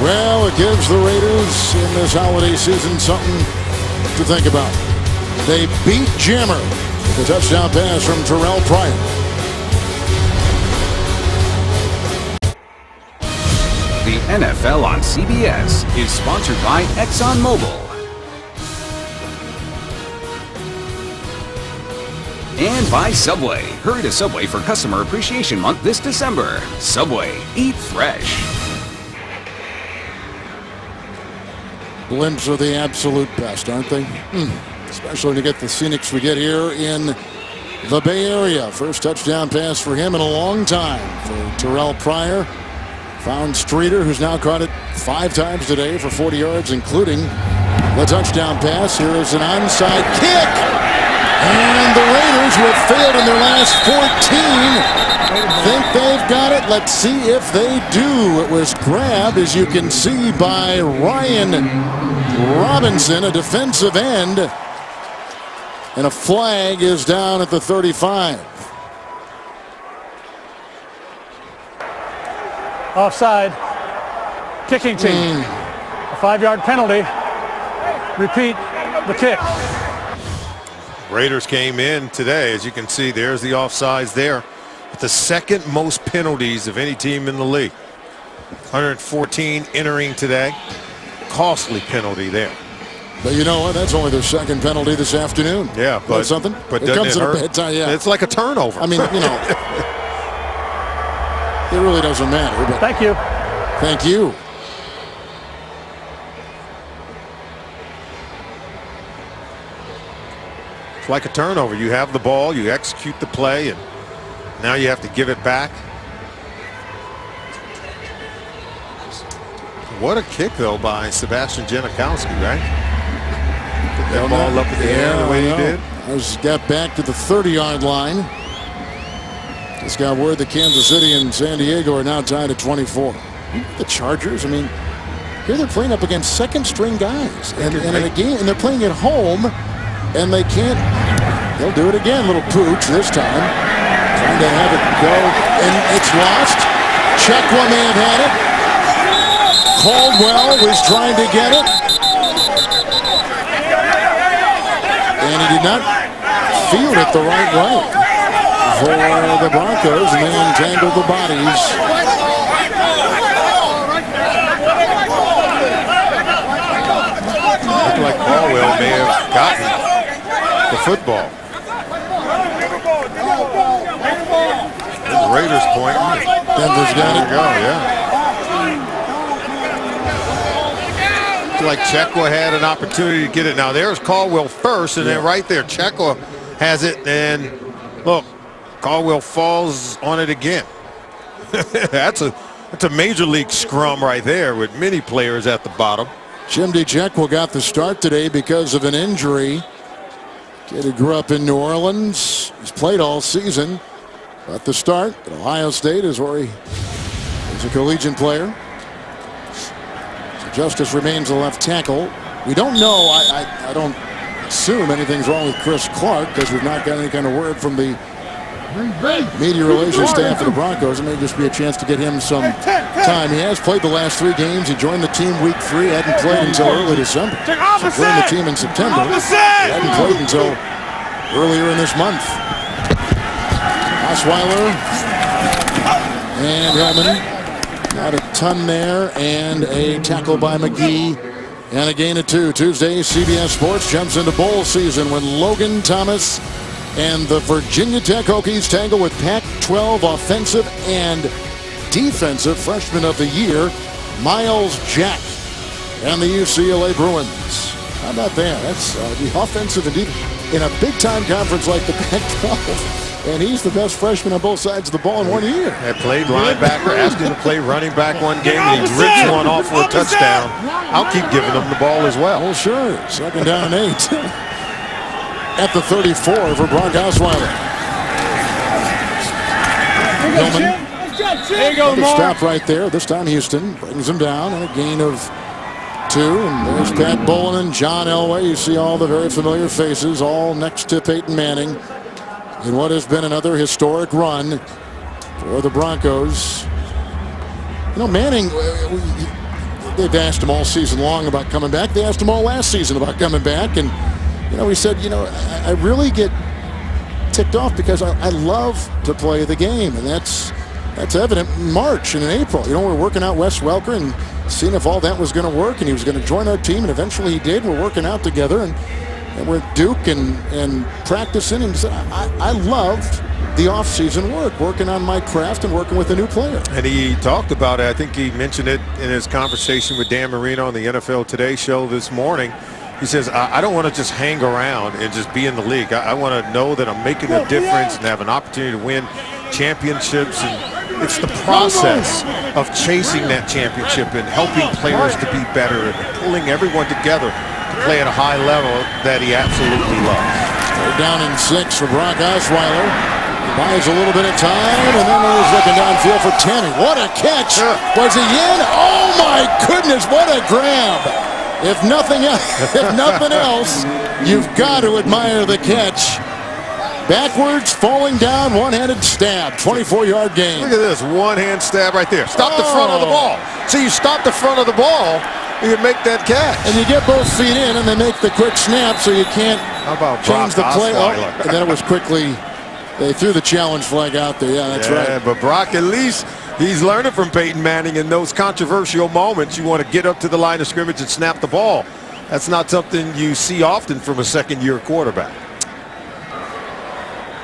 Well, it gives the Raiders in this holiday season something to think about. They beat Jammer with a touchdown pass from Terrell Pryor. The NFL on CBS is sponsored by ExxonMobil. And by Subway. Hurry to Subway for Customer Appreciation Month this December. Subway, eat fresh. Blimps are the absolute best, aren't they? Especially to get the scenics we get here in the Bay Area. First touchdown pass for him in a long time for Terrell Pryor. Found Streeter, who's now caught it 5 times today for 40 yards, including the touchdown pass. Here is an onside kick. And the Raiders, who have failed in their last 14, think they've got it. Let's see if they do. It was grabbed, as you can see, by Ryan Robinson, a defensive end. And a flag is down at the 35. Offside. Kicking team. A 5-yard penalty. Repeat the kick. Raiders came in today, as you can see, there's the offsides there, with the 2nd most penalties of any team in the league. 114 entering today. Costly penalty there. But you know what? That's only their 2nd penalty this afternoon. Yeah, but that's something. But it doesn't comes it at hurt? a bad time. Yeah, it's like a turnover. I mean, you know, it really doesn't matter. But thank you. Thank you. It's like a turnover. You have the ball, you execute the play, and now you have to give it back. What a kick, though, by Sebastian Janikowski, right? Put that ball up in the air the way he did. Just got back to the 30-yard line. Just got word that Kansas City and San Diego are now tied at 24. The Chargers, I mean, here they're playing up against 2nd-string guys. And in a game, and they're playing at home, and they can't. They'll do it again. Little pooch this time. Trying to have it go, and it's lost. Chekwa may have had it. Caldwell was trying to get it. And he did not field it the right way for the Broncos, and they entangled the bodies. Looked like Caldwell may have gotten the football. The Raiders point. Denver's got it. There you go, yeah. Like Chekwa had an opportunity to get it. Now there's Caldwell first, and then right there Chekwa has it, and look, Caldwell falls on it again. That's a major league scrum right there with many players at the bottom. Chimdi Chekwa got the start today because of an injury. Kid who grew up in New Orleans. He's played all season. But the start at Ohio State is where he is a collegiate player. Justice remains a left tackle. We don't know. I don't assume anything's wrong with Chris Clark because we've not got any kind of word from the media relations staff of the Broncos. It may just be a chance to get him some time. He has played the last 3 games. He joined the team week 3. Hadn't played until early December. So joined the team in September. He hadn't played until earlier in this month. Osweiler and Hillman. ton there, and a tackle by McGee, and a gain of 2. Tuesday, CBS Sports jumps into bowl season when Logan Thomas and the Virginia Tech Hokies tangle with Pac-12 offensive and defensive freshman of the year, Miles Jack, and the UCLA Bruins. How about that? That's the offensive and defensive in a big-time conference like the Pac-12. And he's the best freshman on both sides of the ball in 1 year. Had played linebacker, asked him to play running back one game, and he rips one off for a touchdown. I'll keep giving him the ball as well. Well, sure. 2nd down and 8. At the 34 for Brock Osweiler. There you go, Another Mark. stop right there. This time Houston brings him down, and a gain of 2. And there's Pat Bowlen and John Elway. You see all the very familiar faces, all next to Peyton Manning, in what has been another historic run for the Broncos. You know, Manning, they've asked him all season long about coming back. They asked him all last season about coming back. And, you know, he said, you know, I really get ticked off because I love to play the game. And that's evident in March and in April. You know, we're working out Wes Welker and seeing if all that was going to work. And he was going to join our team. And eventually he did. We're working out together. And we're at Duke and practicing, and I loved the off-season work, working on my craft and working with a new player. And he talked about it. I think he mentioned it in his conversation with Dan Marino on the NFL Today show this morning. He says, I don't want to just hang around and just be in the league. I want to know that I'm making a difference and have an opportunity to win championships. And it's the process of chasing that championship and helping players to be better and pulling everyone together play at a high level that he absolutely loves. They're down in 6 for Brock Osweiler. He buys a little bit of time, and then he's looking downfield for Tammy. What a catch! Was he in? Oh my goodness! What a grab! If nothing else, you've got to admire the catch. Backwards, falling down, one-handed stab, 24-yard gain. Look at this one-hand stab right there. Stop the front of the ball. So you stop the front of the ball, you can make that catch. And you get both feet in, and they make the quick snap, so you can't change the play. And then it was quickly, they threw the challenge flag out there. Yeah, that's right. But Brock, at least he's learning from Peyton Manning in those controversial moments. You want to get up to the line of scrimmage and snap the ball. That's not something you see often from a second-year quarterback.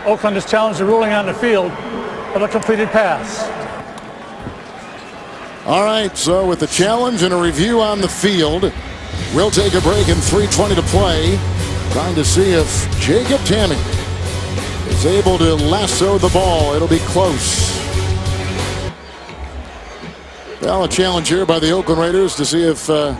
Oakland has challenged the ruling on the field of a completed pass. All right, so with the challenge and a review on the field, we'll take a break and 3:20 to play. Trying to see if Jacob Tammy is able to lasso the ball. It'll be close. Well, a challenge here by the Oakland Raiders to see if the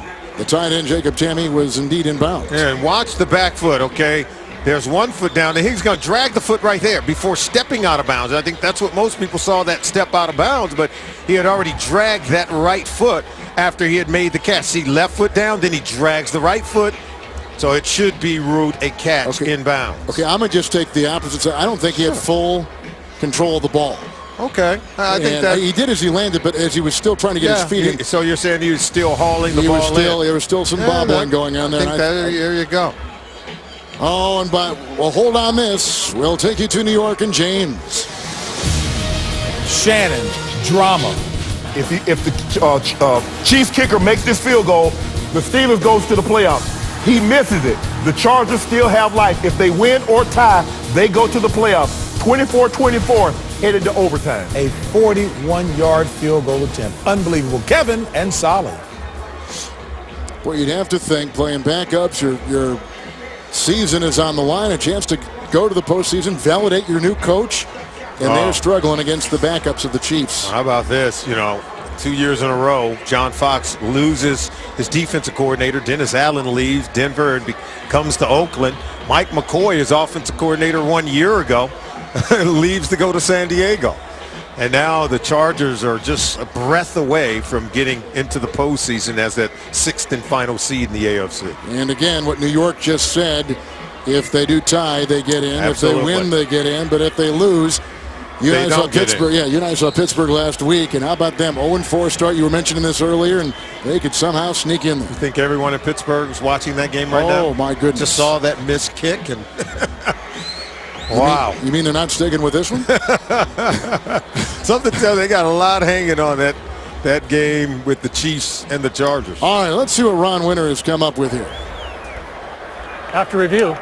tight end Jacob Tammy was indeed in bounds. Yeah, and watch the back foot, okay? There's one foot down, and he's going to drag the foot right there before stepping out of bounds. I think that's what most people saw, that step out of bounds, but he had already dragged that right foot after he had made the catch. See, left foot down, then he drags the right foot, so it should be ruled a catch in bounds. Okay, I'm going to just take the opposite side. I don't think he had full control of the ball. Okay, I think that he did as he landed, but as he was still trying to get his feet in. So you're saying he was still hauling the ball in? There was still some bobbling going on there. There you go. Oh, and well, hold on this. We'll take you to New York and James. Shannon, drama. If the Chiefs kicker makes this field goal, the Steelers goes to the playoffs. He misses it. The Chargers still have life. If they win or tie, they go to the playoffs. 24-24, headed to overtime. A 41-yard field goal attempt. Unbelievable. Kevin and Solly. Well, you'd have to think playing backups, your season is on the line, a chance to go to the postseason, validate your new coach, and they're struggling against the backups of the Chiefs. How about this? You know, 2 years in a row, John Fox loses his defensive coordinator. Dennis Allen leaves Denver and comes to Oakland. Mike McCoy, his offensive coordinator 1 year ago, leaves to go to San Diego. And now the Chargers are just a breath away from getting into the postseason as that 6th and final seed in the AFC. And again, what New York just said, if they do tie, they get in. Absolutely. If they win, they get in. But if they lose, you guys saw Pittsburgh. Yeah, you guys saw Pittsburgh last week. And how about them? 0-4 start. You were mentioning this earlier, and they could somehow sneak in there. You think everyone in Pittsburgh is watching that game right now? Oh, my goodness. Just saw that missed kick and... Wow. You mean they're not sticking with this one? Something tells me they got a lot hanging on that that game with the Chiefs and the Chargers. All right, let's see what Ron Winter has come up with here. After review,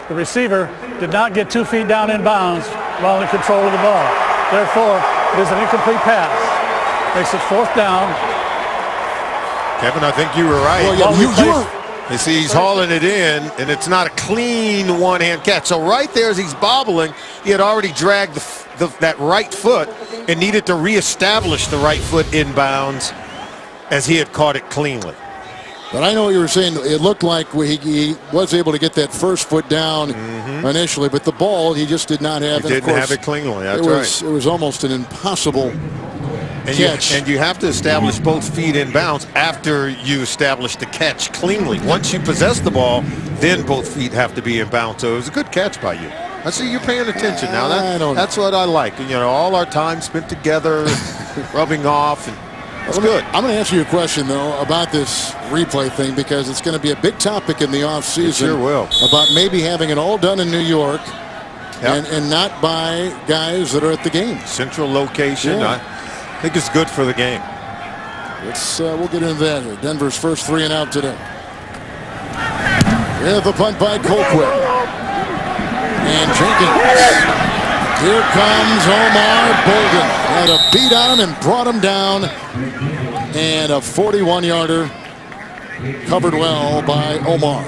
the receiver did not get 2 feet down in bounds while in control of the ball. Therefore, it is an incomplete pass. Makes it 4th down. Kevin, I think you were right. Well, yeah, you see, he's hauling it in, and it's not a clean one-hand catch. So right there as he's bobbling, he had already dragged that right foot and needed to reestablish the right foot inbounds as he had caught it cleanly. But I know what you were saying. It looked like he was able to get that first foot down initially, but the ball he just did not have. He didn't have it cleanly. That's right. It was almost an impossible catch. And you have to establish both feet in bounds after you establish the catch cleanly. Once you possess the ball, then both feet have to be in bounds. So it was a good catch by you. I see you're paying attention now. That's what I like. You know, all our time spent together, rubbing off. And that's good. I'm going to answer your question, though, about this replay thing because it's going to be a big topic in the offseason. It sure will. About maybe having it all done in New York and not by guys that are at the game. Central location. Yeah. I think it's good for the game. We'll get into that here. Denver's first 3 and out today. Yeah, the punt by Colquitt. And Jenkins. Here comes Omar Bolden. Had a beat on him and brought him down. And a 41-yarder covered well by Omar.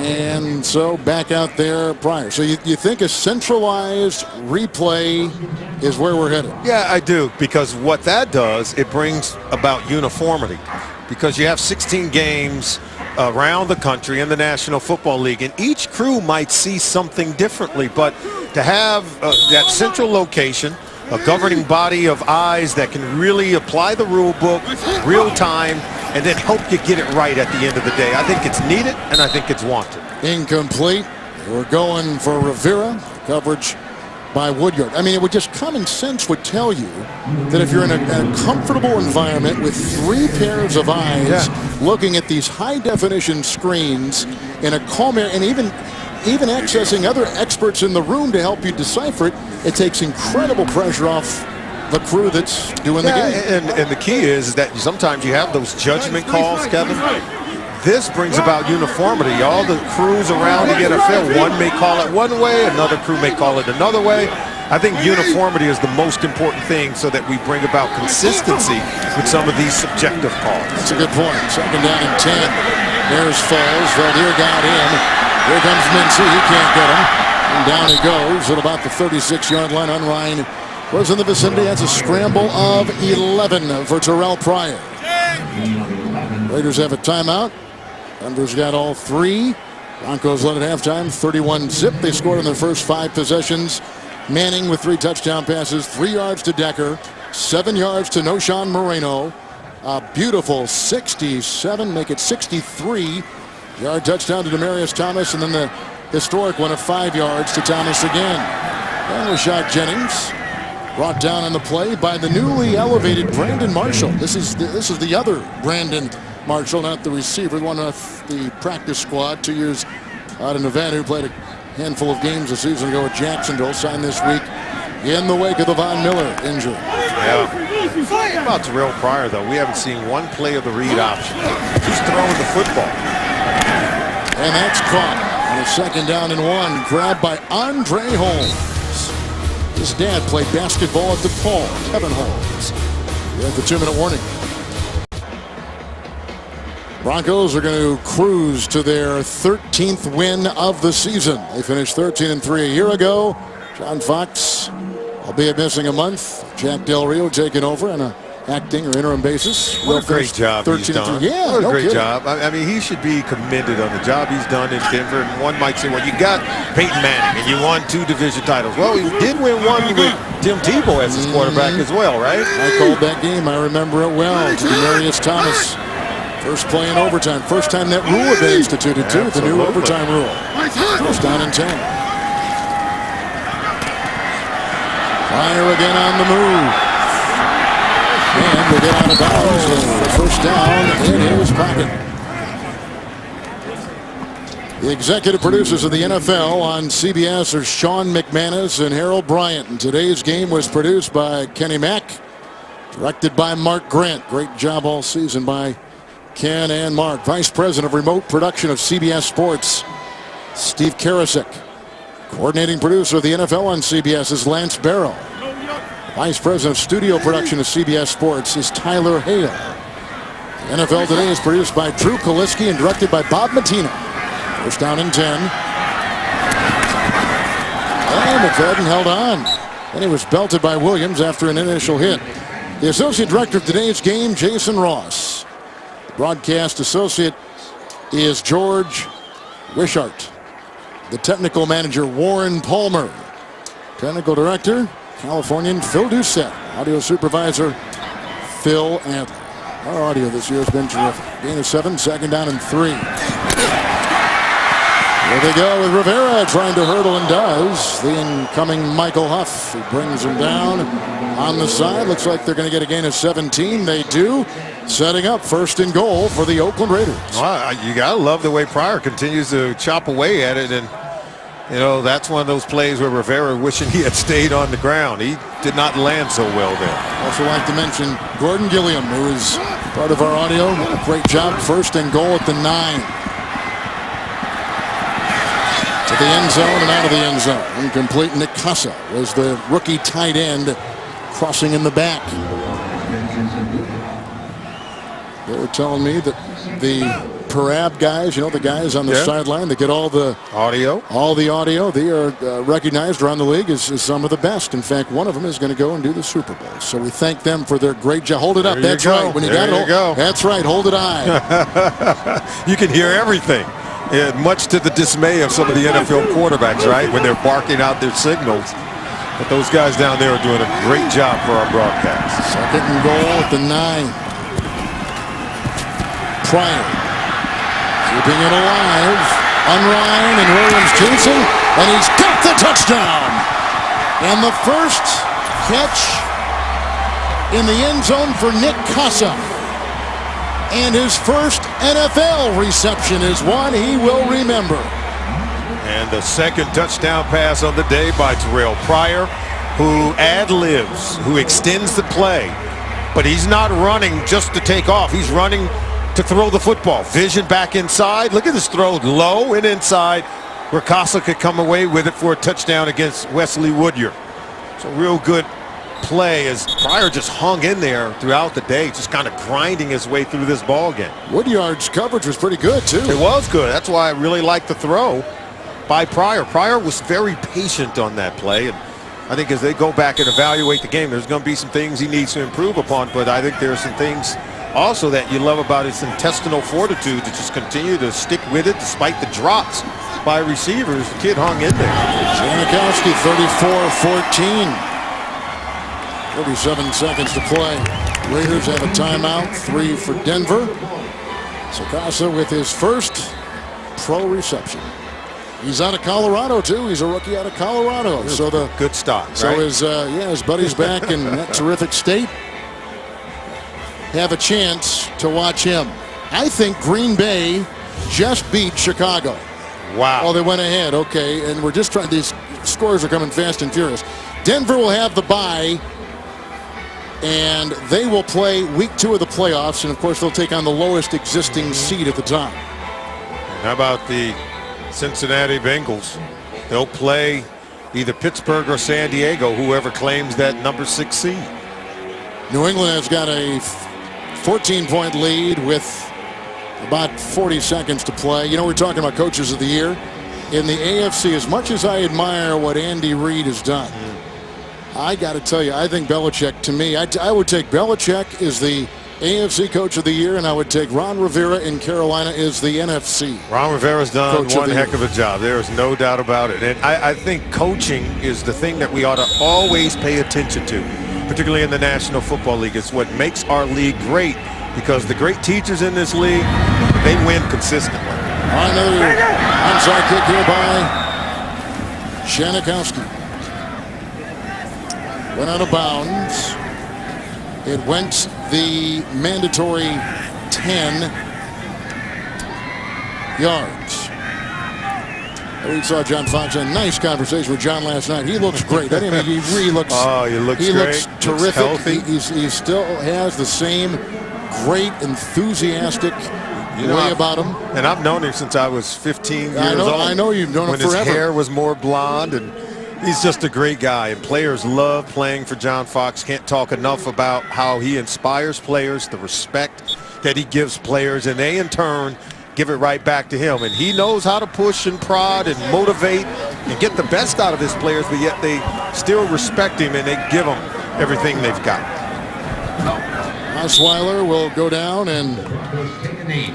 And so back out there Pryor. So you think a centralized replay is where we're headed? Yeah, I do, because what that does, it brings about uniformity. Because you have 16 games around the country in the National Football League, and each crew might see something differently. But to have that central location, a governing body of eyes that can really apply the rule book real time and then help you get it right at the end of the day. I think it's needed, and I think it's wanted. Incomplete. We're going for Rivera. Coverage by Woodyard. I mean, it would just common sense would tell you that if you're in a comfortable environment with 3 pairs of eyes looking at these high-definition screens in a calm area, and even accessing other experts in the room to help you decipher it, it takes incredible pressure off the crew that's doing the game. And the key is that sometimes you have those judgment calls, Kevin. This brings about uniformity. All the crews around the NFL, one may call it one way, another crew may call it another way. I think uniformity is the most important thing so that we bring about consistency with some of these subjective calls. That's a good point. 2nd down and 10. There's Falls. Valdir got in. Here comes Mincy. He can't get him. And down he goes at about the 36-yard line. Unrein was in the vicinity. That's a scramble of 11 for Terrell Pryor. Raiders have a timeout. Denver's got all 3. Broncos led at halftime, 31-zip. They scored in their first 5 possessions. Manning with 3 touchdown passes, 3 yards to Decker, 7 yards to Noshawn Moreno. A beautiful 67, make it 63-yard touchdown to Demaryius Thomas, and then the historic one of 5 yards to Thomas again. And Rashad Jennings brought down on the play by the newly elevated Brandon Marshall. This is the other Brandon Marshall, not the receiver, one of the practice squad, 2 years out of Nevada, who played a handful of games a season ago at Jacksonville, signed this week in the wake of the Von Miller injury. Yeah. About Terrell Pryor, though, we haven't seen one play of the read option. He's throwing the football. And that's caught on a 2nd down and 1, grabbed by Andre Holmes. His dad played basketball at DePaul, Kevin Holmes. We have the 2-minute warning. Broncos are going to cruise to their 13th win of the season. They finished 13-3 a year ago. John Fox, albeit missing a month. Jack Del Rio taking over on a acting or interim basis. What a great job he's done. Yeah, what a great job. I mean, he should be commended on the job he's done in Denver. And one might say, well, you got Peyton Manning and you won 2 division titles. Well, he did win one with Tim Tebow as his quarterback as well, right? I called that game. I remember it well. Demaryius Thomas. First play in overtime. First time that rule had been instituted, too. The new overtime rule. First down and 10. Pryor again on the move. And we'll get out of bounds with the first down in his pocket. The executive producers of the NFL on CBS are Sean McManus and Harold Bryant. And today's game was produced by Kenny Mack Directed by Mark Grant. Great job all season by Ken and Mark. Vice President of Remote Production of CBS Sports, Steve Karasik. Coordinating producer of the NFL on CBS is Lance Barrow. Vice President of Studio Production of CBS Sports is Tyler Hale. The NFL Today is produced by Drew Kaliski and directed by Bob Matino. First down and 10. And McFadden held on. And he was belted by Williams after an initial hit. The associate director of today's game, Jason Ross. The broadcast associate is George Wishart. The technical manager, Warren Palmer. Technical director, Californian Phil Doucette. Audio supervisor, Phil Adler. Our audio this year has been terrific. Gain of 7, second down and 3. There they go with Rivera trying to hurdle and does. The incoming Michael Huff, who brings him down on the side. Looks like they're going to get a gain of 17. They do. Setting up first and goal for the Oakland Raiders. Well, you got to love the way Pryor continues to chop away at it. And, you know, that's one of those plays where Rivera wishing he had stayed on the ground. He did not land so well there. Also like to mention Gordon Gilliam, who is part of our audio. Great job. First and goal at the 9. To the end zone and out of the end zone. Incomplete. Nick Casa was the rookie tight end crossing in the back. They were telling me that the Parab guys, you know, the guys on the sideline that get all the audio, they are recognized around the league as some of the best. In fact, one of them is going to go and do the Super Bowl. So we thank them for their great job. Hold it up. That's right. When you got it, that's right. Hold it high. You can hear everything. Yeah, much to the dismay of some of the NFL quarterbacks, right? When they're barking out their signals. But those guys down there are doing a great job for our broadcast. Second and goal at the 9. Pryor keeping it alive. Unrein and Williams chasing, and he's got the touchdown. And the first catch in the end zone for Nick Casa. And his first NFL reception is one he will remember. And the second touchdown pass of the day by Terrell Pryor, who ad-libs, who extends the play. But he's not running just to take off. He's running to throw the football. Vision back inside. Look at this throw low and inside where Casa could come away with it for a touchdown against Wesley Woodyard. It's a real good play as Pryor just hung in there throughout the day, just kind of grinding his way through this ball game. Woodyard's coverage was pretty good too. It was good. That's why I really liked the throw by Pryor. Pryor was very patient on that play, and I think as they go back and evaluate the game, there's going to be some things he needs to improve upon, but I think there's some things also that you love about his intestinal fortitude to just continue to stick with it despite the drops by receivers. The kid hung in there. Janikowski, 34-14. 37 seconds to play. Raiders have a timeout, 3 for Denver. Sakasa with his first pro reception. He's out of Colorado too. He's a rookie out of Colorado. So the good stock. So right? his buddies back in that terrific state have a chance to watch him. I think Green Bay just beat Chicago. Wow. Oh, they went ahead. Okay, and we're just trying. These scores are coming fast and furious. Denver will have the bye. And they will play week 2 of the playoffs, and of course they'll take on the lowest existing seed at the time. How about the Cincinnati Bengals? They'll play either Pittsburgh or San Diego, whoever claims that number 6 seed. New England has got a 14-point lead with about 40 seconds to play. You know, we're talking about coaches of the year. In the AFC, as much as I admire what Andy Reid has done, I got to tell you, I think Belichick, to me, I would take Belichick as the AFC Coach of the Year, and I would take Ron Rivera in Carolina as the NFC. Ron Rivera's done Coach one heck of a job. There is no doubt about it. And I think coaching is the thing that we ought to always pay attention to, particularly in the National Football League. It's what makes our league great, because the great teachers in this league, they win consistently. Another onside kick here by Janikowski. Went out of bounds. It went the mandatory 10 yards. We saw John Fox a nice conversation with John last night. He looks great. I mean, he really looks. Oh, he looks great. Looks terrific. Healthy. He still has the same great, enthusiastic way about him. And I've known him since I was 15 years old. I know you've known him forever. When his hair was more blonde, and he's just a great guy. And players love playing for John Fox. Can't talk enough about how he inspires players, the respect that he gives players, and they in turn give it right back to him. And he knows how to push and prod and motivate and get the best out of his players, but yet they still respect him and they give him everything they've got. Osweiler will go down, and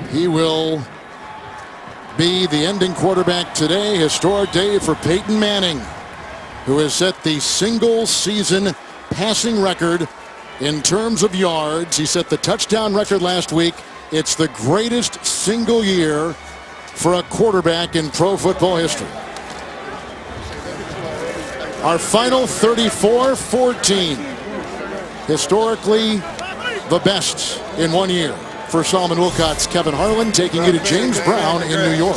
he will be the ending quarterback today. Historic day for Peyton Manning, who has set the single-season passing record in terms of yards. He set the touchdown record last week. It's the greatest single year for a quarterback in pro football history. Our final 34-14. Historically, the best in 1 year. For Solomon Wilcott's Kevin Harlan, taking you to James Brown in New York.